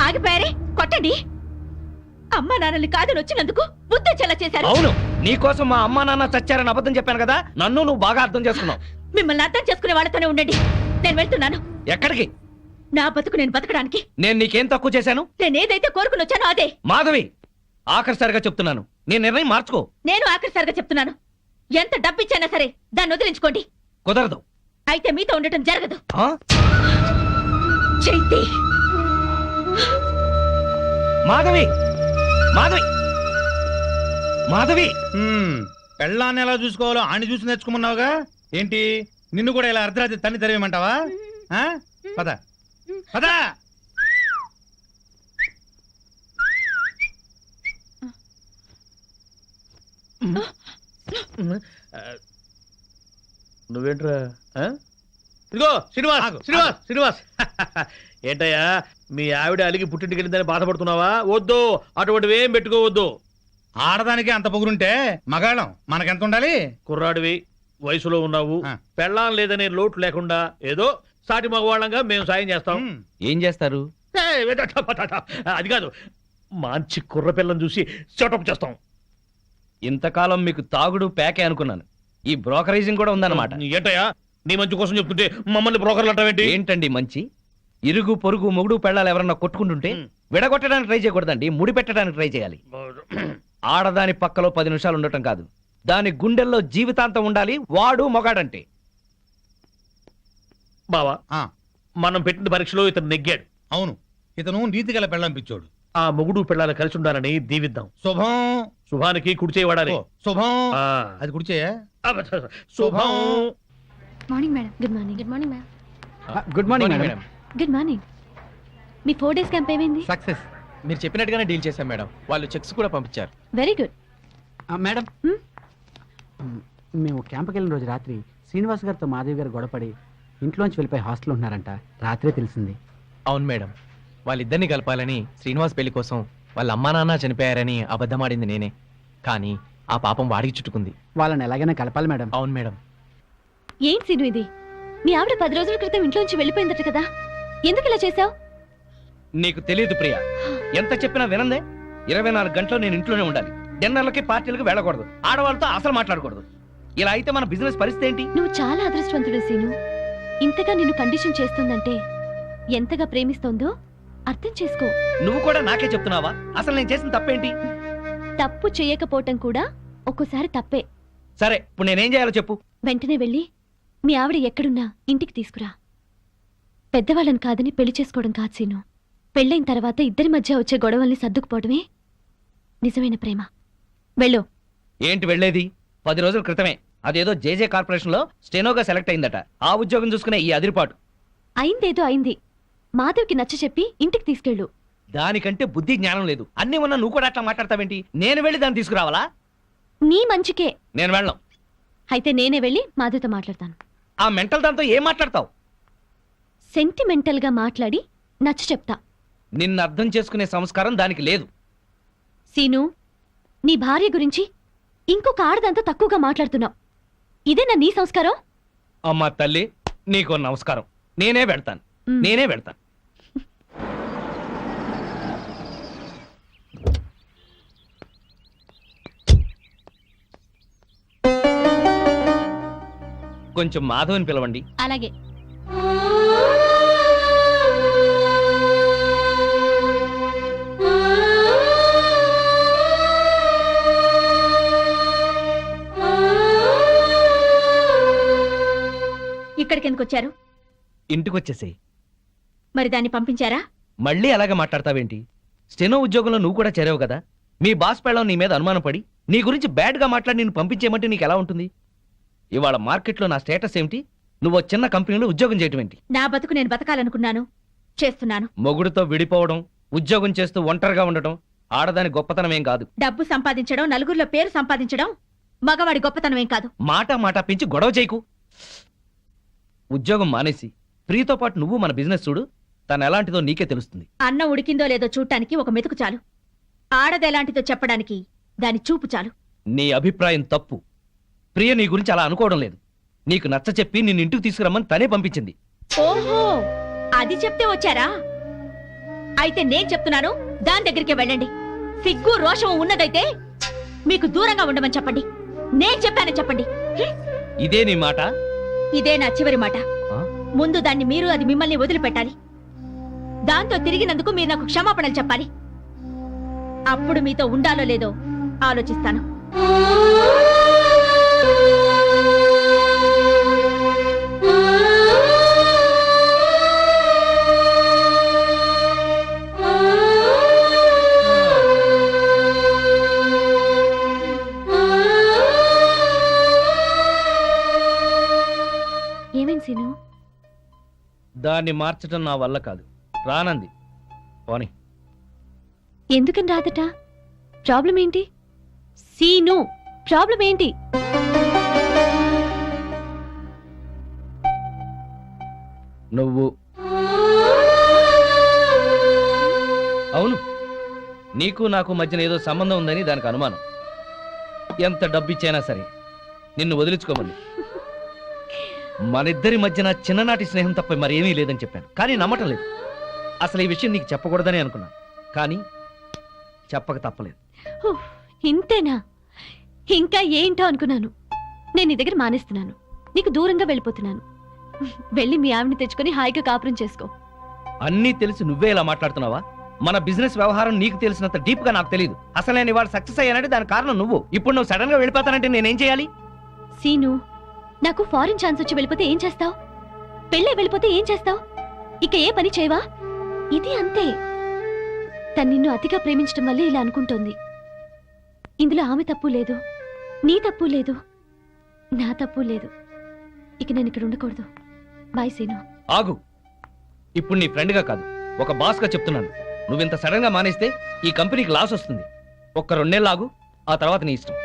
ఆగిపోయారే, కొట్టండి. అమ్మా నాన్నల్ని కాదని వచ్చినందుకు బుద్ధి చెల్ల చేశారు. అవును, నీకోసం మా అమ్మా నాన్న చచ్చారని అబద్ధం చెప్పాను కదా, నన్ను నువ్వు బాగా అర్థం చేసుకున్నావు. మిమ్మల్ని అర్థం చేసుకునే వాళ్ళతోనే ఉండండి. నేను వెళ్తున్నాను. ఎక్కడికి? నా బతుకు నేను బతకడానికి. నేను నీకేం తక్కువ చేశాను? నేనేదైతే కోరుకుని వచ్చానో అదే. మాధవి, ఆఖరిసారిగా చెప్తున్నాను, నీ నిర్ణయం మార్చుకో. నేను ఆఖరిసారిగా చెప్తున్నాను, ఎంత డబ్బిచ్చైనా సరే దాన్ని వదిలించుకోండి. కుదరదు. అయితే మీతో ఉండటం జరగదు. ఆ? చైతి, మాధవి, మాధవి, మాధవి. పెళ్ళాన్ని ఎలా చూసుకోవాలో ఆని చూసి నేర్చుకోమన్నావుగా. ఏంటి, నిన్ను కూడా ఇలా అర్ధరాత్రి తన్ని తెరవేయమంటావా? పద పద. నువ్వేంట్రా? ఇదిగో శ్రీనివాస్, శ్రీనివాస్, శ్రీనివాస్. ఏంటయ్యా, మీ ఆవిడ అలిగి పుట్టింటికి వెళ్ళిందని బాధపడుతున్నావా? వద్దు, అటువంటివి ఏం పెట్టుకోవద్దు. ఆడదానికి అంత పొగురుంటే మగాళ్ళం మనకెంత ఉండాలి? కుర్రాడివి, వయసులో ఉన్నావు, పెళ్ళాం లేదనే లోటు లేకుండా ఏదో సాటి మగవాళ్ళంగా మేము సాయం చేస్తాం. ఏం చేస్తారు? అది కాదు, మంచి కుర్ర పిల్లని చూసి సెటప్ చేస్తాం. ఇంతకాలం మీకు తాగుడు ప్యాకే అనుకున్నాను, ఈ బ్రోకరేజింగ్ కూడా ఉందన్నమాట. ఏంటయ్యా, నీ మంచి కోసం చెప్తుంటే మమ్మల్ని బ్రోకర్లు అంటావేంటి? ఏంటండి మంచి? ఇరుగు పొరుగు మొగుడు పెళ్ళాలు ఎవరన్నా కొట్టుకుంటుంటే విడగొట్టడానికి ట్రై చేయకూడదండి, ముడి పెట్టడానికి ట్రై చేయాలి. ఆడదాని పక్కలో 10 నిమిషాలు ఉండటం కాదు, దాని గుండెల్లో జీవితాంతం ఉండాలి. వాడు మొగాడంటే. బావా, మనం పెట్టిన పరీక్షలో ఇతను నెగ్గాడు. అవును, ఇతను నీతి గల పెళ్ళంపించాడు. ఆ మొగుడు పిల్లలు కలిసి ఉండాలని దీవిద్దాం. శుభం. శుభానికి కుడి చేయి వాడాలి. శుభం. ఆ. అది కుడిచేయా? శుభం. Morning madam. Good morning. Good morning madam. Good morning madam. Good morning. మీ 4 డేస్ క్యాంప్ ఏమైంది? సక్సెస్. మీరు చెప్పినట్టుగానే డీల్ చేశాం మేడం. వాళ్ళు చెక్స్ కూడా పంపించారు. Very good. మేడం మేము క్యాంప్కి వెళ్ళిన రోజు రాత్రి శ్రీనివాస్ గారితో మాధవి గారు గొడవపడి ఇంట్లోంచి వెళ్ళిపోయి హాస్టల్ ఉంటున్నారంట. రాత్రే తెలిసింది. అవును మేడం. వాళ్ళిద్దరిని కలపాలని శ్రీనివాస్ పెళ్లి కోసం వాళ్ళ అమ్మా నాన్న చనిపోయారని అబద్ధమాడింది నేనే. కానీ ఆ పాపం వాడికి చుట్టుకుంది. వాళ్ళని ఎలాగైనా కలపాలి మేడం. అవును మేడం. ఏంటి సీను ఇది? మీ ఆవిడ 10 రోజుల క్రితం ఇంట్లోంచి వెళ్ళిపోయిందట కదా, ఎందుకు ఇలా చేసావు? నీకు తెలియదు ప్రియా, ఎంత చెప్పినా వినందే. 24 గంటలు నేను ఇంట్లోనే ఉండాలి. డిన్నర్లకి పార్టీలకు వెళ్ళకూడదు, ఆడవాళ్ళతో అసలు మాట్లాడకూడదు. ఇలా అయితే మన బిజినెస్ పరిస్థితి ఏంటి? నువ్వు చాలా అదృష్టవంతుడు సీను. ఇంతగా నిన్ను కండిషన్ చేస్తుందంటే ఎంతగా ప్రేమిస్తోందో అర్థం చేసుకో. నువ్వు కూడా నాకే చెప్తున్నావా? అసలు నేను చేసిన తప్పేంటి? తప్పు చేయకపోవటం కూడా ఒక్కోసారి తప్పే. సరే, ఇప్పుడు నేనేం చేయాలో చెప్పు. వెంటనే వెళ్ళి మీ ఆవిడ ఎక్కడున్నా ఇంటికి తీసుకురా. పెద్దవాళ్ళని కాదని పెళ్లి చేసుకోవడం కాదు సీను. పెళ్ళైన తర్వాత ఇద్దరి మధ్య వచ్చే గొడవల్ని సర్దుకుపోవడమే నిజమైన ప్రేమ. వెళ్ళు. ఏంటి వెళ్ళేది? 10 రోజుల క్రితమే అదేదో జేజే కార్పొరేషన్ లో స్టెనోగా సెలెక్ట్ అయిందట. ఆ ఉద్యోగం చూసుకునే ఈ అదిరిపాటు. అయిందేదో అయింది. మాధవ్కి నచ్చ చెప్పి ఇంటికి తీసుకెళ్ళు. దానికంటే బుద్ధి జ్ఞానం లేదు. అన్ని ఉన్నా నువ్వు కూడా అట్లా మాట్లాడతావేంటి? నేను వెళ్ళి దాన్ని తీసుకురావాలా? నీ మంచికే. నేను వెళ్ళను. అయితే నేనే వెళ్ళి మాధవ్తో మాట్లాడతాను. ఆ మెంటల్ దాంతో ఏం మాట్లాడతావు? సెంటిమెంటల్ గా మాట్లాడి నచ్చ చెప్తా. నిన్ను అర్థం చేసుకునే సంస్కారం దానికి లేదు. సీను, నీ భార్య గురించి ఇంకొక ఆడదంతా తక్కువగా మాట్లాడుతున్నావు. ఇదేనా నీ సంస్కారం? అమ్మా తల్లి, నీకు నమస్కారం. నేనే వెళ్తాను. కొంచెం మాధవని పిలవండి. అలాగే. ఇక్కడికి ఎందుకు వచ్చారు? ఇంటికి వచ్చేసేయ్. మరి దాన్ని పంపించారా? మళ్ళీ అలాగే మాట్లాడతావేంటి? స్టెనో ఉద్యోగంలో నువ్వు కూడా చేరావు కదా. మీ బాస్ పెళ్ళం నీ మీద అనుమానం పడి నీ గురించి బ్యాడ్ గా మాట్లాడి నేను పంపించేయమంటే నీకు ఎలా ఉంటుంది? ఇవాళ మార్కెట్లో నా స్టేటస్ ఏమిటి? నువ్వు చిన్న కంపెనీలో ఉద్యోగం చేయటం ఏంటి? నా బతుకు నేను బతకాలనుకున్నాను, చేస్తున్నాను. మొగుడుతో విడిపోవడం, ఉద్యోగం చేస్తూ ఒంటరిగా ఉండటం ఆడదాని గొప్పతనం ఏం కాదు. డబ్బు సంపాదించడం, నలుగురిలో పేరు సంపాదించడం మగవాడి గొప్పతనం ఏం కాదు. మాట పెంచి గొడవ చేయకు. ఉద్యోగం మానేసి ప్రియతో పాటు నువ్వు మన బిజినెస్ చూడు. తను ఎలాంటిదో నీకే తెలుస్తుంది. అన్నం ఉడికిందో లేదో చూడటానికి ఒక మెతుకు చాలు. ఆడదెలాంటిదో చెప్పడానికి దాని చూపు చాలు. నీ అభిప్రాయం తప్పు. ప్రియ నీ గురించి అలా అనుకోవడం లేదు. నీకు నచ్చ చెప్పి నిన్ను ఇంటికి తీసుకురమ్మని తనే పంపించింది. ఓహో, అది చెప్తే వచ్చారా? అయితే నేను చెప్తున్నాను, దాని దగ్గరికి వెళ్ళండి. సిగ్గు రోషం ఉన్నదైతే మీకు దూరంగా ఉండమని చెప్పండి. నేను చెప్పానని చెప్పండి. ఇదే నీ మాట? ఇదే నా చివరి మాట. ముందు దాన్ని మీరు, అది మిమ్మల్ని వదిలిపెట్టాలి. దాంతో తిరిగినందుకు మీరు నాకు క్షమాపణలు చెప్పాలి. అప్పుడు మీతో ఉండాలో లేదో ఆలోచిస్తాను. ఏమైంది సీను? దాన్ని మార్చడం నా వల్ల కాదు. రానంది. పోనీ. ఎందుకని రాదట? ప్రాబ్లం ఏంటి సీను? ప్రాబ్లం ఏంటి? నువ్వు. అవును, నీకు నాకు మధ్యన ఏదో సంబంధం ఉందని దానికి అనుమానం. ఎంత డబ్బిచ్చైనా సరే నిన్ను వదిలించుకోమని. మనిద్దరి మధ్యన చిన్ననాటి స్నేహం తప్ప మరేమీ లేదని చెప్పాను, కానీ నమ్మటం లేదు. అసలు ఈ విషయం నీకు చెప్పకూడదని అనుకున్నాను, కానీ చెప్పక తప్పలేదు. ఇంతేనా? ఇంకా ఏంటో అనుకున్నాను. నేను నీ దగ్గర మానేస్తున్నాను, నీకు దూరంగా వెళ్ళిపోతున్నాను. వెళ్ళి మీ ఆవిడని తెచ్చుకొని హాయిగా కాపురం చేసుకో. అన్నీ తెలిసి నువ్వే ఇలా మాట్లాడుతున్నావా? మన బిజినెస్ వ్యవహారం నీకు తెలిసినంత డీప్ గా నాకు తెలియదు. అసలు నేను ఇవాళ సక్సెస్ అయ్యానంటే దాని కారణం నువ్వు. ఇప్పుడు నువ్వు సడన్ గా వెళ్ళిపోతానంటే నేనేం చేయాలి? సీను, నాకు ఫారిన్ ఛాన్స్ వచ్చి వెళ్ళిపోతే ఏం చేస్తావు? పెళ్ళే వెళ్ళిపోతే ఏం చేస్తావు? ఇక ఏ పని చేయవా? ఇది అంతే. తను నిన్ను అతిగా ప్రేమించడం వల్లే ఇలా అనుకుంటోంది. ఇందులో ఆమె తప్పు లేదు, నీ తప్పు లేదు, నా తప్పు లేదు. ఇక నేను ఇక్కడ ఉండకూడదు. బాయ్ సీను. ఆగు. ఇప్పుడు నీ ఫ్రెండ్గా కాదు, ఒక బాస్గా చెప్తున్నాను. నువ్వింత సడన్ గా మానేస్తే ఈ కంపెనీకి లాస్ వస్తుంది. ఒక్క 2 నెలలు ఆగు, ఆ తర్వాత నీ ఇష్టం.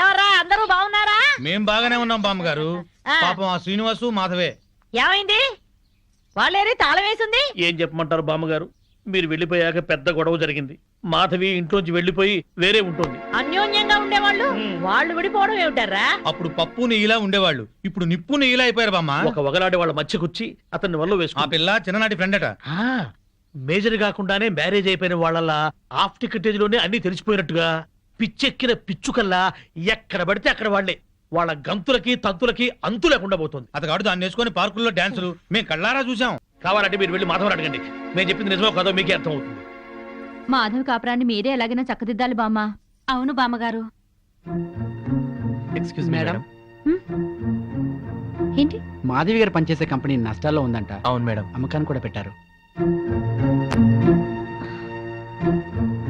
ఎవరా అందరూ బాగున్నారా? మేం బాగానే ఉన్నాం బామ్మగారు. పాపం ఆ శ్రీనివాసు మాధవే ఏమైంది? వాళ్ళేరి తాళం వేసింది. ఏం చెప్పమంటారు బామ్మగారు, మీరు వెళ్ళిపోయాక పెద్ద గొడవ జరిగింది. మాధవి ఇంట్లోంచి వెళ్ళిపోయి వేరే ఉంటుంది. అన్యోన్యంగా ఉండేవాళ్ళు వాళ్ళు విడిపోవడం ఏమిటారా? అప్పుడు పప్పు నెయ్యిలా ఉండేవాళ్ళు, ఇప్పుడు నిప్పు నెయ్యిలా అయిపోయారు బామ్మ. ఒక వగలాడే వాళ్ళ మధ్య కూర్చి అతన్ని వల్ల వేసుకు. ఆ పిల్ల చిన్ననాటి ఫ్రెండ్ అట. మేజర్ కాకుండానే మ్యారేజ్ అయిపోయిన వాళ్ళ హాఫ్ టికెటేజ్ లోనే అన్ని తెలిసిపోయినట్టుగా పిచ్చెక్కిన పిచ్చుకల్లా ఎక్కడ పడితే అక్కడ వాళ్లే. వాళ్ళ గంతులకి తంతులకి అంతు లేకుండా పోతుంది. అతగాడు దాన్ని వేసుకొని పార్కుల్లో డాన్సులు మేము కళ్ళారా చూసాం. కావాలంటే మీరు వెళ్ళి మాధవని అడగండి. నేను చెప్పింది నిజమో కాదో మీకే అర్థం అవుతుంది. మాధవ్ కాపురాన్ని మీరే ఎలాగైనా చక్కదిద్దాలి బామ్మ. అవును బామ్మగారు. Excuse madam. ఏంటి? మాధవి గారు పనిచేసే కంపెనీ నష్టాల్లో ఉందంట. అవును మేడం. అమ్మకాన్ని కూడా పెట్టారు.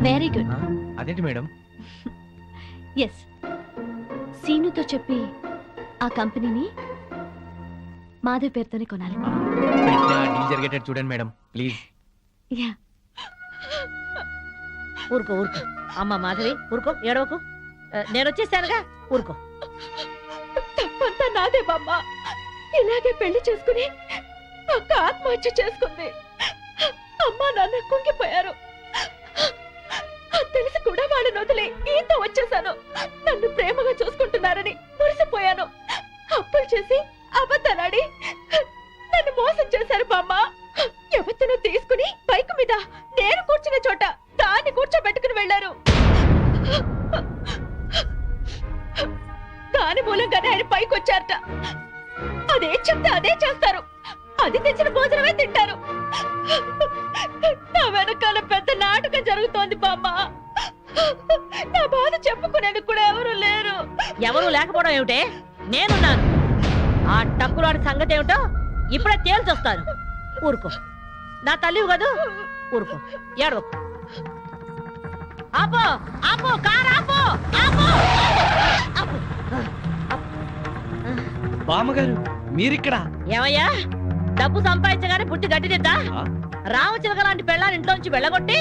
Very good. అదేంటి మేడం? ఎస్, సీనుతో చెప్పి ఆ కంపెనీని మాధవ్ పేరుతోనే కొనాలి. డీల్ జరిగేటట్టు చూడండి మేడం ప్లీజ్. యా. ఊరుకో ఊరుకో అమ్మ మాధవి, ఊరుకో, ఏడవకు. నేను వచ్చేసానుగా, ఊరుకో. తప్పంతా నాదే బామ్మ. ఇలాగే పెళ్లి చేసుకుని అక్క ఆత్మహత్య చేసుకుంది. అమ్మా నాన్న కుంగిపోయారు. తెలిసి కూడా వాళ్ళని వదిలి ఈతో వచ్చేసాను. నన్ను ప్రేమగా చూసుకుంటున్నారని మురిసిపోయాను. అప్పులు చేసి అబద్ధాలాడి నన్ను మోసం చేశారు బామ్మ. ఎవరినో తీసుకుని బైక్ మీద నేను కూర్చునే చోట దాన్ని కూర్చోబెట్టుకుని వెళ్లారు. దాని మూలంగానే ఆయన పైకి వచ్చారట. అదే చెప్తే అదే చేస్తారు. అది తెచ్చిన భోజనమే తింటారు. నా వెనకాల పెద్ద నాటకం జరుగుతోంది బామ్మ. నా బాధ చెప్పుకునేందుకు కూడా ఎవరు లేరు. ఎవరు లేకపోవడం ఏమిటే? నేనున్నాను. ఆ టక్కులాడి సంగతి ఏమిటో ఇప్పుడే తేల్చొస్తాను. ఊరుకో, నా తల్లివి కదూ, ఊరుకో, ఏడవకు. ఆపో ఆపో, కారు ఆపో, ఆపో. బామ్మగారు మీరిక్కడ? ఏమయ్యా, డబ్బు సంపాదించగానే పుట్టి గడ్డిదిద్దా? రామచిలక లాంటి పెళ్ళాన్ని ఇంట్లోంచి వెళ్ళగొట్టి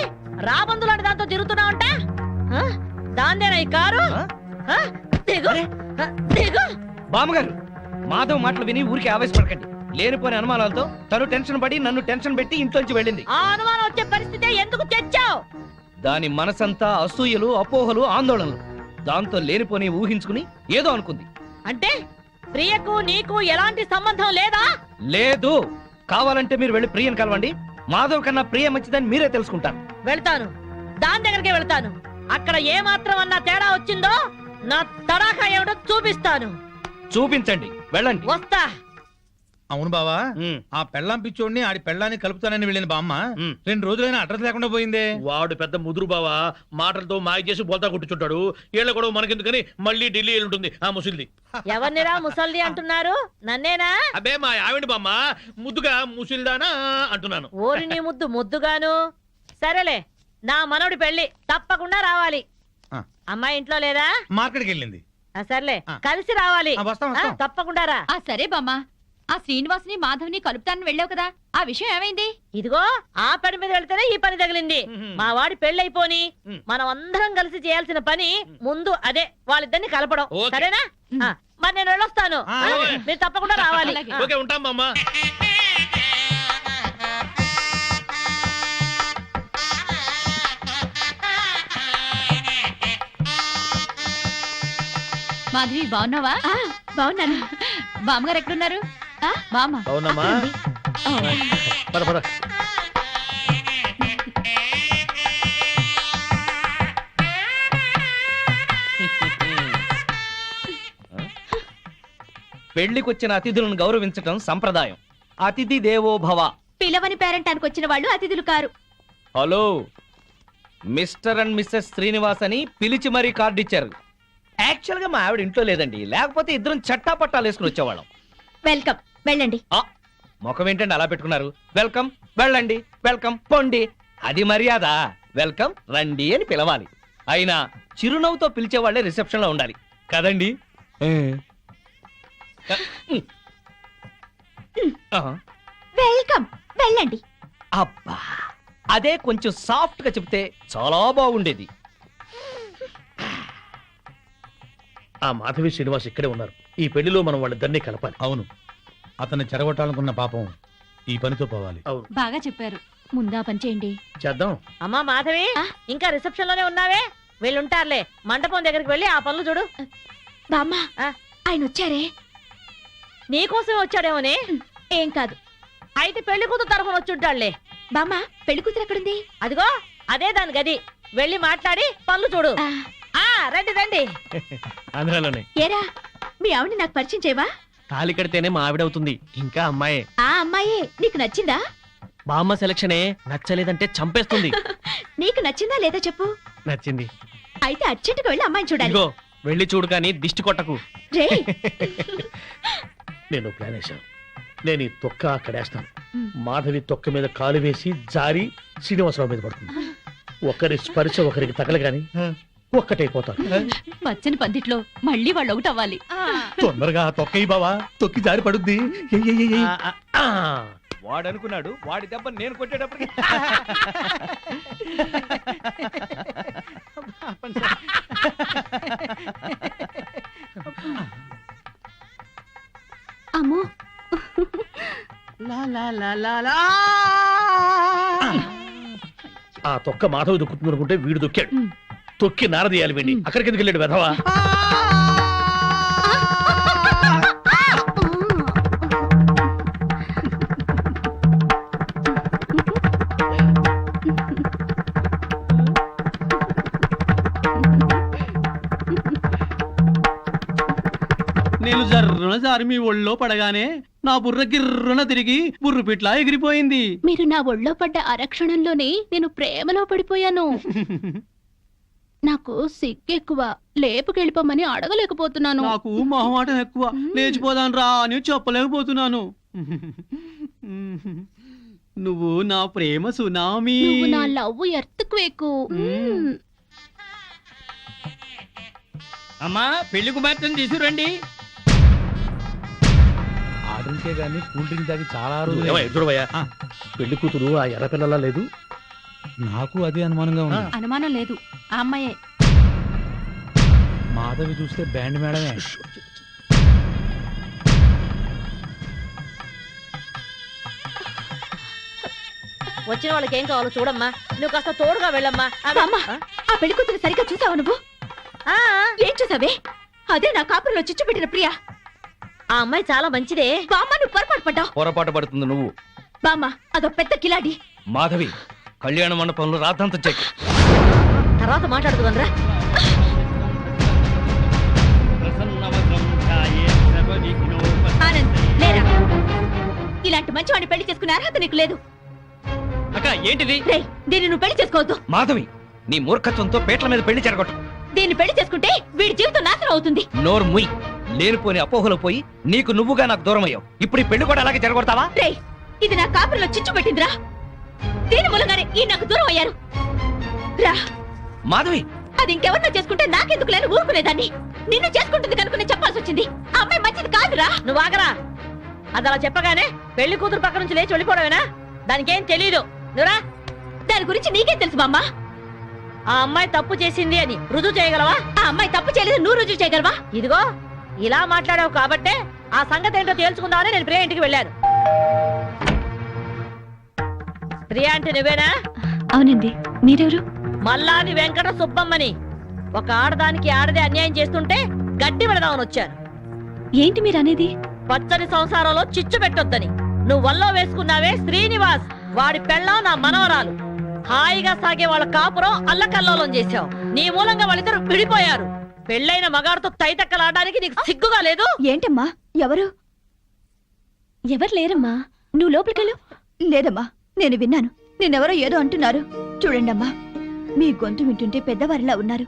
రాబందు లాంటి దాంతో తిరుగుతున్నావంట. దాందేనా ఈ కారు? దిగు, దిగు. బామ్మగారు, మాధవ్ మాటలు విని ఊరికి ఆవేశపడకండి. లేనిపోయిన అనుమానాలతో తను టెన్షన్ పడి నన్ను టెన్షన్ పెట్టి ఇంట్లోంచి వెళ్ళింది. ఆ అనుమానం వచ్చే పరిస్థితి ఎందుకు తెచ్చావు? దాని మనసంతా అసూయలు, అపోహలు, ఆందోళనలు. దాంతో లేనిపోని ఊహించుకుని ఏదో అనుకుంది. అంటే ప్రియకు నీకు ఎలాంటి సంబంధం లేదా? లేదు. కావాలంటే మీరు వెళ్ళి ప్రియని కలవండి. మాధవ్ కన్నా ప్రియ మంచిదని మీరే తెలుసుకుంటారు. వెళ్తాను, దాని దగ్గరికి వెళ్తాను. అక్కడ ఏ మాత్రం అన్నా తేడా వచ్చిందో నా తడాఖా ఏమిటో చూపిస్తాను. చూపించండి, వెళ్ళండి. వస్తా. అవును బావా, ఆ పెళ్ళాం పిచ్చోడిని ఆడి పెళ్ళాన్ని కలుపుతానని వెళ్ళిన బామ్మ 2 రోజులైనా అడ్రస్ లేకుండా పోయిందే. వాడు పెద్ద ముదురు బావా, మాటలతో మాయ చేసి బోల్తా కొట్టుచుంటాడు. ఏళ్ల గొడవ మనకెందుకని మళ్ళీ ఢిల్లీ ఉంటుంది ఆ ముసిల్ది. ఎవరినిరా ముసల్ది అంటున్నారు? నన్నేనా? అబ్బే మా ఆవిడ బామ్మ, ముద్దుగా ముసిల్దానా అంటున్నాను. ఓరి నీ ముద్దు ముద్దుగాను. సరేలే, నా మనవడి పెళ్లి తప్పకుండా రావాలి. అమ్మాయి ఇంట్లో లేదా? మార్కెట్కి వెళ్ళింది. సర్లే, కలిసి రావాలి. తప్పకుండా రా. సరే బామ్మ. ఆ శ్రీనివాసుని మాధవ్ని కలుపుతానని వెళ్ళావు కదా, ఆ విషయం ఏమైంది? ఇదిగో ఆ పని మీద వెళ్తేనే ఈ పని తగిలింది. మా వాడి పెళ్ళైపోని మనం అందరం కలిసి చేయాల్సిన పని ముందు అదే, వాళ్ళిద్దరిని కలపడం. సరేనా? మరి నేను వెళ్ళొస్తాను. మీరు తప్పకుండా రావాలి. ఓకే, ఉంటాం బామ్మ. మాధవి బాగున్నావా? బాగున్నాను. బామ్మగారు ఎక్కడున్నారు? బామ్మ అవునమ్మా, పద పద. పెళ్లికొచ్చిన అతిథులను గౌరవించటం సంప్రదాయం. అతిథి దేవో భవ. పిలవని పేరెంటానికి వచ్చిన వాళ్ళు అతిథులు కారు. Hello, mister and Mrs Srinivas అని పిలిచి మరీ కార్డు ఇచ్చారు. యాక్చువల్ గా మా ఆవిడ ఇంట్లో లేదండి, లేకపోతే ఇద్దరం చట్టా పట్టాలు వేసుకుని వచ్చేవాళ్ళం. వెల్కమ్, వెళ్ళండి. ముఖం ఏంటండి అలా పెట్టుకున్నారు? వెల్కమ్ వెళ్ళండి, వెల్కమ్ పొండి, అది మర్యాద. వెల్కమ్ రండి అని పిలవాలి. అయినా చిరునవ్వుతో పిలిచే వాళ్ళే రిసెప్షన్ లో ఉండాలి కదండి? వెల్కమ్ వెళ్ళండి. అబ్బా, అదే కొంచెం సాఫ్ట్ గా చెప్తే చాలా బాగుండేది. ఆ మాధవి శ్రీనివాస్ ఇక్కడే ఉన్నారు. ఈ పెళ్లిలో మనం వాళ్ళిద్దరినీ కలపాలి. అవును, అతన్ని చెరగొట్టాలనుకున్న పాపం ఈ పనితో పోవాలి. అవును, బాగా చెప్పారు. ముందా పని చేయండి. చేద్దాం. అమ్మా మాధవి, ఇంకా రిసెప్షన్ లోనే ఉన్నావే? వీళ్ళుంటారులే, మండపం దగ్గరికి వెళ్ళి ఆ పనులు చూడు. బామ్మ, ఆయన వచ్చారే? నీకోసం వచ్చాడేమోనే. ఏం కాదు. అయితే పెళ్లి కూతురు తరఫున వచ్చుంటాడులే. బామ్మ, పెళ్లి కూతురు ఎక్కడుంది? అదిగో అదే దాని గది. వెళ్ళి మాట్లాడి పనులు చూడు. రండి రండి. ఆంధ్రాలోనే. ఏరా, మీ ఆవిడ నాకు పరిచయం చేయవా? తాళి కడితేనే మా ఆవిడవుతుంది, ఇంకా అమ్మాయే. ఆ అమ్మాయే నీకు నచ్చిందా? బామ్మ సెలక్షనే నచ్చలేదంటే చంపేస్తుంది. నీకు నచ్చిందా లేదా చెప్పు. నచ్చింది. అయితే అర్జెంటుగా వెళ్ళి అమ్మాయిని చూడాలి. ఇదిగో వెళ్ళి చూడు, కానీ దిష్టి కొట్టకు. రేయ్, నేను ప్లాన్ వేశాను. నేను ఈ తొక్క అక్కడేస్తాను. మాధవి తొక్క మీద కాలు వేసి జారి శ్రీనివాసరావు మీద పడుతుంది. ఒకరి స్పర్శ ఒకరికి తగలగాని ఒక్కటైపోతారు. పచ్చని పందిట్లో మళ్ళీ వాళ్ళు ఒకటి అవ్వాలి. తొందరగా తొక్కయి బావా, తొక్కి జారి పడుద్ది. వాడు అనుకున్నాడు, వాడి దెబ్బ నేను కొట్టేటప్పటికి అమ్మో, ఆ తొక్క మాధవి దొక్కుతుంది అనుకుంటే వీడు దొక్కాడు. తొక్కి నారదీయాలి వీడిని. అక్కడికి ఎందుకు వెళ్ళాడు వెధవా? నేను జర్రున జారి మీ ఒళ్ళో పడగానే నా బుర్ర గిర్రున తిరిగి బుర్రు పిట్లా ఎగిరిపోయింది. మీరు నా ఒళ్ళో పడ్డ అరక్షణంలోనే నేను ప్రేమలో పడిపోయాను. నాకు సిగ్గెక్కువ, లేపుకెళ్ళిపోమని అడగలేకపోతున్నాను. నాకు మొహమాటం ఎక్కువ, లేచిపోదాను రా అని చెప్పలేకపోతున్నాను. నువ్వు నా ప్రేమ సునామీ, నువ్వు నా లవ్ ఎర్త్క్వేక్. అమ్మా, పెళ్లి కుమార్తెను తీసుకురండి. ఆ డ్రింకే గానీ కూల్ డ్రింక్ తాగి చాలా ఎదురువయ్యా, పెళ్లి కూతురు ఆ ఎర్ర పిల్లలా లేదు? నాకు అదే అనుమానంగా ఉంది. అనుమానం లేదు, ఆ అమ్మాయే. మాధవి చూస్తే బ్యాండ్ మేడమే. వచ్చిన వాళ్ళకి ఏం కావాలో చూడమ్మా. నువ్వు కాస్త తోడుగా వెళ్ళమ్మా. ఆ పెళ్లి కూతురు సరిగ్గా చూసావు నువ్వు? ఏం చూసావే? అదే నా కాపురంలో చిచ్చు పెట్టిన ప్రియా. ఆ అమ్మాయి చాలా మంచిదే. బామ్మ, నువ్వు పొరపాటు పడ్డావు. పొరపాటు పడుతుంది నువ్వు. బామ్మ, అదో పెద్ద కిలాడి. మాధవి, కళ్యాణ మండపంలో రాద్దంత చెక్. తర్వాత మాట్లాడుతుందరా. ఆనంద్, లేరా? ఇలాంటి మంచి వాడిని పెళ్లి చేసుకునే అర్హత నీకు లేదు. అక్క, ఏంటిది? రేయ్, దీన్ని నువ్వు పెళ్లి చేసుకోవద్దు. మాధవి, నీ మూర్ఖత్వంతో పేట్ల మీద పెళ్లి చెరగొట్టు. దీన్ని పెళ్లి చేసుకుంటే వీడి జీవితం నాశనం అవుతుంది. నోరు ముయ్. లేనిపోని అపోహలు పోయి నీకు నువ్వుగా నాకు దూరం అయ్యావు. ఇప్పుడు ఈ పెళ్లి కూడా అలాగే చెరగొడతావా? రేయ్, ఇది నా కాపురంలో చిచ్చు పెట్టిందిరా. దీని మూలంగానే ఈ నాకు దూరం అయ్యారు. రా మాధవి, అది ఇంకెవరినో చేసుకుంటే నాకెందుకు లేని ఊరుకునేదాన్ని. నిన్ను చేసుకుంటుంది కనుక నేను చెప్పాల్సి వచ్చింది. ఆ అమ్మాయి మంచిది కాదురా. నువ్వు ఆగరా. అది అలా చెప్పగానే పెళ్లి కూతురు పక్క నుంచి లేచి వెళ్ళిపోవడమేనా? దానికేం తెలీదు. నువ్వురా. దాని గురించి నీకేం తెలుసు బామ్మ? ఆ అమ్మాయి తప్పు చేసింది అని రుజువు చేయగలవా? ఆ అమ్మాయి తప్పు చేయలేదు, నువ్వు రుజువు చేయగలవా? ఇదిగో ఇలా మాట్లాడావు కాబట్టే ఆ సంగతి ఏంటో తేల్చుకుందామని నేను ప్రియా ఇంటికి వెళ్ళాను. ప్రియా అంటే నువ్వేనా? అవునండి. మీరెవరు? మల్లాది వెంకట సుబ్బమ్మని. ఒక ఆడదానికి ఆడదే అన్యాయం చేస్తుంటే గట్టి పెడదామని వచ్చాను. ఏంటి మీరు అనేది? పచ్చని సంసారంలో చిచ్చు పెట్టొద్దని. నువ్వు వల్లో వేసుకున్నావే శ్రీనివాస్, వాడి పెళ్ళం నా మనవరాలు. హాయిగా సాగే వాళ్ళ కాపురం అల్లకల్లోలం చేశావు. నీ మూలంగా వాళ్ళిద్దరు విడిపోయారు. పెళ్ళైన మగాడితో తైతక్కలాడడానికి నీకు సిగ్గుగా లేదు? ఏంటమ్మా? ఎవరు? ఎవరు లేరమ్మా, నువ్వు లోపలికెళ్ళు. లేదమ్మా, నేను విన్నాను. నేనెవరో ఏదో అంటున్నారు. చూడండమ్మా, మీ గొంతు వింటుంటే పెద్దవారిలా ఉన్నారు.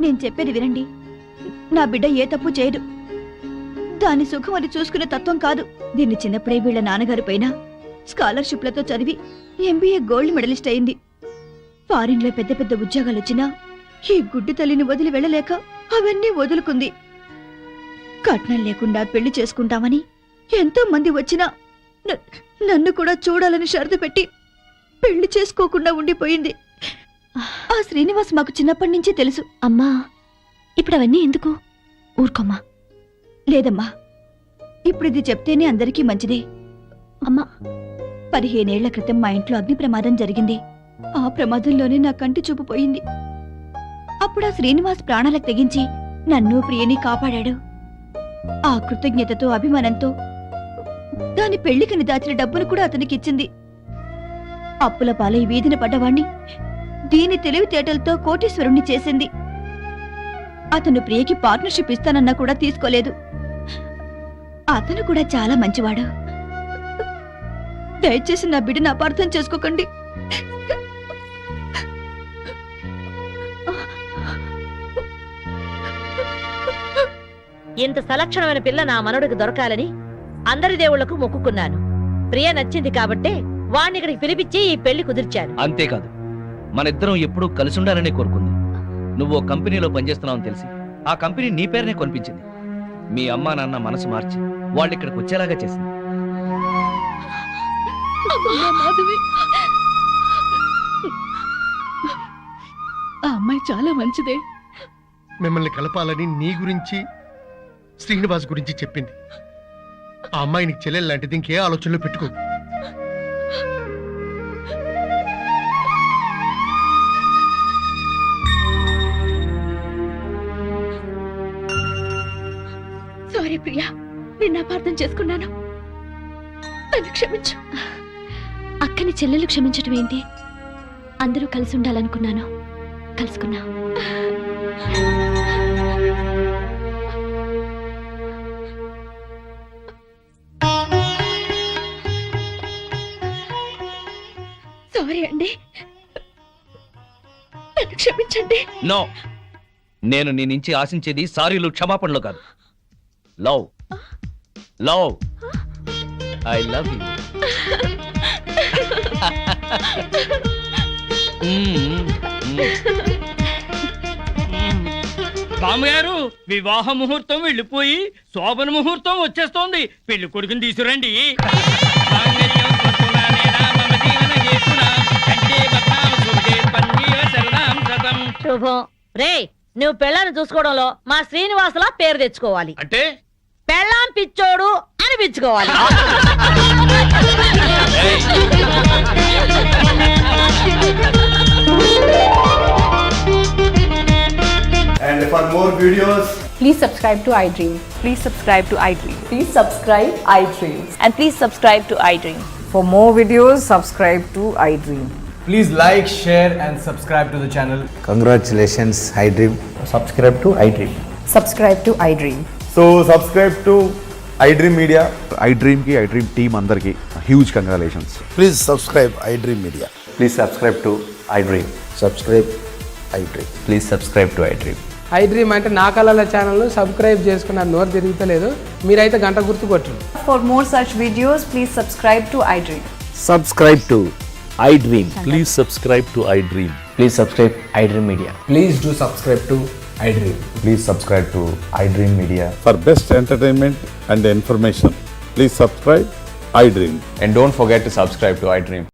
నేను చెప్పేది వినండి. నా బిడ్డ ఏ తప్పు చేయదు. దాని సుఖం అని చూసుకునే తత్వం కాదు. దీన్ని చిన్నప్పుడే వీళ్ళ నాన్నగారి పైన స్కాలర్షిప్లతో చదివి ఎంబీఏ గోల్డ్ మెడలిస్ట్ అయింది. ఫారిన్ లో పెద్ద పెద్ద ఉద్యోగాలు వచ్చినా ఈ గుడ్డి తల్లిని వదిలి వెళ్ళలేక అవన్నీ వదులుకుంది. కట్నం లేకుండా పెళ్లి చేసుకుంటామని ఎంతో మంది వచ్చినా నన్ను కూడా చూడాలని షరతు పెట్టి పెళ్లి చేసుకోకుండా ఉండిపోయింది. ఆ శ్రీనివాస్ మాకు చిన్నప్పటి నుంచే తెలుసు. అమ్మా ఇప్పుడు అవన్నీ ఎందుకు? ఊరుకోమ్మా. లేదమ్మా, ఇప్పుడు ఇది చెప్తేనే అందరికీ మంచిది. అమ్మా 15 ఏళ్ల క్రితం మా ఇంట్లో అగ్ని ప్రమాదం జరిగింది. ఆ ప్రమాదంలోనే నా కంటి చూపు పోయింది. అప్పుడు ఆ శ్రీనివాస్ ప్రాణాలకు తెగించి నన్ను ప్రియని కాపాడాడు. ఆ కృతజ్ఞతతో అభిమానంతో దాని పెళ్లికని దాచిన డబ్బును కూడా అతనికి ఇచ్చింది. అప్పుల పాలై వీధిన పడ్డవాణ్ణి దీని తెలివితేటలతో కోటీశ్వరుణ్ణి చేసింది. అతను ప్రియకి పార్ట్నర్షిప్ ఇస్తానన్నా కూడా తీసుకోలేదు. అతను కూడా చాలా మంచివాడు. దయచేసి నా బిడ్డను అపార్థం చేసుకోకండి. ఇంత సలక్షణమైన పిల్ల నా మనవడికి దొరకాలని అందరి దేవుళ్లకు మొక్కుకున్నాను. ప్రియ నచ్చింది కాబట్టే వాణ్ణి ఇక్కడికి పిలిపించి ఈ పెళ్లి కుదిర్చాను. అంతేకాదు, మనిద్దరం ఎప్పుడూ కలిసి ఉండాలని కోరుకుంది. నువ్వు ఓ కంపెనీలో పనిచేస్తున్నావని తెలిసి ఆ కంపెనీ నీ పేరునే కొనిపించింది. మీ అమ్మా నాన్న మనసు మార్చి వాళ్ళు ఇక్కడికి వచ్చేలాగా చేసింది. ఆ అమ్మాయి చాలా మంచిదే. మిమ్మల్ని కలపాలని నీ గురించి శ్రీనివాస్ గురించి చెప్పింది. ఆ అమ్మాయి నీకు చెల్లెలు లాంటిది, ఇంకే ఆలోచనలో పెట్టుకో. సారీ ప్రియా, నిన్ను అపార్థం చేసుకున్నాను. నన్ను క్షమించు. అక్కని చెల్లెలు క్షమించటం ఏంటి? అందరూ కలిసి ఉండాలనుకున్నాను, కలుసుకున్నా. సారీ అండి, నన్ను క్షమించండి. నో, నేను నీ నుంచి ఆశించేది సారీలు క్షమాపణలు కాదు. Love love I love you. బామ్మగారు, వివాహ ముహూర్తం వెళ్ళిపోయి శోభన ముహూర్తం వచ్చేస్తోంది. పెళ్లి కొడుకుని తీసుకురండి. శుభం. రే, నువ్వు పెళ్ళాన్ని చూసుకోవడంలో మా శ్రీనివాసులా పేరు తెచ్చుకోవాలి. అంటే పెళ్ళాం పిచ్చోడు అనిపించుకోవాలి. And for more videos, please subscribe to iDream. Please subscribe to iDream. Please subscribe iDream. And please subscribe to iDream. For more videos, subscribe to iDream. please like, share and subscribe to the channel. Congratulations, iDream. Subscribe to iDream. Subscribe to iDream. So subscribe to iDream Media. iDream ki iDream team andarki huge congratulations. Please subscribe iDream Media. Please subscribe to iDream. Subscribe iDream. Please subscribe to iDream. iDream అంటే నా కళల ఛానల్ను subscribe చేసుకున్న నోరు తిరుగుతలేదు. మీరైతే గంట గుర్తు కొట్టండి. For more such videos, please subscribe to iDream. Subscribe to iDream. Please subscribe to iDream. Please subscribe iDream Media. Please do subscribe to iDream. Please subscribe to iDream Media. For best entertainment and information, please subscribe iDream. And don't forget to subscribe to iDream.